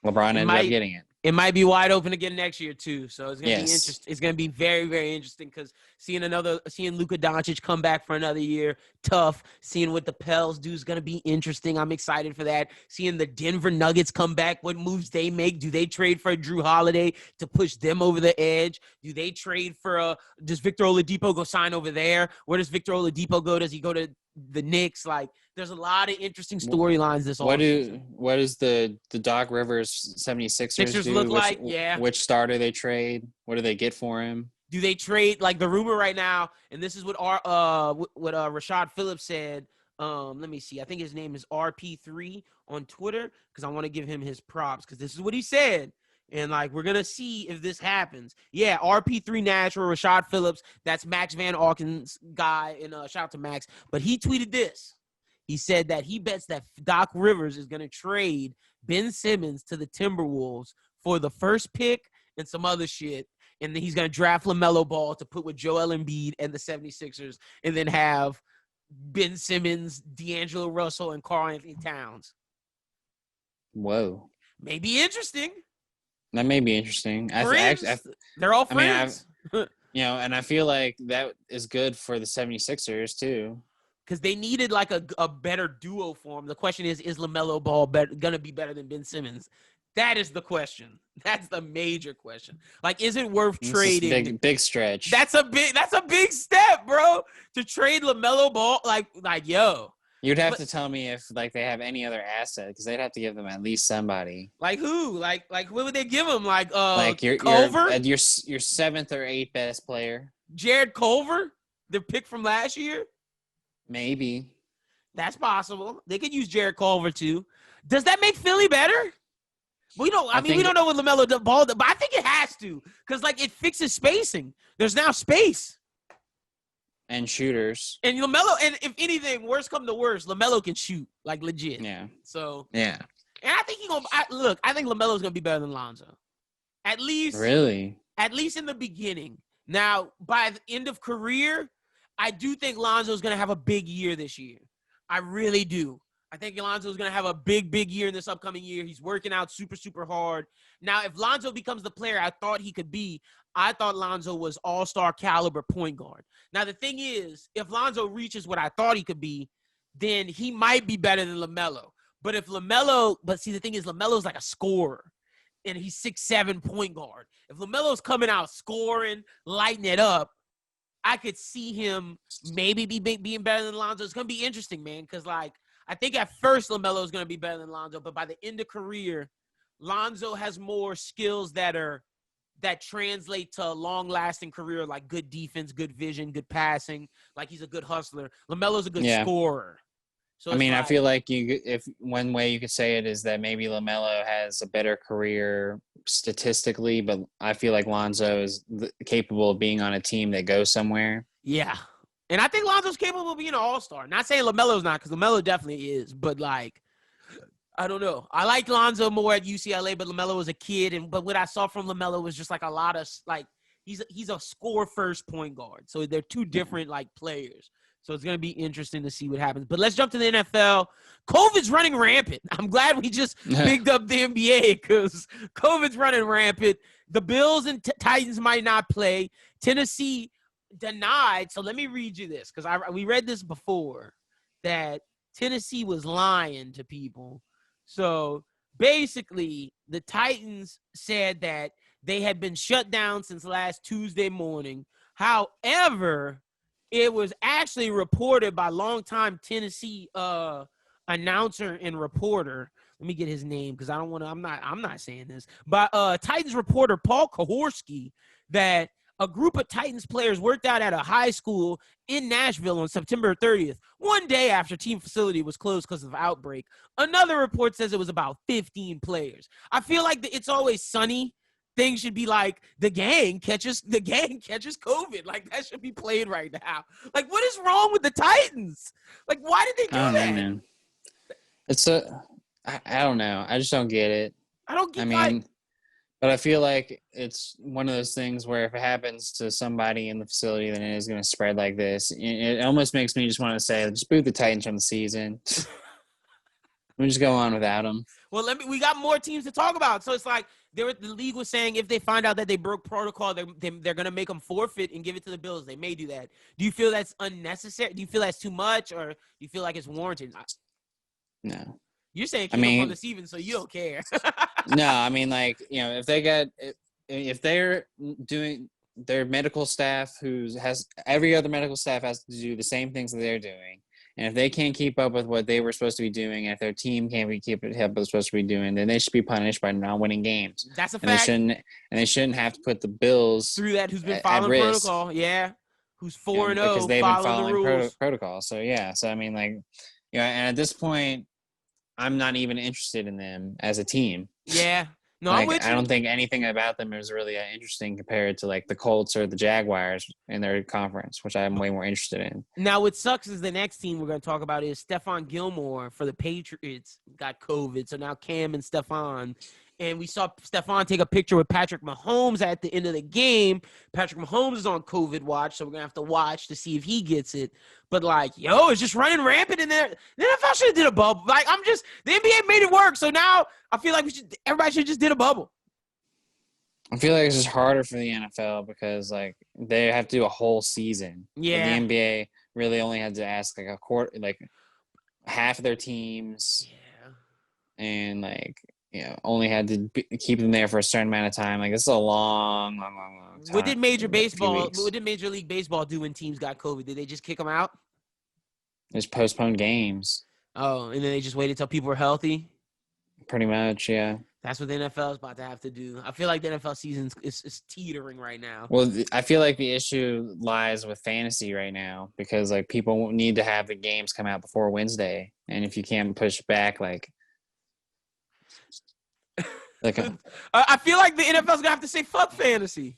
LeBron ended up getting it. It might be wide open again next year too, so it's gonna be interesting. It's gonna be very, very interesting because seeing Luka Doncic come back for another year, tough. Seeing what the Pels do is gonna be interesting. I'm excited for that. Seeing the Denver Nuggets come back, what moves they make? Do they trade for Drew Holiday to push them over the edge? Do they trade for does Victor Oladipo go sign over there? Where does Victor Oladipo go? Does he go to the Knicks? Like, there's a lot of interesting storylines this offseason. What does the Doc Rivers 76ers do? Look like? Yeah. Which starter they trade? What do they get for him? Do they trade, like the rumor right now, and this is what Rashad Phillips said Let me see. I think his name is RP3 on Twitter because I want to give him his props because this is what he said. And, like, we're going to see if this happens. Yeah, RP3 Natural, Rashad Phillips. That's Max Van Auken's guy. And shout out to Max. But he tweeted this. He said that he bets that Doc Rivers is going to trade Ben Simmons to the Timberwolves for the first pick and some other shit. And then he's going to draft LaMelo Ball to put with Joel Embiid and the 76ers and then have Ben Simmons, D'Angelo Russell, and Karl Anthony Towns. Whoa. May be interesting. That may be interesting. They're all friends. And I feel like that is good for the 76ers too. Because they needed like a better duo for him. The question is LaMelo Ball going to be better than Ben Simmons? That is the question. That's the major question. Like, is it worth trading? Big stretch. That's a big step, bro. To trade LaMelo Ball, like yo. You'd have to tell me if like they have any other asset because they'd have to give them at least somebody. Like who? Like what would they give him? Like Culver, your seventh or eighth best player, Jared Culver, the pick from last year. Maybe that's possible. They could use Jared Culver too. Does that make Philly better? We don't know what LaMelo Ball, but I think it has to because like it fixes spacing. There's now space. And shooters. And LaMelo, and if anything, worst come to worst, LaMelo can shoot, like legit. Yeah. So. Yeah. And I think I think LaMelo's going to be better than Lonzo. At least. Really? At least in the beginning. Now, by the end of career, I do think Lonzo's going to have a big year this year. I really do. I think Lonzo's going to have a big year in this upcoming year. He's working out super, super hard. Now, if Lonzo becomes the player I thought he could be, I thought Lonzo was all-star caliber point guard. Now, the thing is, if Lonzo reaches what I thought he could be, then he might be better than LaMelo. But the thing is, LaMelo's like a scorer, and he's 6'7" point guard. If LaMelo's coming out scoring, lighting it up, I could see him maybe being better than Lonzo. It's going to be interesting, man, because, like, I think at first LaMelo's going to be better than Lonzo, but by the end of career, Lonzo has more skills that translate to a long-lasting career, like good defense, good vision, good passing. Like he's a good hustler. LaMelo's a good scorer. So I feel like if one way you could say it is that maybe LaMelo has a better career statistically, but I feel like Lonzo is capable of being on a team that goes somewhere. Yeah. And I think Lonzo's capable of being an all-star. Not saying LaMelo's not, because LaMelo definitely is. But, like, I don't know. I like Lonzo more at UCLA, but LaMelo was a kid. But what I saw from LaMelo was just, like, a lot of, like, he's a score-first point guard. So they're two different, like, players. So it's going to be interesting to see what happens. But let's jump to the NFL. COVID's running rampant. I'm glad we just picked up the NBA because COVID's running rampant. The Bills and Titans might not play. Tennessee denied. So let me read you this because we read this before that Tennessee was lying to people. So basically, the Titans said that they had been shut down since last Tuesday morning. However, it was actually reported by longtime Tennessee announcer and reporter. Let me get his name because I'm not saying this. But Titans reporter Paul Kahorsky that a group of Titans players worked out at a high school in Nashville on September 30th, one day after team facility was closed because of outbreak. Another report says it was about 15 players. I feel like It's Always Sunny thing should be like the gang catches COVID. Like that should be played right now. Like what is wrong with the Titans? Like why did they do that? Know, man. I don't know. I just don't get it. But I feel like it's one of those things where if it happens to somebody in the facility, then it is going to spread like this. It almost makes me just want to say, just boot the Titans from the season. We just go on without them. Well, we got more teams to talk about. So it's like the league was saying if they find out that they broke protocol, they're going to make them forfeit and give it to the Bills. They may do that. Do you feel that's unnecessary? Do you feel that's too much, or do you feel like it's warranted? No. You're saying keep them on the season, so you don't care. No, I mean, like, you know, if they're doing their medical staff every other medical staff has to do the same things that they're doing. And if they can't keep up with what they were supposed to be doing, and if their team can't keep up with what they're supposed to be doing, then they should be punished by not winning games. That's a fact. And they shouldn't have to put the Bills through that who's been following protocol. Yeah. who's 4-0 because they've been following the following rules. protocol. So yeah, so I mean, like, you know, and at this point, I'm not even interested in them as a team. Yeah. No, like, I'm with you. I don't think anything about them is really interesting compared to like the Colts or the Jaguars in their conference, which I'm way more interested in. Now, what sucks is the next team we're going to talk about is Stephon Gilmore for the Patriots got COVID. So now Cam and Stephon. And we saw Stephon take a picture with Patrick Mahomes at the end of the game. Patrick Mahomes is on COVID watch, so we're going to have to watch to see if he gets it. But, like, yo, it's just running rampant in there. The NFL should have did a bubble. Like, the NBA made it work. So now I feel like everybody should just did a bubble. I feel like it's just harder for the NFL because, like, they have to do a whole season. Yeah. But the NBA really only had to ask, like, a quarter, like, half of their teams. Yeah. And, like, you know, only had to keep them there for a certain amount of time. Like, this is a long time. What did Major League League Baseball do when teams got COVID? Did they just kick them out? Just postponed games. Oh, and then they just waited till people were healthy? Pretty much, yeah. That's what the NFL is about to have to do. I feel like the NFL season is teetering right now. Well, I feel like the issue lies with fantasy right now because, like, people need to have the games come out before Wednesday. And if you can't push back, like I feel like the NFL's going to have to say, fuck fantasy.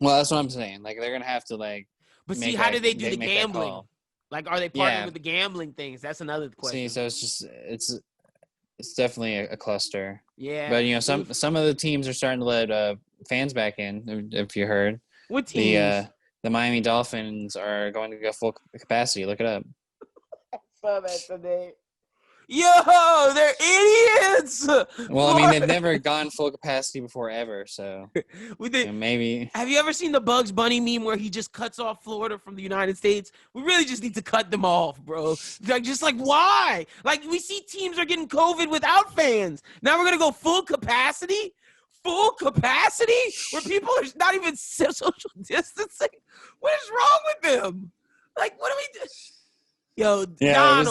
Well, that's what I'm saying. Like, they're going to have to, like, but see, how do they do the gambling? Like, are they partnering with the gambling things? That's another question. See, so it's definitely a cluster. Yeah. But, you know, some of the teams are starting to let fans back in, if you heard. What teams? The Miami Dolphins are going to go full capacity. Look it up. I saw that today. Yo, they're idiots. Well, I mean, they've never gone full capacity before ever, so maybe. Have you ever seen the Bugs Bunny meme where he just cuts off Florida from the United States? We really just need to cut them off, bro. Like, why? Like, we see teams are getting COVID without fans. Now we're going to go full capacity? Full capacity? Where people are not even social distancing? What is wrong with them? Like, what do we do? Yo, yeah,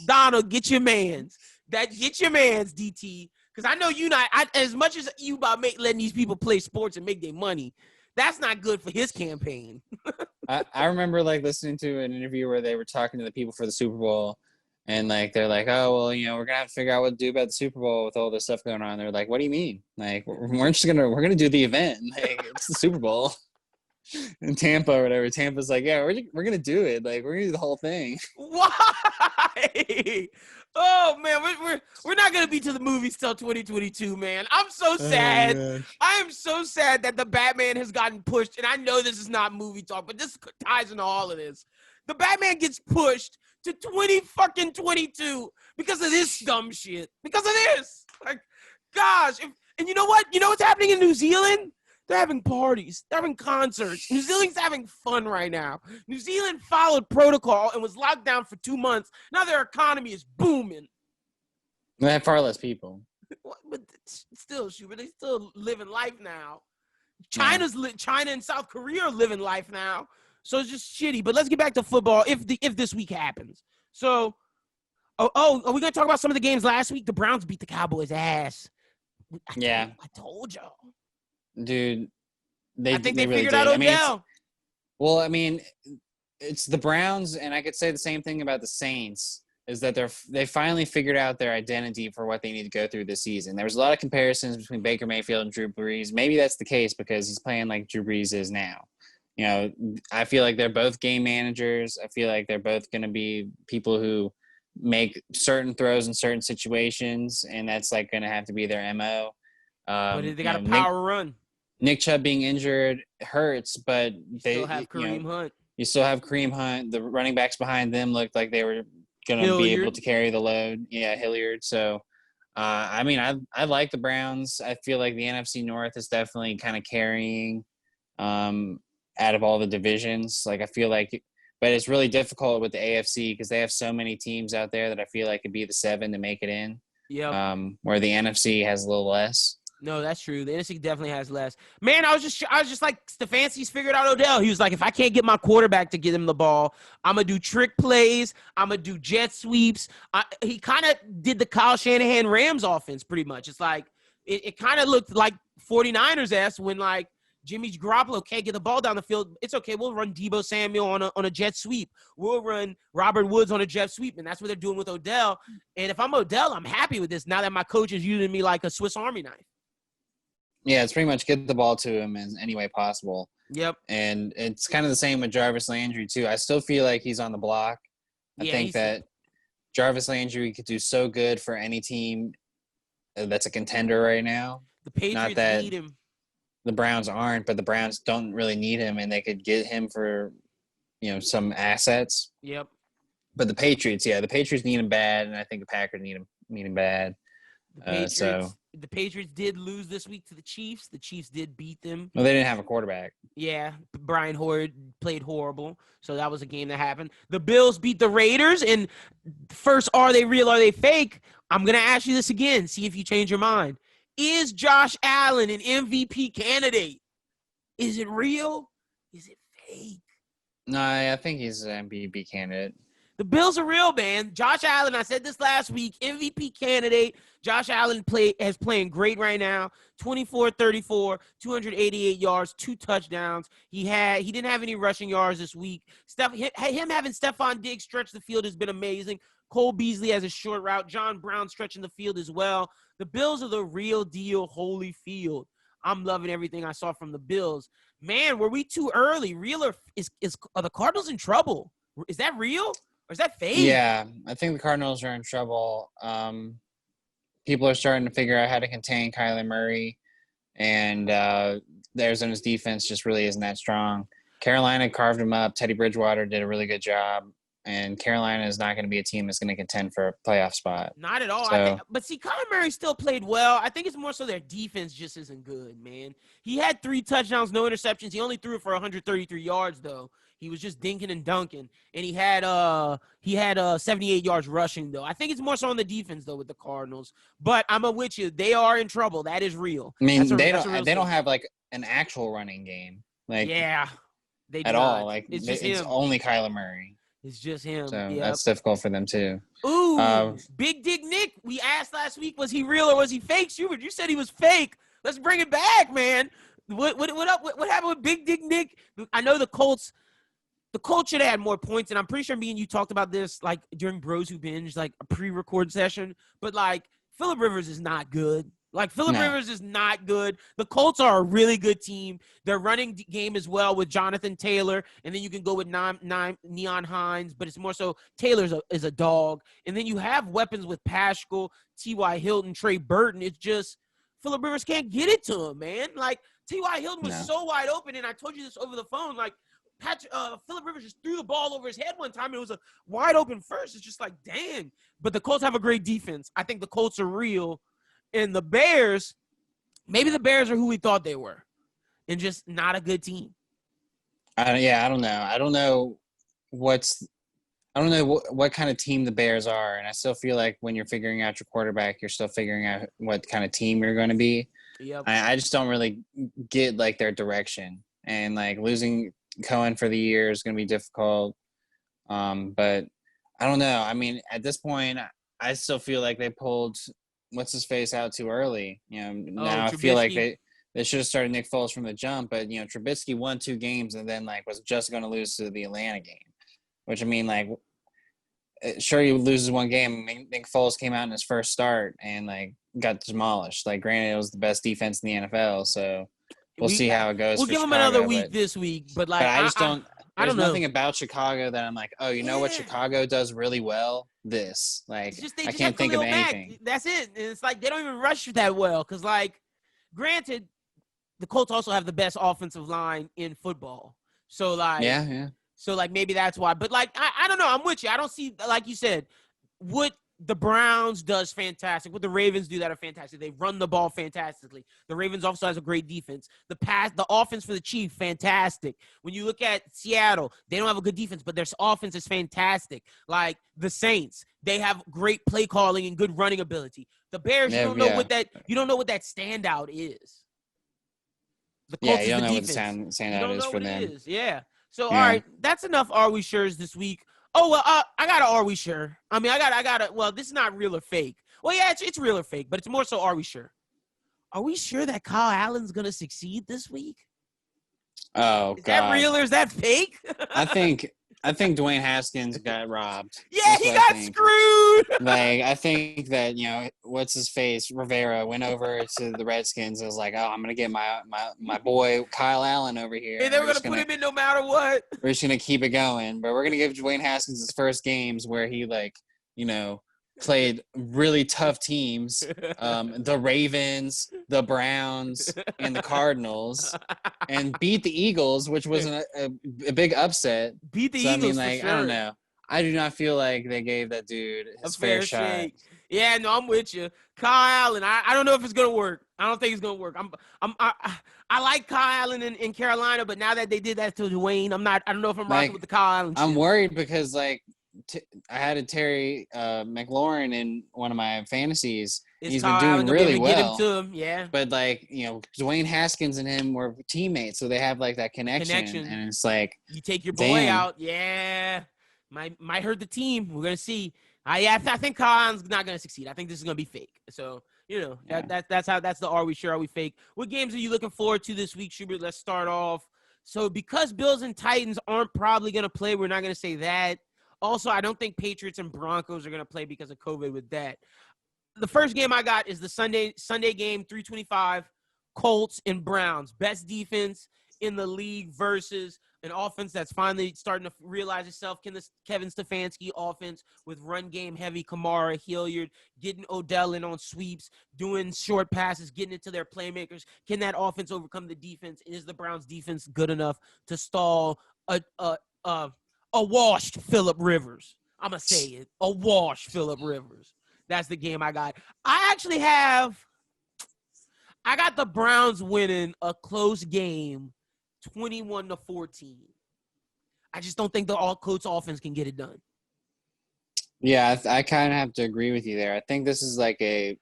Donald, get your mans. Get your mans, DT. Because I know you not as much as you about letting these people play sports and make their money. That's not good for his campaign. I remember like listening to an interview where they were talking to the people for the Super Bowl, and like they're like, "Oh, well, you know, we're gonna have to figure out what to do about the Super Bowl with all this stuff going on." They're like, "What do you mean? Like, we're gonna do the event. Like, it's the Super Bowl." In Tampa or whatever. Tampa's like, yeah, we're gonna do it. Like, we're gonna do the whole thing. Why? Oh man, we're not gonna be to the movies till 2022, man. I'm so sad. I am so sad that the Batman has gotten pushed, and I know this is not movie talk, but this ties into all of this. The Batman gets pushed to 2022 because of this dumb shit. Because of this. Like, gosh. And you know what? You know what's happening in New Zealand? They're having parties. They're having concerts. New Zealand's having fun right now. New Zealand followed protocol and was locked down for 2 months. Now their economy is booming. They have far less people. But still, Shubert, they still living life now. China and South Korea are living life now. So it's just shitty. But let's get back to football if this week happens. So, are we going to talk about some of the games last week? The Browns beat the Cowboys' ass. I told y'all. Dude, I think they really figured out Odell. I mean, it's the Browns, and I could say the same thing about the Saints, is that they finally figured out their identity for what they need to go through this season. There was a lot of comparisons between Baker Mayfield and Drew Brees. Maybe that's the case because he's playing like Drew Brees is now. You know, I feel like they're both game managers. I feel like they're both going to be people who make certain throws in certain situations, and that's like going to have to be their MO. But they got a power run. Nick Chubb being injured hurts, but they still have Kareem Hunt. You still have Kareem Hunt. The running backs behind them looked like they were going to be able to carry the load. Yeah, Hilliard. So, I mean, I like the Browns. I feel like the NFC North is definitely kind of carrying out of all the divisions. Like, I feel like – but it's really difficult with the AFC because they have so many teams out there that I feel like could be the 7 to make it in. Yeah. Where the NFC has a little less. No, that's true. The NFC definitely has less. Man, I was just like, Stefanski's figured out Odell. He was like, if I can't get my quarterback to get him the ball, I'm going to do trick plays. I'm going to do jet sweeps. He kind of did the Kyle Shanahan Rams offense pretty much. It's like, it kind of looked like 49ers-esque when, like, Jimmy Garoppolo can't get the ball down the field. It's okay. We'll run Deebo Samuel on a jet sweep. We'll run Robert Woods on a jet sweep, and that's what they're doing with Odell. And if I'm Odell, I'm happy with this now that my coach is using me like a Swiss Army knife. Yeah, it's pretty much get the ball to him in any way possible. Yep. And it's kind of the same with Jarvis Landry, too. I still feel like he's on the block. I think that Jarvis Landry could do so good for any team that's a contender right now. The Patriots need him. The Browns aren't, but the Browns don't really need him, and they could get him for, some assets. Yep. But the Patriots need him bad, and I think the Packers need him bad. The Patriots did lose this week to the Chiefs. The Chiefs did beat them. Well, they didn't have a quarterback. Yeah, Brian Hoyer played horrible, so that was a game that happened. The Bills beat the Raiders, and first, are they real, are they fake? I'm going to ask you this again, see if you change your mind. Is Josh Allen an MVP candidate? Is it real? Is it fake? No, I think he's an MVP candidate. The Bills are real, man. Josh Allen, I said this last week, MVP candidate. Josh Allen is playing great right now. 24-34, 288 yards, 2 touchdowns. He didn't have any rushing yards this week. Him having Stephon Diggs stretch the field has been amazing. Cole Beasley has a short route. John Brown stretching the field as well. The Bills are the real deal, holy field. I'm loving everything I saw from the Bills. Man, were we too early? Are the Cardinals in trouble? Is that real? Or is that fake? Yeah, I think the Cardinals are in trouble. People are starting to figure out how to contain Kyler Murray, and the Arizona's defense just really isn't that strong. Carolina carved him up. Teddy Bridgewater did a really good job, and Carolina is not going to be a team that's going to contend for a playoff spot. Not at all. So, but see, Kyler Murray still played well. I think it's more so their defense just isn't good, man. He had 3 touchdowns, no interceptions. He only threw it for 133 yards, though. He was just dinking and dunking, and he had 78 yards rushing, though. I think it's more so on the defense, though, with the Cardinals. But I'm with you. They are in trouble. That is real. I mean, they don't have like an actual running game, like they at all. Like it's only Kyler Murray. It's just him. So that's difficult for them too. Ooh, Big Dick Nick. We asked last week, was he real or was he fake? Shubert, you said he was fake. Let's bring it back, man. What up? What happened with Big Dick Nick? I know the Colts. The Colts should have had more points, and I'm pretty sure me and you talked about this like during Bros Who Binge, like a pre-record session. But like Phillip Rivers is not good. Rivers is not good. The Colts are a really good team. Their running game as well with Jonathan Taylor, and then you can go with Neon Hines, but it's more so Taylor's is a dog. And then you have weapons with Paschal, T.Y. Hilton, Trey Burton. It's just Phillip Rivers can't get it to him, man. Like T.Y. Hilton was so wide open, and I told you this over the phone, like Phillip Rivers just threw the ball over his head one time. It was a wide open first. It's just like, dang. But the Colts have a great defense. I think the Colts are real. And the Bears, maybe the Bears are who we thought they were and just not a good team. I don't know. I don't know what kind of team the Bears are. And I still feel like when you're figuring out your quarterback, you're still figuring out what kind of team you're going to be. Yep. I just don't really get like their direction. And like losing Cohen for the year is going to be difficult. But I don't know. I mean, at this point, I still feel like they pulled what's his face out too early. Now I feel like they should have started Nick Foles from the jump. But Trubisky won 2 games and then like was just going to lose to the Atlanta game, which I mean, like, sure he loses 1 game. I mean, Nick Foles came out in his first start and like got demolished. Like, granted, it was the best defense in the NFL, so. We'll see how it goes. We'll give them another week this week, but like I just don't. I don't know. There's nothing about Chicago that I'm like, oh, you know what Chicago does really well? This, like, I can't think of anything. That's it. And it's like they don't even rush that well because, like, granted, the Colts also have the best offensive line in football. So like, yeah. So like maybe that's why. But like, I don't know. I'm with you. I don't see, like you said, what the Browns does fantastic. What the Ravens do that are fantastic. They run the ball fantastically. The Ravens also has a great defense. The offense for the Chiefs, fantastic. When you look at Seattle, they don't have a good defense, but their offense is fantastic. Like the Saints, they have great play calling and good running ability. The Bears, you don't know what that standout is. The Colts you don't is the know defense. what the standout is for them. Yeah. So all right, that's enough. Are we sure's this week? Oh, well, I got a are we sure? I mean, I got a, well, this is not real or fake. Well, yeah, it's real or fake, but it's more so are we sure? Are we sure that Kyle Allen's going to succeed this week? Oh, Is God. that real or is that fake? I think Dwayne Haskins got robbed. Yeah, That's he what I got think. screwed. Like, I think that, what's his face? Rivera went over to the Redskins and was like, oh, I'm going to get my boy Kyle Allen over here. And they were going to put him in no matter what. We're just going to keep it going. But we're going to give Dwayne Haskins his first games where he, played really tough teams. The Ravens, the Browns, and the Cardinals. And beat the Eagles, which was a big upset. Beat the Eagles for sure. I don't know. I do not feel like they gave that dude his fair shot. Shake. Yeah, no, I'm with you. Kyle Allen, I don't know if it's gonna work. I don't think it's gonna work. I like Kyle Allen in Carolina, but now that they did that to Dwayne, I don't know if I'm rocking with the Kyle Allen. I'm worried because I had a Terry McLaurin in one of my fantasies. He's been doing really well. Get him to him, yeah. But Dwayne Haskins and him were teammates, so they have that connection. And it's like you take your boy out, yeah. Might hurt the team. We're gonna see. I think Kyle Allen's not gonna succeed. I think this is gonna be fake. So that's the are we sure, are we fake? What games are you looking forward to this week, Shubert? Let's start off. So because Bills and Titans aren't probably gonna play, we're not gonna say that. Also, I don't think Patriots and Broncos are gonna play because of COVID with that. The first game I got is the Sunday game, 3:25, Colts and Browns. Best defense in the league versus an offense that's finally starting to realize itself. Kevin Stefanski offense with run game heavy, Kamara, Hilliard, getting Odell in on sweeps, doing short passes, getting it to their playmakers. Can that offense overcome the defense? Is the Browns defense good enough to stall a washed Phillip Rivers? I'm going to say it. A washed Phillip Rivers. That's the game I got. I got the Browns winning a close game, 21-14. I just don't think the Colts offense can get it done. Yeah, I kind of have to agree with you there. I think this is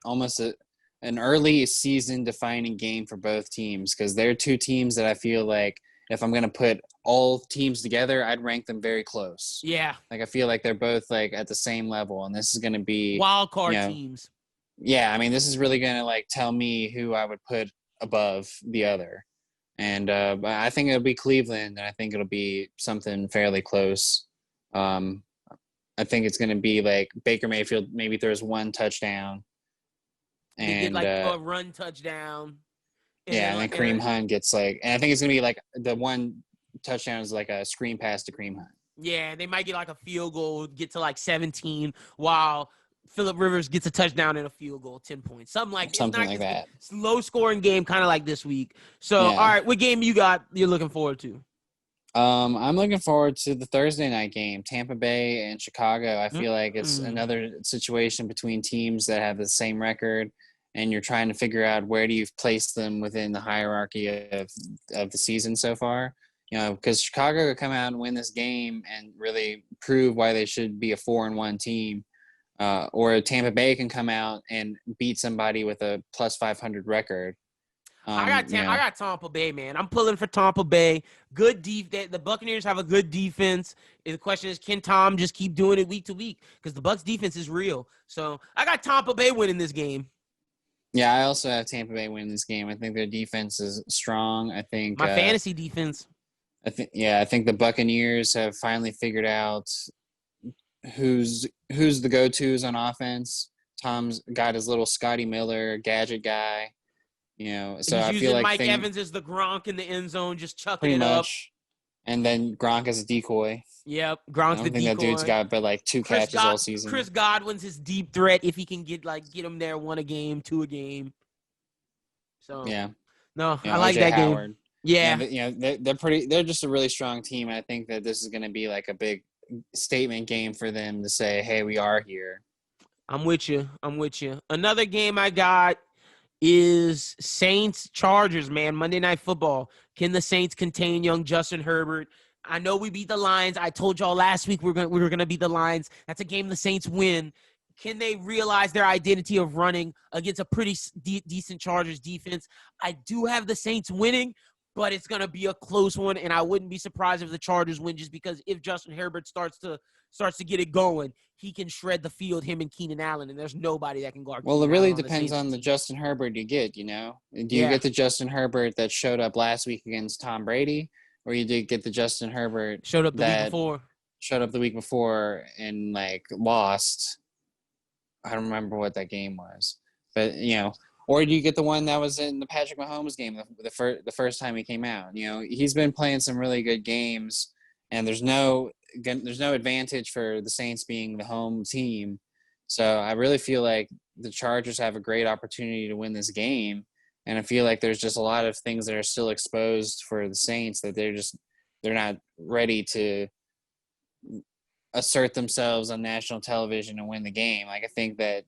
almost an early season defining game for both teams because they're two teams that I feel like if I'm going to put all teams together, I'd rank them very close. Yeah. I feel like they're both at the same level, and this is going to be wild card teams. Yeah, I mean, this is really going to tell me who I would put above the other. And I think it'll be Cleveland, and I think it'll be something fairly close. I think it's going to be Baker Mayfield maybe throws one touchdown. And get a run touchdown. And then Kareem Hunt gets and I think it's going to be the one touchdown is a screen pass to Kareem Hunt. Yeah, they might get a field goal, get to 17, while Phillip Rivers gets a touchdown and a field goal, 10 points. Something like that. It's a low-scoring game, kind of like this week. So, All right, what game you're looking forward to? I'm looking forward to the Thursday night game, Tampa Bay and Chicago. I feel like it's another situation between teams that have the same record, and you're trying to figure out where do you place them within the hierarchy of the season so far. Because Chicago could come out and win this game and really prove why they should be a 4-1 team. Or Tampa Bay can come out and beat somebody with a plus 500 record. I got Tampa Bay, man. I'm pulling for Tampa Bay. Good defense. The Buccaneers have a good defense. And the question is, can Tom just keep doing it week to week? Because the Bucs defense is real. So I got Tampa Bay winning this game. Yeah, I also have Tampa Bay winning this game. I think their defense is strong. I think my fantasy defense. I think the Buccaneers have finally figured out who's the go-tos on offense. Tom's got his little Scotty Miller gadget guy, So I feel like Mike Evans is the Gronk in the end zone, just chucking it up. Much. And then Gronk as a decoy. Yep, Gronk's the decoy. I think that dude's got but 2 catches all season. Chris Godwin's his deep threat if he can get him there 1 a game, 2 a game. So yeah, no, I like that Howard. Game. Yeah, they're just a really strong team. And I think that this is going to be a big statement game for them to say, hey, we are here. I'm with you. Another game I got is Saints Chargers, man. Monday Night Football. Can the Saints contain young Justin Herbert? I know we beat the Lions. I told y'all last week we were gonna beat the Lions. That's a game the Saints win. Can they realize their identity of running against a pretty decent Chargers defense? I do have the Saints winning, but it's going to be a close one, and I wouldn't be surprised if the Chargers win just because if Justin Herbert starts to get it going, he can shred the field, him and Keenan Allen, and there's nobody that can guard Well, it Keenan really Allen depends on the Saints. Justin Herbert you get, Do you get the Justin Herbert that showed up last week against Tom Brady, or you did get the Justin Herbert Showed up the week that before. showed up the week before and, lost? I don't remember what that game was. But, or do you get the one that was in the Patrick Mahomes game the first time he came out? He's been playing some really good games, and there's no advantage for the Saints being the home team. So I really feel like the Chargers have a great opportunity to win this game, and I feel like there's just a lot of things that are still exposed for the Saints that they're not ready to assert themselves on national television and win the game. I think that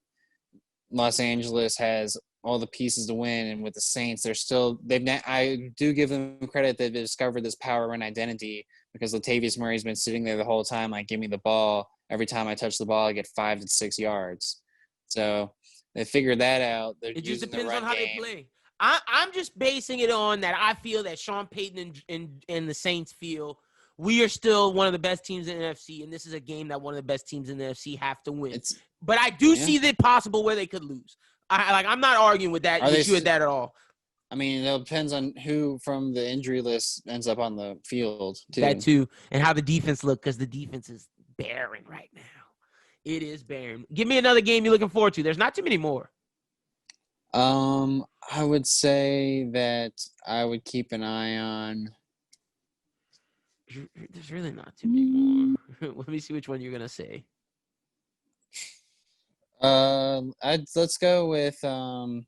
Los Angeles has all the pieces to win, and with the Saints, I do give them credit that they discovered this power run identity, because Latavius Murray's been sitting there the whole time, give me the ball. Every time I touch the ball, I get 5 to 6 yards. So they figured that out. It just depends on how they play. I'm just basing it on that I feel that Sean Payton and the Saints feel we are still one of the best teams in the NFC, and this is a game that one of the best teams in the NFC have to win. But I do see it possible where they could lose. I'm not arguing with that issue at that at all. I mean, it depends on who from the injury list ends up on the field, too. That, too, and how the defense look, because the defense is barren right now. It is barren. Give me another game you're looking forward to. There's not too many more. I would say that I would keep an eye on. There's really not too many more. Let me see which one you're gonna say. Let's go with dang,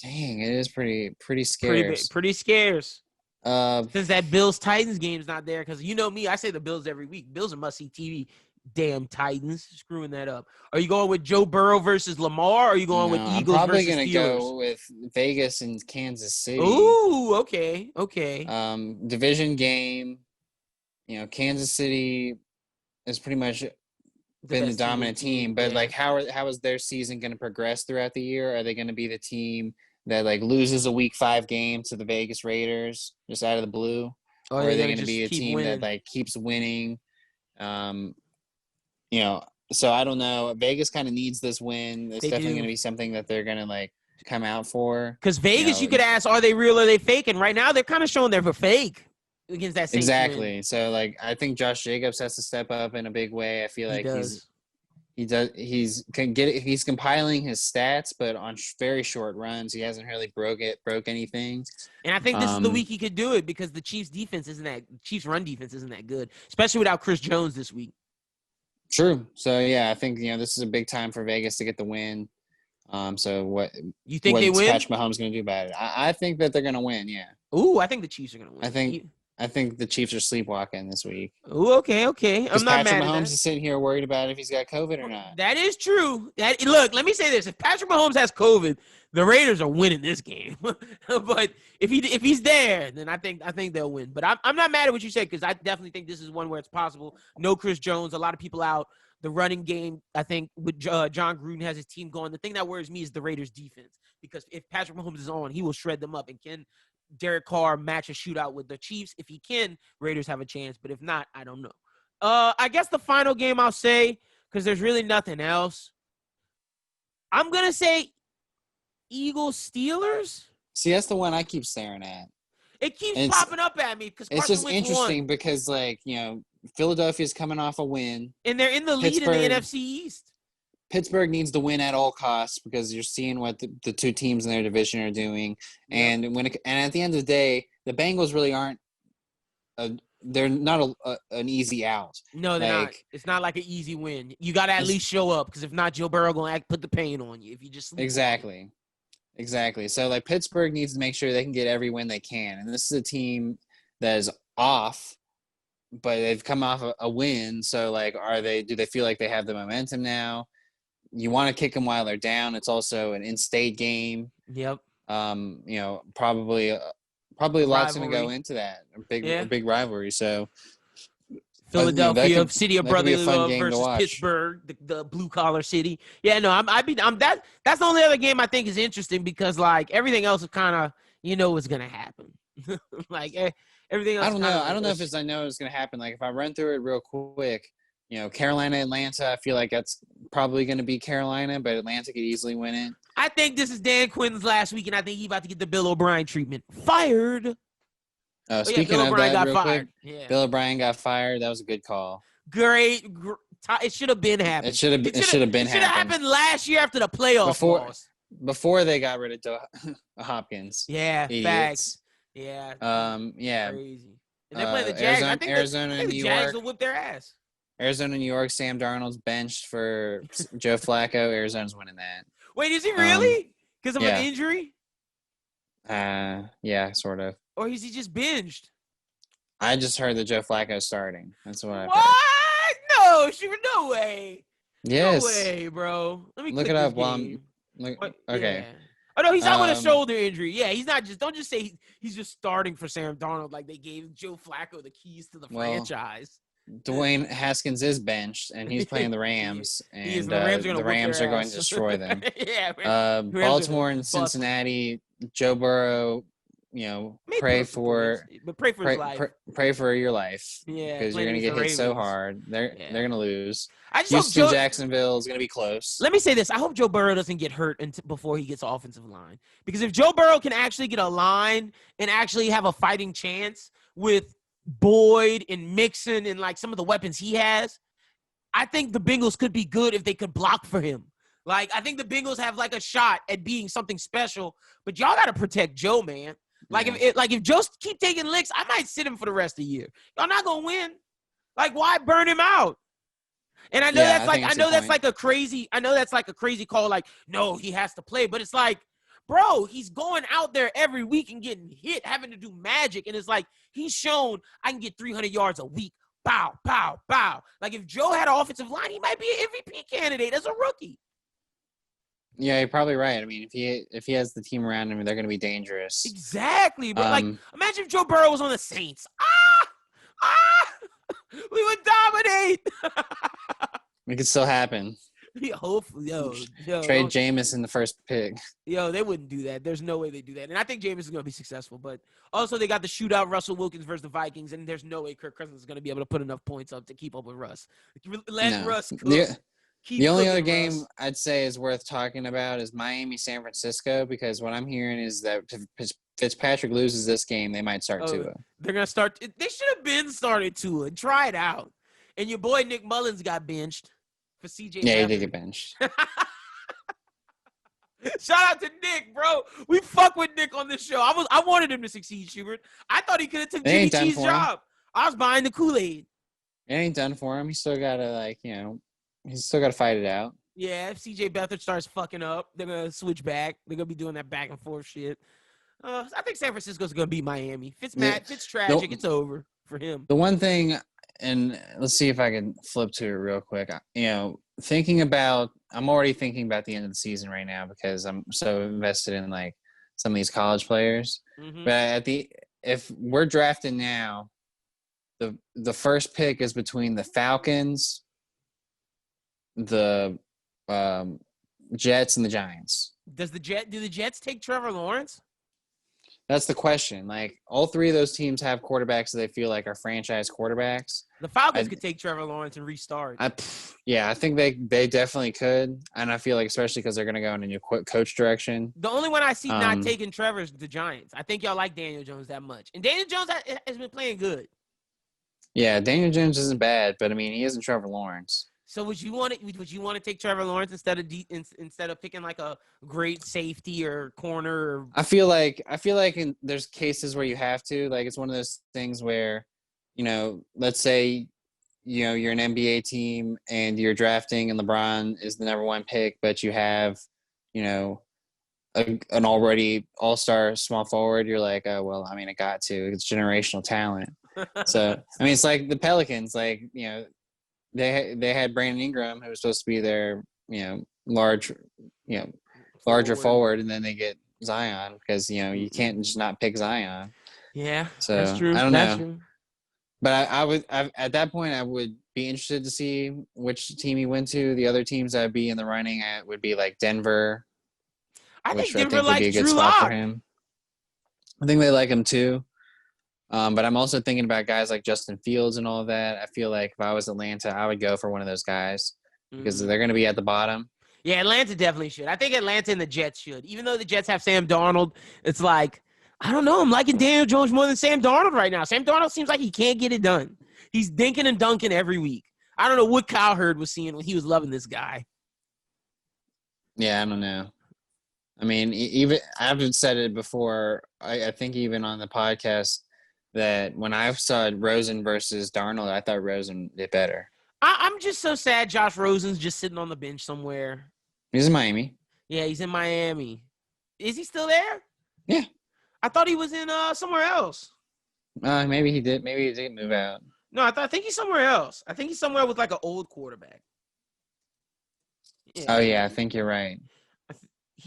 it is pretty scarce. Pretty scarce. Since that Bills-Titans game's not there, because you know me, I say the Bills every week. Bills are must-see TV. Damn Titans, screwing that up. Are you going with Joe Burrow versus Lamar, or are you going with Eagles versus Steelers? I'm probably gonna go with Vegas and Kansas City. Ooh, okay. Division game. Kansas City has pretty much been the dominant team, but how is their season going to progress throughout the year? Are they going to be the team that loses a Week 5 game to the Vegas Raiders just out of the blue, or are they going to be a team that keeps winning? So I don't know. Vegas kind of needs this win. It's definitely going to be something that they're going to come out for. Because Vegas, you could ask, are they real or are they fake? And right now, they're kind of showing they're fake against that Saints exactly. win. So I think Josh Jacobs has to step up in a big way. I feel like he's compiling his stats, but on very short runs. He hasn't really broke anything. And I think this is the week he could do it, because the Chiefs' run defense isn't that good, especially without Chris Jones this week. True. So yeah, I think this is a big time for Vegas to get the win. So what you think they win? Patrick Mahomes going to do about it? I think that they're going to win. Yeah. Ooh, I think the Chiefs are going to win. I think the Chiefs are sleepwalking this week. Ooh, okay. I'm not Patrick mad Mahomes at that. is sitting here worried about if he's got COVID or not. That is true. Look, let me say this: if Patrick Mahomes has COVID, the Raiders are winning this game. But if he's there, then I think they'll win. But I'm not mad at what you said, because I definitely think this is one where it's possible. No Chris Jones, a lot of people out. The running game, I think, with John Gruden has his team going. The thing that worries me is the Raiders' defense, because if Patrick Mahomes is on, he will shred them up. And can Derek Carr match a shootout with the Chiefs? If he can, Raiders have a chance. But if not, I don't know. I guess the final game I'll say, because there's really nothing else, I'm going to say Eagles-Steelers. See, that's the one I keep staring at. It keeps popping up at me because it's just interesting because, Philadelphia's coming off a win. And they're in the lead in the NFC East. Pittsburgh needs to win at all costs, because you're seeing what the two teams in their division are doing. Yep. And at the end of the day, the Bengals really aren't they're not an easy out. No, they're not. It's not like an easy win. You got to at least show up, because if not, Joe Burrow going to put the pain on you if you just sleep. Exactly. So, Pittsburgh needs to make sure they can get every win they can. And this is a team that is off, but they've come off a win. So, do they feel like they have the momentum now? You want to kick them while they're down. It's also an in-state game. Yep. Probably a lot's going to go into that. A big rivalry. So, Philadelphia, city of brotherly love versus Pittsburgh, the blue-collar city. Yeah, no, that's the only other game I think is interesting, because everything else is kind of, what's going to happen. Like everything else. I don't know. I don't know if I know it's going to happen. Like if I run through it real quick, Carolina, Atlanta, I feel like that's probably going to be Carolina, but Atlanta could easily win it. I think this is Dan Quinn's last week, and I think he's about to get the Bill O'Brien treatment. Fired. Speaking Bill of O'Brien that, got real fired. quick, Yeah. Bill O'Brien got fired. That was a good call. Great. It should have been happening. It should have been It should have happened last year after the playoff loss. Before they got rid of Hopkins. Yeah, Idiots. facts. Yeah. Yeah. Crazy. And they're playing the Jags. I think and the New Jags York. will whip their ass. Arizona, New York. Sam Darnold's benched for Joe Flacco. Arizona's winning that. Wait, is he really? Because of yeah. an injury? Yeah, sort of. Or is he just binged? I just heard that Joe Flacco's starting. That's what I What? heard. No, Shubert, no way. Yes. No way, bro. Let me look click it up this while game. okay. Yeah. Oh no, he's out with a shoulder injury. Yeah, he's not just. Don't just say he's just starting for Sam Darnold like they gave Joe Flacco the keys to the franchise. Dwayne Haskins is benched, and he's playing the Rams, and the Rams are going to destroy them. Yeah, man. Baltimore and Cincinnati. Joe Burrow, pray for his life. Pray for your life. Yeah, because you're going to get hit so hard. They're going to lose. I just Houston, Jacksonville is going to be close. Let me say this. I hope Joe Burrow doesn't get hurt before he gets offensive line. Because if Joe Burrow can actually get a line and actually have a fighting chance with Boyd and Mixon and like some of the weapons he has, I think the Bengals could be good if they could block for him. Like, I think the Bengals have like a shot at being something special, but y'all got to protect Joe, man. Like, if Joe keep taking licks, I might sit him for the rest of the year. Y'all not going to win. Like, why burn him out? And I know that's like a crazy call. Like, no, he has to play. But it's like, bro, he's going out there every week and getting hit, having to do magic. And it's like, he's shown I can get 300 yards a week. Bow, bow, bow. Like, if Joe had an offensive line, he might be an MVP candidate as a rookie. Yeah, you're probably right. I mean, if he has the team around him, they're going to be dangerous. Exactly. But, imagine if Joe Burrow was on the Saints. We would dominate. It could still happen. Yeah, hopefully, yo. Trade Jameis in the first pick. Yo, they wouldn't do that. There's no way they do that. And I think Jameis is going to be successful. But also, they got the shootout Russell Wilkins versus the Vikings, and there's no way Kirk Cousins is going to be able to put enough points up to keep up with Russ. Russ cook. The only other game I'd say is worth talking about is Miami-San Francisco, because what I'm hearing is that if Fitzpatrick loses this game, they might start Tua. They're going to start. They should have been started Tua. Try it out. And your boy Nick Mullins got benched for CJ. Yeah, he did get benched. Shout out to Nick, bro. We fuck with Nick on this show. I wanted him to succeed, Shubert. I thought he could have took Jimmy G's job. I was buying the Kool-Aid. It ain't done for him. He's still got to, he's still got to fight it out. Yeah, if CJ Beathard starts fucking up, they're going to switch back. They're going to be doing that back and forth shit. I think San Francisco's going to beat Miami. Fitz tragic. It's over for him. The one thing, and let's see if I can flip to it real quick. I'm already thinking about the end of the season right now because I'm so invested in like some of these college players. Mm-hmm. But if we're drafting now, the first pick is between the Falcons, the Jets, and the Giants. Do the Jets take Trevor Lawrence? That's the question. Like, all three of those teams have quarterbacks that they feel like are franchise quarterbacks. The Falcons could take Trevor Lawrence and restart. I think they definitely could. And I feel like especially because they're going to go in a new coach direction. The only one I see not taking Trevor is the Giants. I think y'all like Daniel Jones that much. And Daniel Jones has been playing good. Yeah, Daniel Jones isn't bad, but, I mean, he isn't Trevor Lawrence. So would you want to take Trevor Lawrence instead of picking like a great safety or corner? I feel like there's cases where you have to. Like, it's one of those things where, let's say, you're an NBA team and you're drafting and LeBron is the number one pick, but you have, an already all-star small forward. You're like, oh, well, I mean, I got to. It's generational talent. So, I mean, it's like the Pelicans, like, They had Brandon Ingram, who was supposed to be their, larger forward, and then they get Zion because you can't just not pick Zion. Yeah, so that's true. I don't know. True. But at that point I would be interested to see which team he went to. The other teams that would be in the running would be like Denver. I think Denver likes Drew Lock. For him. I think they like him too. But I'm also thinking about guys like Justin Fields and all of that. I feel like if I was Atlanta, I would go for one of those guys because they're going to be at the bottom. Yeah, Atlanta definitely should. I think Atlanta and the Jets should. Even though the Jets have Sam Darnold, it's like, I don't know. I'm liking Daniel Jones more than Sam Darnold right now. Sam Darnold seems like he can't get it done. He's dinking and dunking every week. I don't know what Kyle Hurd was seeing when he was loving this guy. Yeah, I don't know. I mean, even I've said it before. I think even on the podcast that when I saw Rosen versus Darnold, I thought Rosen did better. I'm just so sad Josh Rosen's just sitting on the bench somewhere. He's in Miami. Yeah, he's in Miami. Is he still there? Yeah. I thought he was in somewhere else. Maybe he did. Maybe he did move out. No, I think he's somewhere else. I think he's somewhere with like an old quarterback. Yeah. Oh, yeah. I think you're right.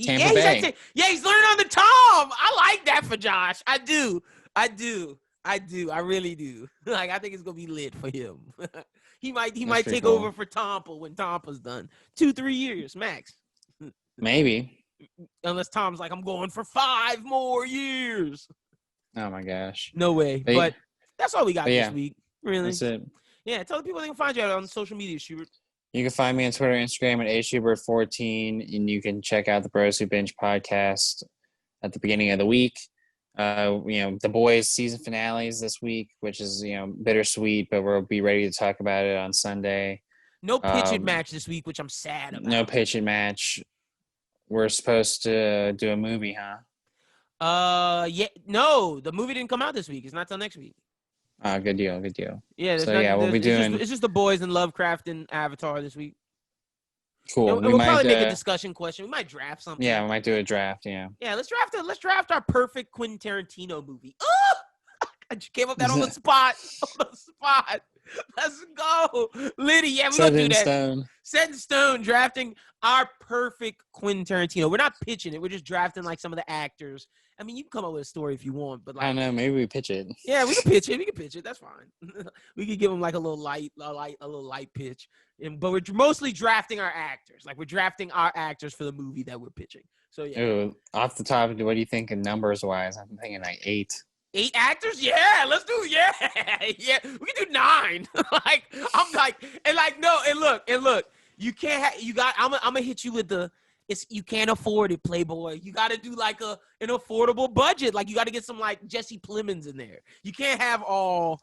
Tampa Bay. He's learning on the Tom. I like that for Josh. I do. I really do. Like, I think it's going to be lit for him. He might take over for Tampa when Tampa's done. 2-3 years, max. Maybe. Unless Tom's like, I'm going for 5 more years. Oh, my gosh. No way. But that's all we got this week. Really? That's it. Yeah, tell the people they can find you on social media, Shubert. You can find me on Twitter and Instagram at ashubert14, and you can check out the Bros Who Binge podcast at the beginning of the week. The boys' season finales this week, which is, bittersweet, but we'll be ready to talk about it on Sunday. No pitching match this week, which I'm sad about. No pitching match. We're supposed to do a movie, huh? Yeah. No, the movie didn't come out this week. It's not till next week. Good deal. Yeah. We'll be doing. It's just the boys and Lovecraft and Avatar this week. Cool. We'll probably make a discussion question. We might draft something. Yeah, we might do a draft. Yeah. Yeah, let's draft our perfect Quentin Tarantino movie. Oh, I just came up with that on the spot. Let's go, Liddy. Yeah, we're gonna do that. Set in stone. Drafting our perfect Quentin Tarantino. We're not pitching it. We're just drafting like some of the actors. I mean, you can come up with a story if you want, but like, I don't know. Maybe we pitch it. Yeah, we can pitch it. That's fine. We could give them like a little light pitch. But we're mostly drafting our actors. Like, we're drafting our actors for the movie that we're pitching. So yeah. Ooh, off the top, what do you think in numbers wise? I'm thinking like 8. 8 actors? Yeah, let's do it. Yeah. We can do 9. Look. You can't I'm gonna hit you with you can't afford it, Playboy. You got to do like an affordable budget. Like, you got to get some like Jesse Plemons in there. You can't have all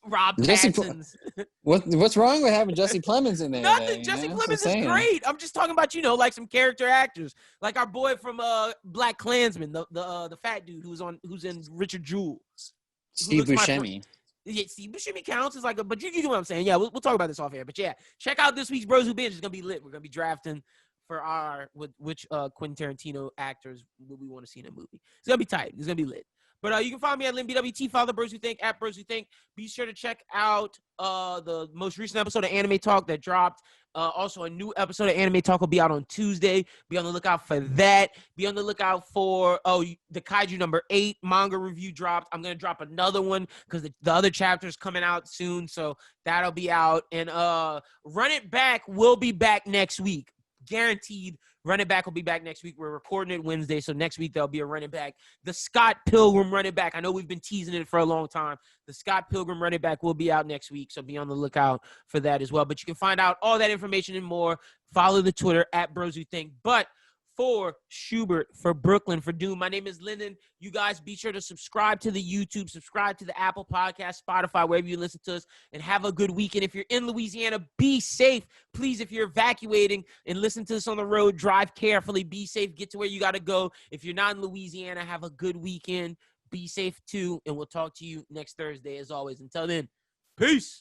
Rob Patsons. What's wrong with having Jesse Plemons in there? Nothing. Jesse Plemons is great. I'm just talking about, like some character actors, like our boy from Black Klansman, the fat dude who's in Richard Jewell. Steve Buscemi. Yeah, Steve Buscemi counts as like but you get what I'm saying. Yeah, we'll talk about this off air. But yeah, check out this week's Bros Who Binge. It's gonna be lit. We're gonna be drafting for which Quentin Tarantino actors would we want to see in a movie. It's gonna be tight. It's gonna be lit. But you can find me at BWT. Follow the Bros Who Think at Bros Who Think. Be sure to check out the most recent episode of Anime Talk that dropped. Also, a new episode of Anime Talk will be out on Tuesday. Be on the lookout for that. Be on the lookout for the Kaiju number 8 manga review dropped. I'm gonna drop another one because the other chapter's coming out soon, so that'll be out. And Run It Back will be back next week. Guaranteed. Run It Back will be back next week. We're recording it Wednesday, so next week there'll be a Run It Back. The Scott Pilgrim Run It Back. I know we've been teasing it for a long time. The Scott Pilgrim Run It Back will be out next week, so be on the lookout for that as well. But you can find out all that information and more. Follow the Twitter at Bros Who Think. But for Shubert, for Brooqlyn, for Doom, my name is Lyndon. You guys be sure to subscribe to the YouTube, subscribe to the Apple Podcast, Spotify, wherever you listen to us, and have a good weekend. If you're in Louisiana, be safe. Please, if you're evacuating and listen to this on the road, drive carefully, be safe, get to where you got to go. If you're not in Louisiana, have a good weekend. Be safe too, and we'll talk to you next Thursday as always. Until then, peace.